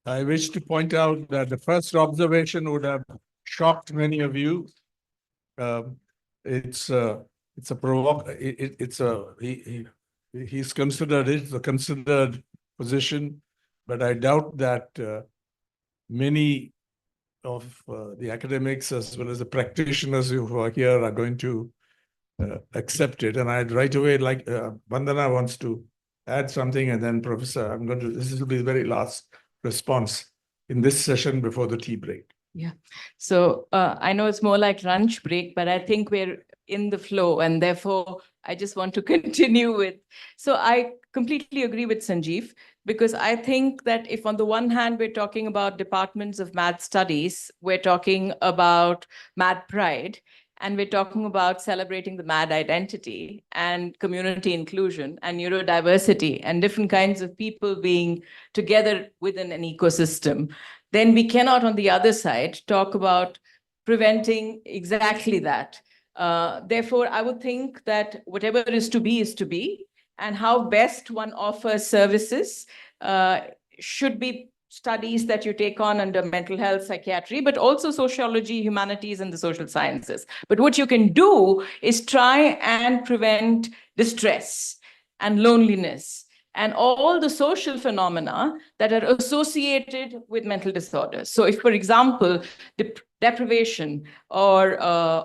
I wish to point out that the first observation would have shocked many of you. It's a he's considered it's a considered position, but I doubt that many of the academics as well as the practitioners who are here are going to accept it. And I'd right away like Vandana wants to add something, and then Professor, this will be the very last response in this session before the tea break. Yeah. So I know it's more like lunch break, but I think we're in the flow, and therefore I just want to continue with. So I completely agree with Sanjeev, because I think that if on the one hand we're talking about departments of math studies, we're talking about math pride, and we're talking about celebrating the mad identity and community inclusion and neurodiversity and different kinds of people being together within an ecosystem, then we cannot, on the other side, talk about preventing exactly that. Therefore, I would think that whatever is to be, and how best one offers services should be studies that you take on under mental health, psychiatry, but also sociology, humanities, and the social sciences. But what you can do is try and prevent distress and loneliness and all the social phenomena that are associated with mental disorders. So if, for example, deprivation or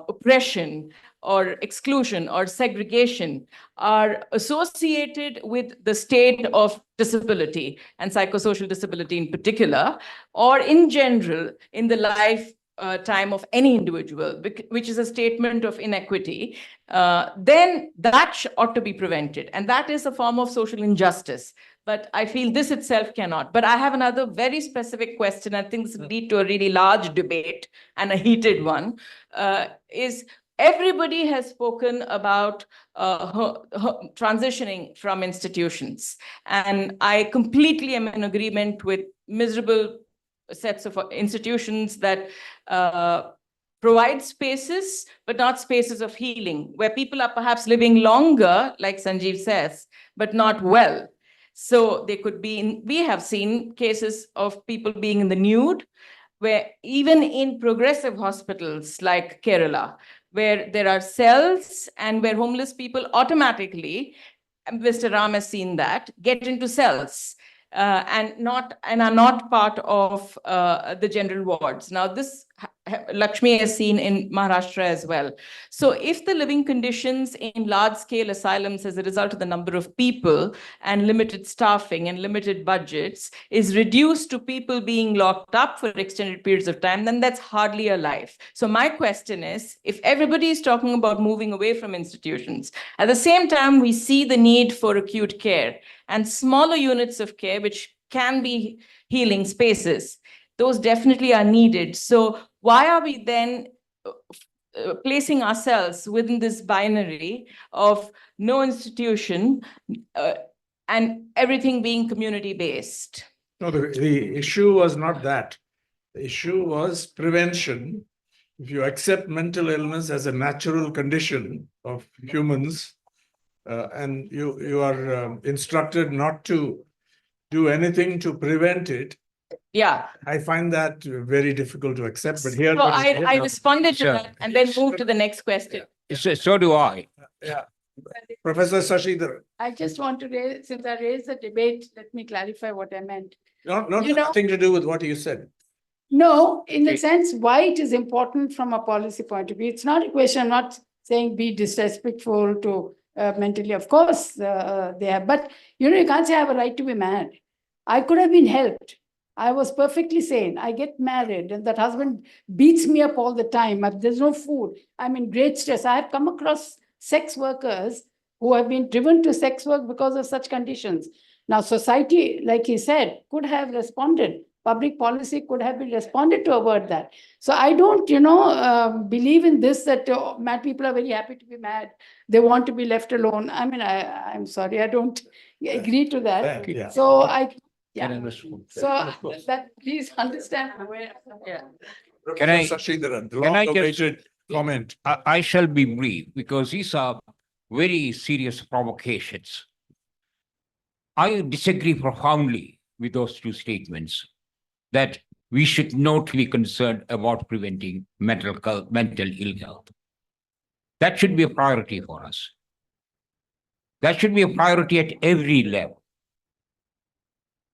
oppression or exclusion or segregation are associated with the state of disability and psychosocial disability in particular, or in general in the life time of any individual, which is a statement of inequity, then that ought to be prevented. And that is a form of social injustice. But I feel this itself cannot. But I have another very specific question. I think this will lead to a really large debate and a heated one, is everybody has spoken about transitioning from institutions. And I completely am in agreement with miserable sets of institutions that provide spaces, but not spaces of healing, where people are perhaps living longer, like Sanjeev says, but not well. So they could be we have seen cases of people being in the nude, where even in progressive hospitals like Kerala, where there are cells and where homeless people automatically, Mr. Ram has seen that, get into cells and are not part of the general wards. Now, this Lakshmi has seen in Maharashtra as well. So if the living conditions in large-scale asylums as a result of the number of people and limited staffing and limited budgets is reduced to people being locked up for extended periods of time, then that's hardly a life. So my question is, if everybody is talking about moving away from institutions, at the same time, we see the need for acute care and smaller units of care, which can be healing spaces, those definitely are needed. So why are we then placing ourselves within this binary of no institution and everything being community-based? No, the issue was not that. The issue was prevention. If you accept mental illness as a natural condition of humans, and you are instructed not to do anything to prevent it, yeah, I find that very difficult to accept. But here, so I responded to that and then moved to the next question. So do I. Yeah, Professor Sashidhar. I just want to raise, since I raised the debate, let me clarify what I meant. Nothing to do with what you said. No, in the sense why it is important from a policy point of view. It's not a question, I'm not saying be disrespectful to mentally, of course they have, but you can't say I have a right to be mad. I could have been helped. I was perfectly sane. I get married and that husband beats me up all the time. There's no food. I'm in great stress. I have come across sex workers who have been driven to sex work because of such conditions. Now, society, like he said, could have responded public policy could have been responded to avert that. So I don't, believe in this that mad people are very happy to be mad. They want to be left alone. I mean, I'm sorry, I don't agree to that. Yeah. So Can I respond? so that please understand where. Can I- Sashidharan, the can I just- long-awaited comment. I shall be brief because these are very serious provocations. I disagree profoundly with those two statements that we should not be concerned about preventing mental ill health. That should be a priority for us. That should be a priority at every level.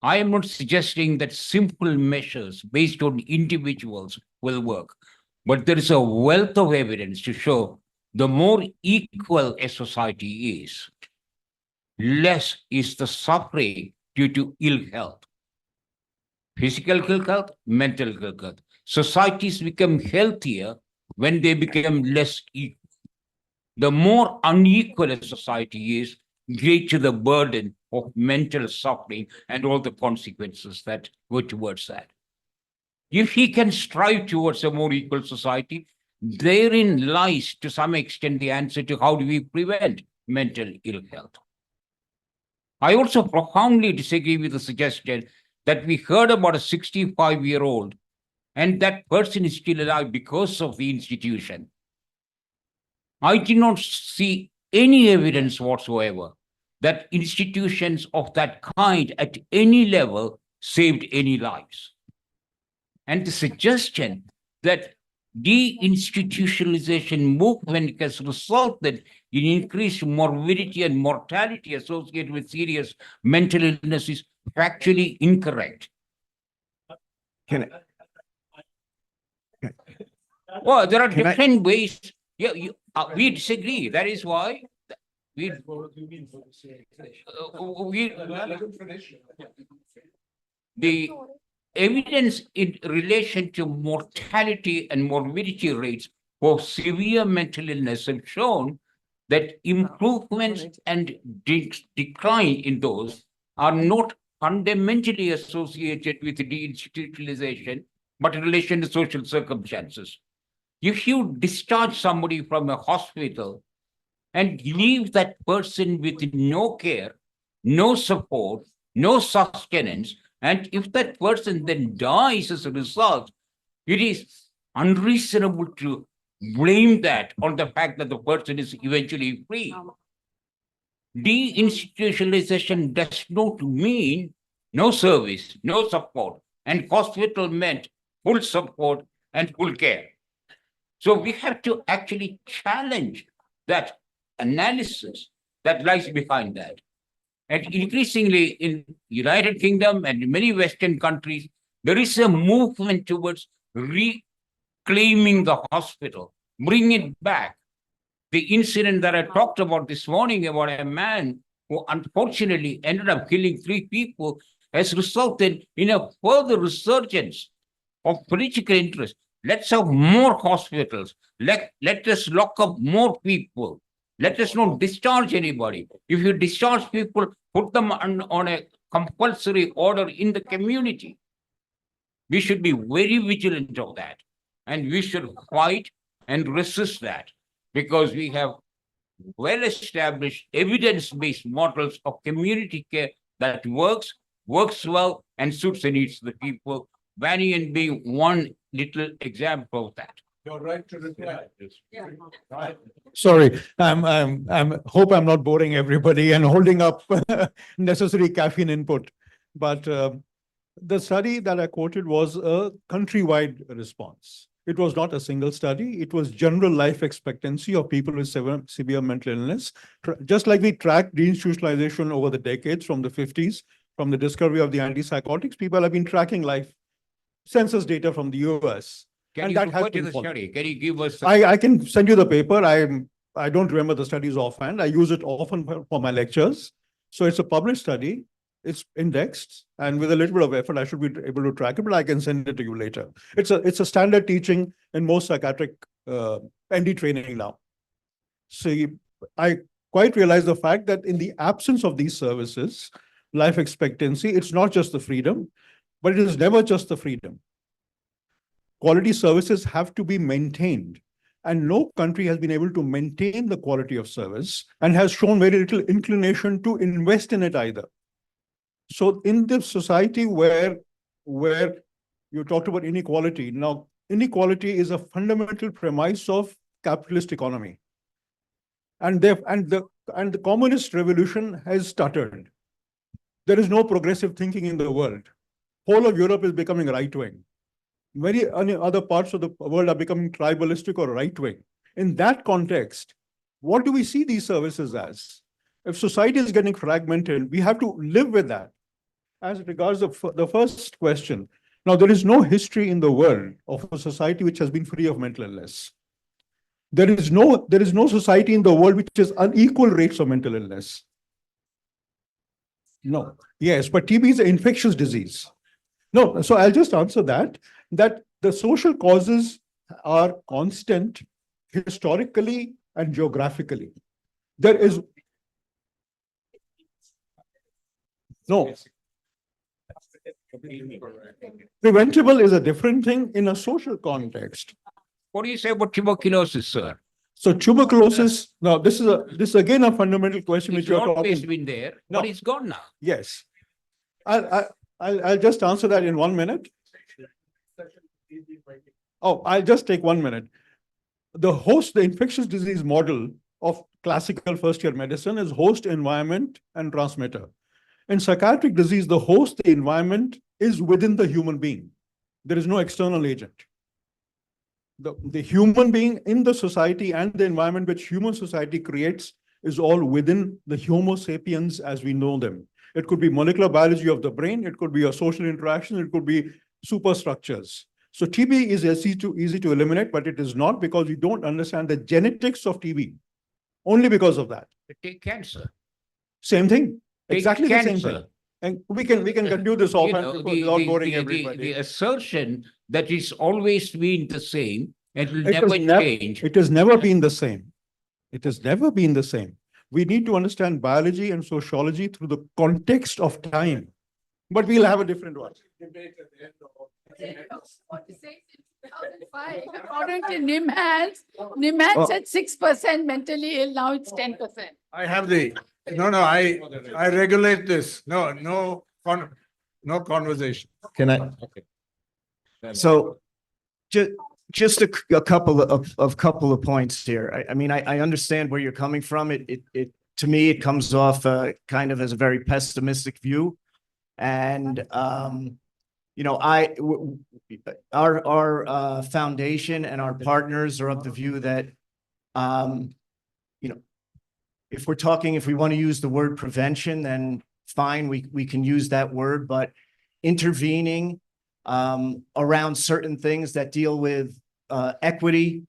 I am not suggesting that simple measures based on individuals will work, but there is a wealth of evidence to show the more equal a society is, less is the suffering due to ill health. Physical ill health, mental ill health. Societies become healthier when they become less equal. The more unequal a society is, greater the burden of mental suffering and all the consequences that go towards that. If he can strive towards a more equal society, therein lies to some extent the answer to how do we prevent mental ill health. I also profoundly disagree with the suggestion that we heard about a 65-year-old and that person is still alive because of the institution. I did not see any evidence whatsoever that institutions of that kind at any level saved any lives. And the suggestion that deinstitutionalization movement has resulted in increased morbidity and mortality associated with serious mental illness is factually incorrect. Well, there are different ways. Yeah, we disagree. That is why the evidence in relation to mortality and morbidity rates for severe mental illness have shown that improvements and decline in those are not fundamentally associated with deinstitutionalization, but in relation to social circumstances. If you discharge somebody from a hospital and leave that person with no care, no support, no sustenance, and if that person then dies as a result, it is unreasonable to blame that on the fact that the person is eventually free. Deinstitutionalization does not mean no service, no support, and hospital meant full support and full care. So we have to actually challenge that analysis that lies behind that. And increasingly in United Kingdom and many Western countries, there is a movement towards reclaiming the hospital, bring it back. The incident that I talked about this morning about a man who unfortunately ended up killing 3 people has resulted in a further resurgence of political interest. Let's have more hospitals. Let us lock up more people. Let us not discharge anybody. If you discharge people, put them on a compulsory order in the community. We should be very vigilant of that. And we should fight and resist that because we have well-established evidence-based models of community care that works well, and suits the needs of the people. Banyan being one little example of that. You're right to reply. Right. Sorry, hope I'm not boring everybody and holding up necessary caffeine input. But the study that I quoted was a countrywide response. It was not a single study. It was general life expectancy of people with severe mental illness. Just like we tracked deinstitutionalization over the decades from the 50s, from the discovery of the antipsychotics, people have been tracking life census data from the US. Can you refer to the study? Can you give us? I can send you the paper. I don't remember the studies offhand. I use it often for my lectures. So it's a published study. It's indexed, and with a little bit of effort, I should be able to track it, but I can send it to you later. It's a standard teaching in most psychiatric ND training now. So I quite realize the fact that in the absence of these services, life expectancy, it's not just the freedom, but it is never just the freedom. Quality services have to be maintained, and no country has been able to maintain the quality of service and has shown very little inclination to invest in it either. So in this society where you talked about inequality, now inequality is a fundamental premise of capitalist economy. And the communist revolution has stuttered. There is no progressive thinking in the world. Whole of Europe is becoming right-wing. Many other parts of the world are becoming tribalistic or right-wing. In that context, what do we see these services as? If society is getting fragmented, we have to live with that. As regards the first question, now there is no history in the world of a society which has been free of mental illness. There is no society in the world which has unequal rates of mental illness. No. Yes, but TB is an infectious disease. No, so I'll just answer that the social causes are constant historically and geographically. There is no. Preventable is a different thing in a social context. What do you say about tuberculosis, sir? So tuberculosis, now this is again a fundamental question which you're always talking. been there, No. but it's gone now. Yes. I'll just answer that in 1 minute. Oh, I'll just take 1 minute. The infectious disease model of classical first-year medicine is host, environment, and transmitter. In psychiatric disease, the host, the environment is within the human being. There is no external agent. The human being in the society and the environment which human society creates is all within the Homo sapiens as we know them. It could be molecular biology of the brain, it could be a social interaction, it could be superstructures. So TB is easy to eliminate, but it is not because we don't understand the genetics of TB. Only because of that. Take cancer. Same thing. Take Exactly the same cancer. thing. And we can continue this You offhand know, without boring everybody. the assertion that it's always been the same and will It never has nev- change. It has never been the same. It has never been the same. We need to understand biology and sociology through the context of time. But we'll have a different one. According to NIMHANS said 6% mentally ill, now it's 10%. I have I regulate this. No conversation. Can I? So just a couple of points here. I mean, I understand where you're coming from. It to me, it comes off kind of as a very pessimistic view. And, you know, our foundation and our partners are of the view that, you know, if we want to use the word prevention, then fine, we can use that word, but intervening around certain things that deal with equity,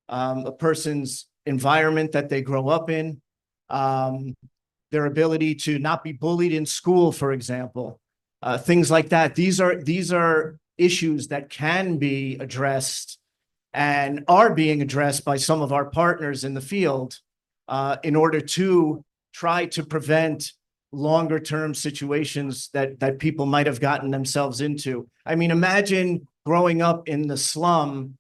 a person's environment that they grow up in, their ability to not be bullied in school, for example, things like that. These are issues that can be addressed and are being addressed by some of our partners in the field in order to try to prevent longer term situations that people might have gotten themselves into. I mean, imagine growing up in the slum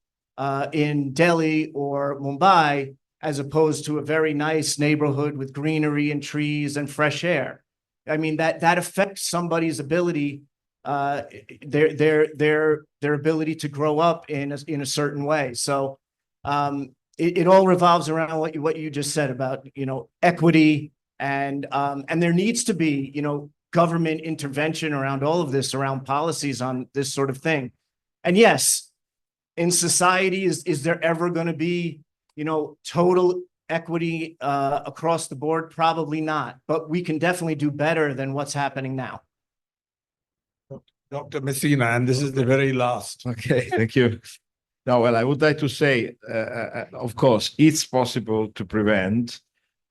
in Delhi or Mumbai, as opposed to a very nice neighborhood with greenery and trees and fresh air. I mean, that affects somebody's ability, their ability to grow up in a certain way. So it all revolves around what you just said about, you know, equity, and there needs to be, you know, government intervention around all of this, around policies on this sort of thing. And yes, in society, is there ever going to be, you know, total equity across the board? Probably not, but we can definitely do better than what's happening now. Dr. Messina, and this is the very last. Okay, thank you. Now, well, I would like to say, of course, it's possible to prevent.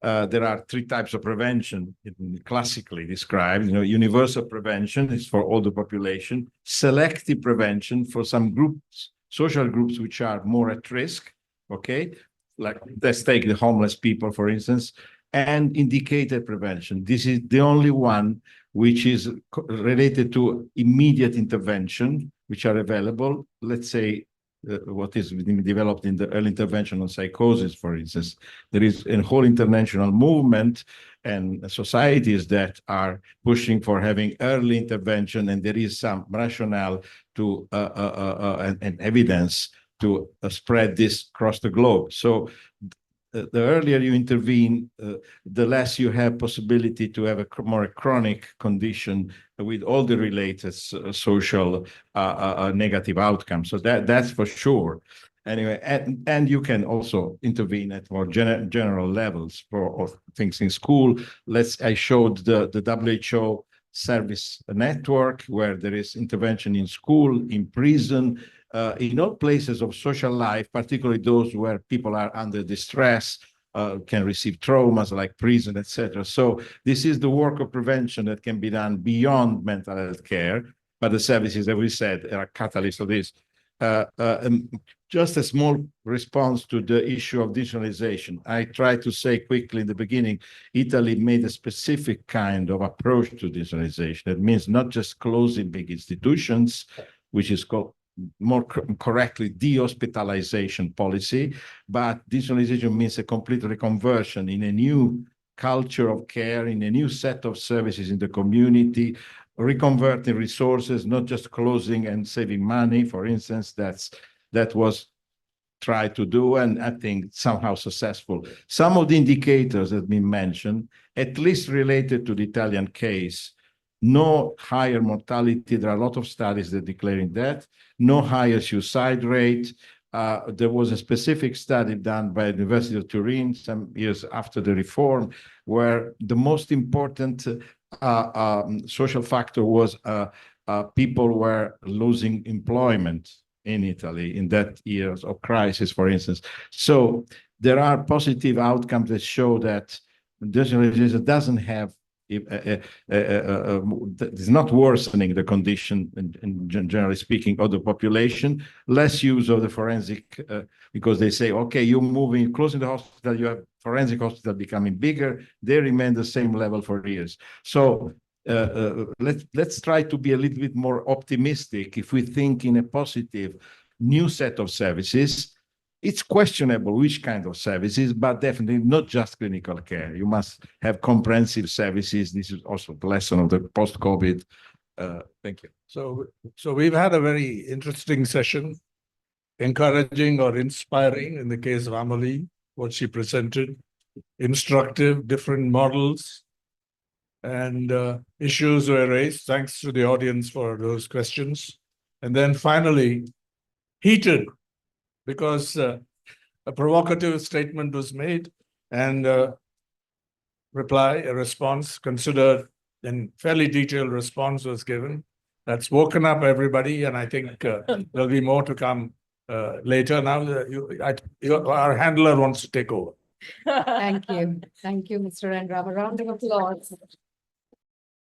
There are three types of prevention classically described. You know, universal prevention is for all the population, selective prevention for some groups, social groups which are more at risk, okay? Like, let's take the homeless people, for instance, and indicated prevention. This is the only one which is related to immediate intervention, which are available. Let's say what is being developed in the early intervention on psychosis, for instance. There is a whole international movement and societies that are pushing for having early intervention, and there is some rationale to and evidence to spread this across the globe. So the earlier you intervene, the less you have possibility to have a more chronic condition with all the related social negative outcomes. So that's for sure. Anyway, and you can also intervene at more general levels for things in school. I showed the WHO service network where there is intervention in school, in prison, in all places of social life, particularly those where people are under distress, can receive traumas like prison, etc. So this is the work of prevention that can be done beyond mental health care, but the services that we said are catalysts of this. Just a small response to the issue of digitalization. I tried to say quickly in the beginning, Italy made a specific kind of approach to digitalization. It means not just closing big institutions, which is called more correctly de-hospitalization policy, but digitalization means a complete reconversion in a new culture of care, in a new set of services in the community, reconverting resources, not just closing and saving money, for instance. That was tried to do, and I think somehow successful. Some of the indicators that have been mentioned, at least related to the Italian case, no higher mortality. There are a lot of studies that declaring that. No higher suicide rate. There was a specific study done by the University of Turin some years after the reform, where the most important social factor was people were losing employment in Italy in that years of crisis, for instance. So there are positive outcomes that show that digitalization doesn't have is not worsening the condition, and generally speaking, of the population. Less use of the forensic, because they say, okay, you're moving, closing the hospital, you have forensic hospital becoming bigger, they remain the same level for years. So let's try to be a little bit more optimistic. If we think in a positive new set of services, it's questionable which kind of services, but definitely not just clinical care. You must have comprehensive services. This is also the lesson of the post-COVID. Thank you. So we've had a very interesting session, encouraging or inspiring in the case of Amelie, what she presented, instructive, different models, and issues were raised. Thanks to the audience for those questions. And then finally, heated, because a provocative statement was made and a response considered, and fairly detailed response was given. That's woken up everybody, and I think there'll be more to come later. Now, our handler wants to take over. Thank you. Thank you, Mr. Randram. A round of applause.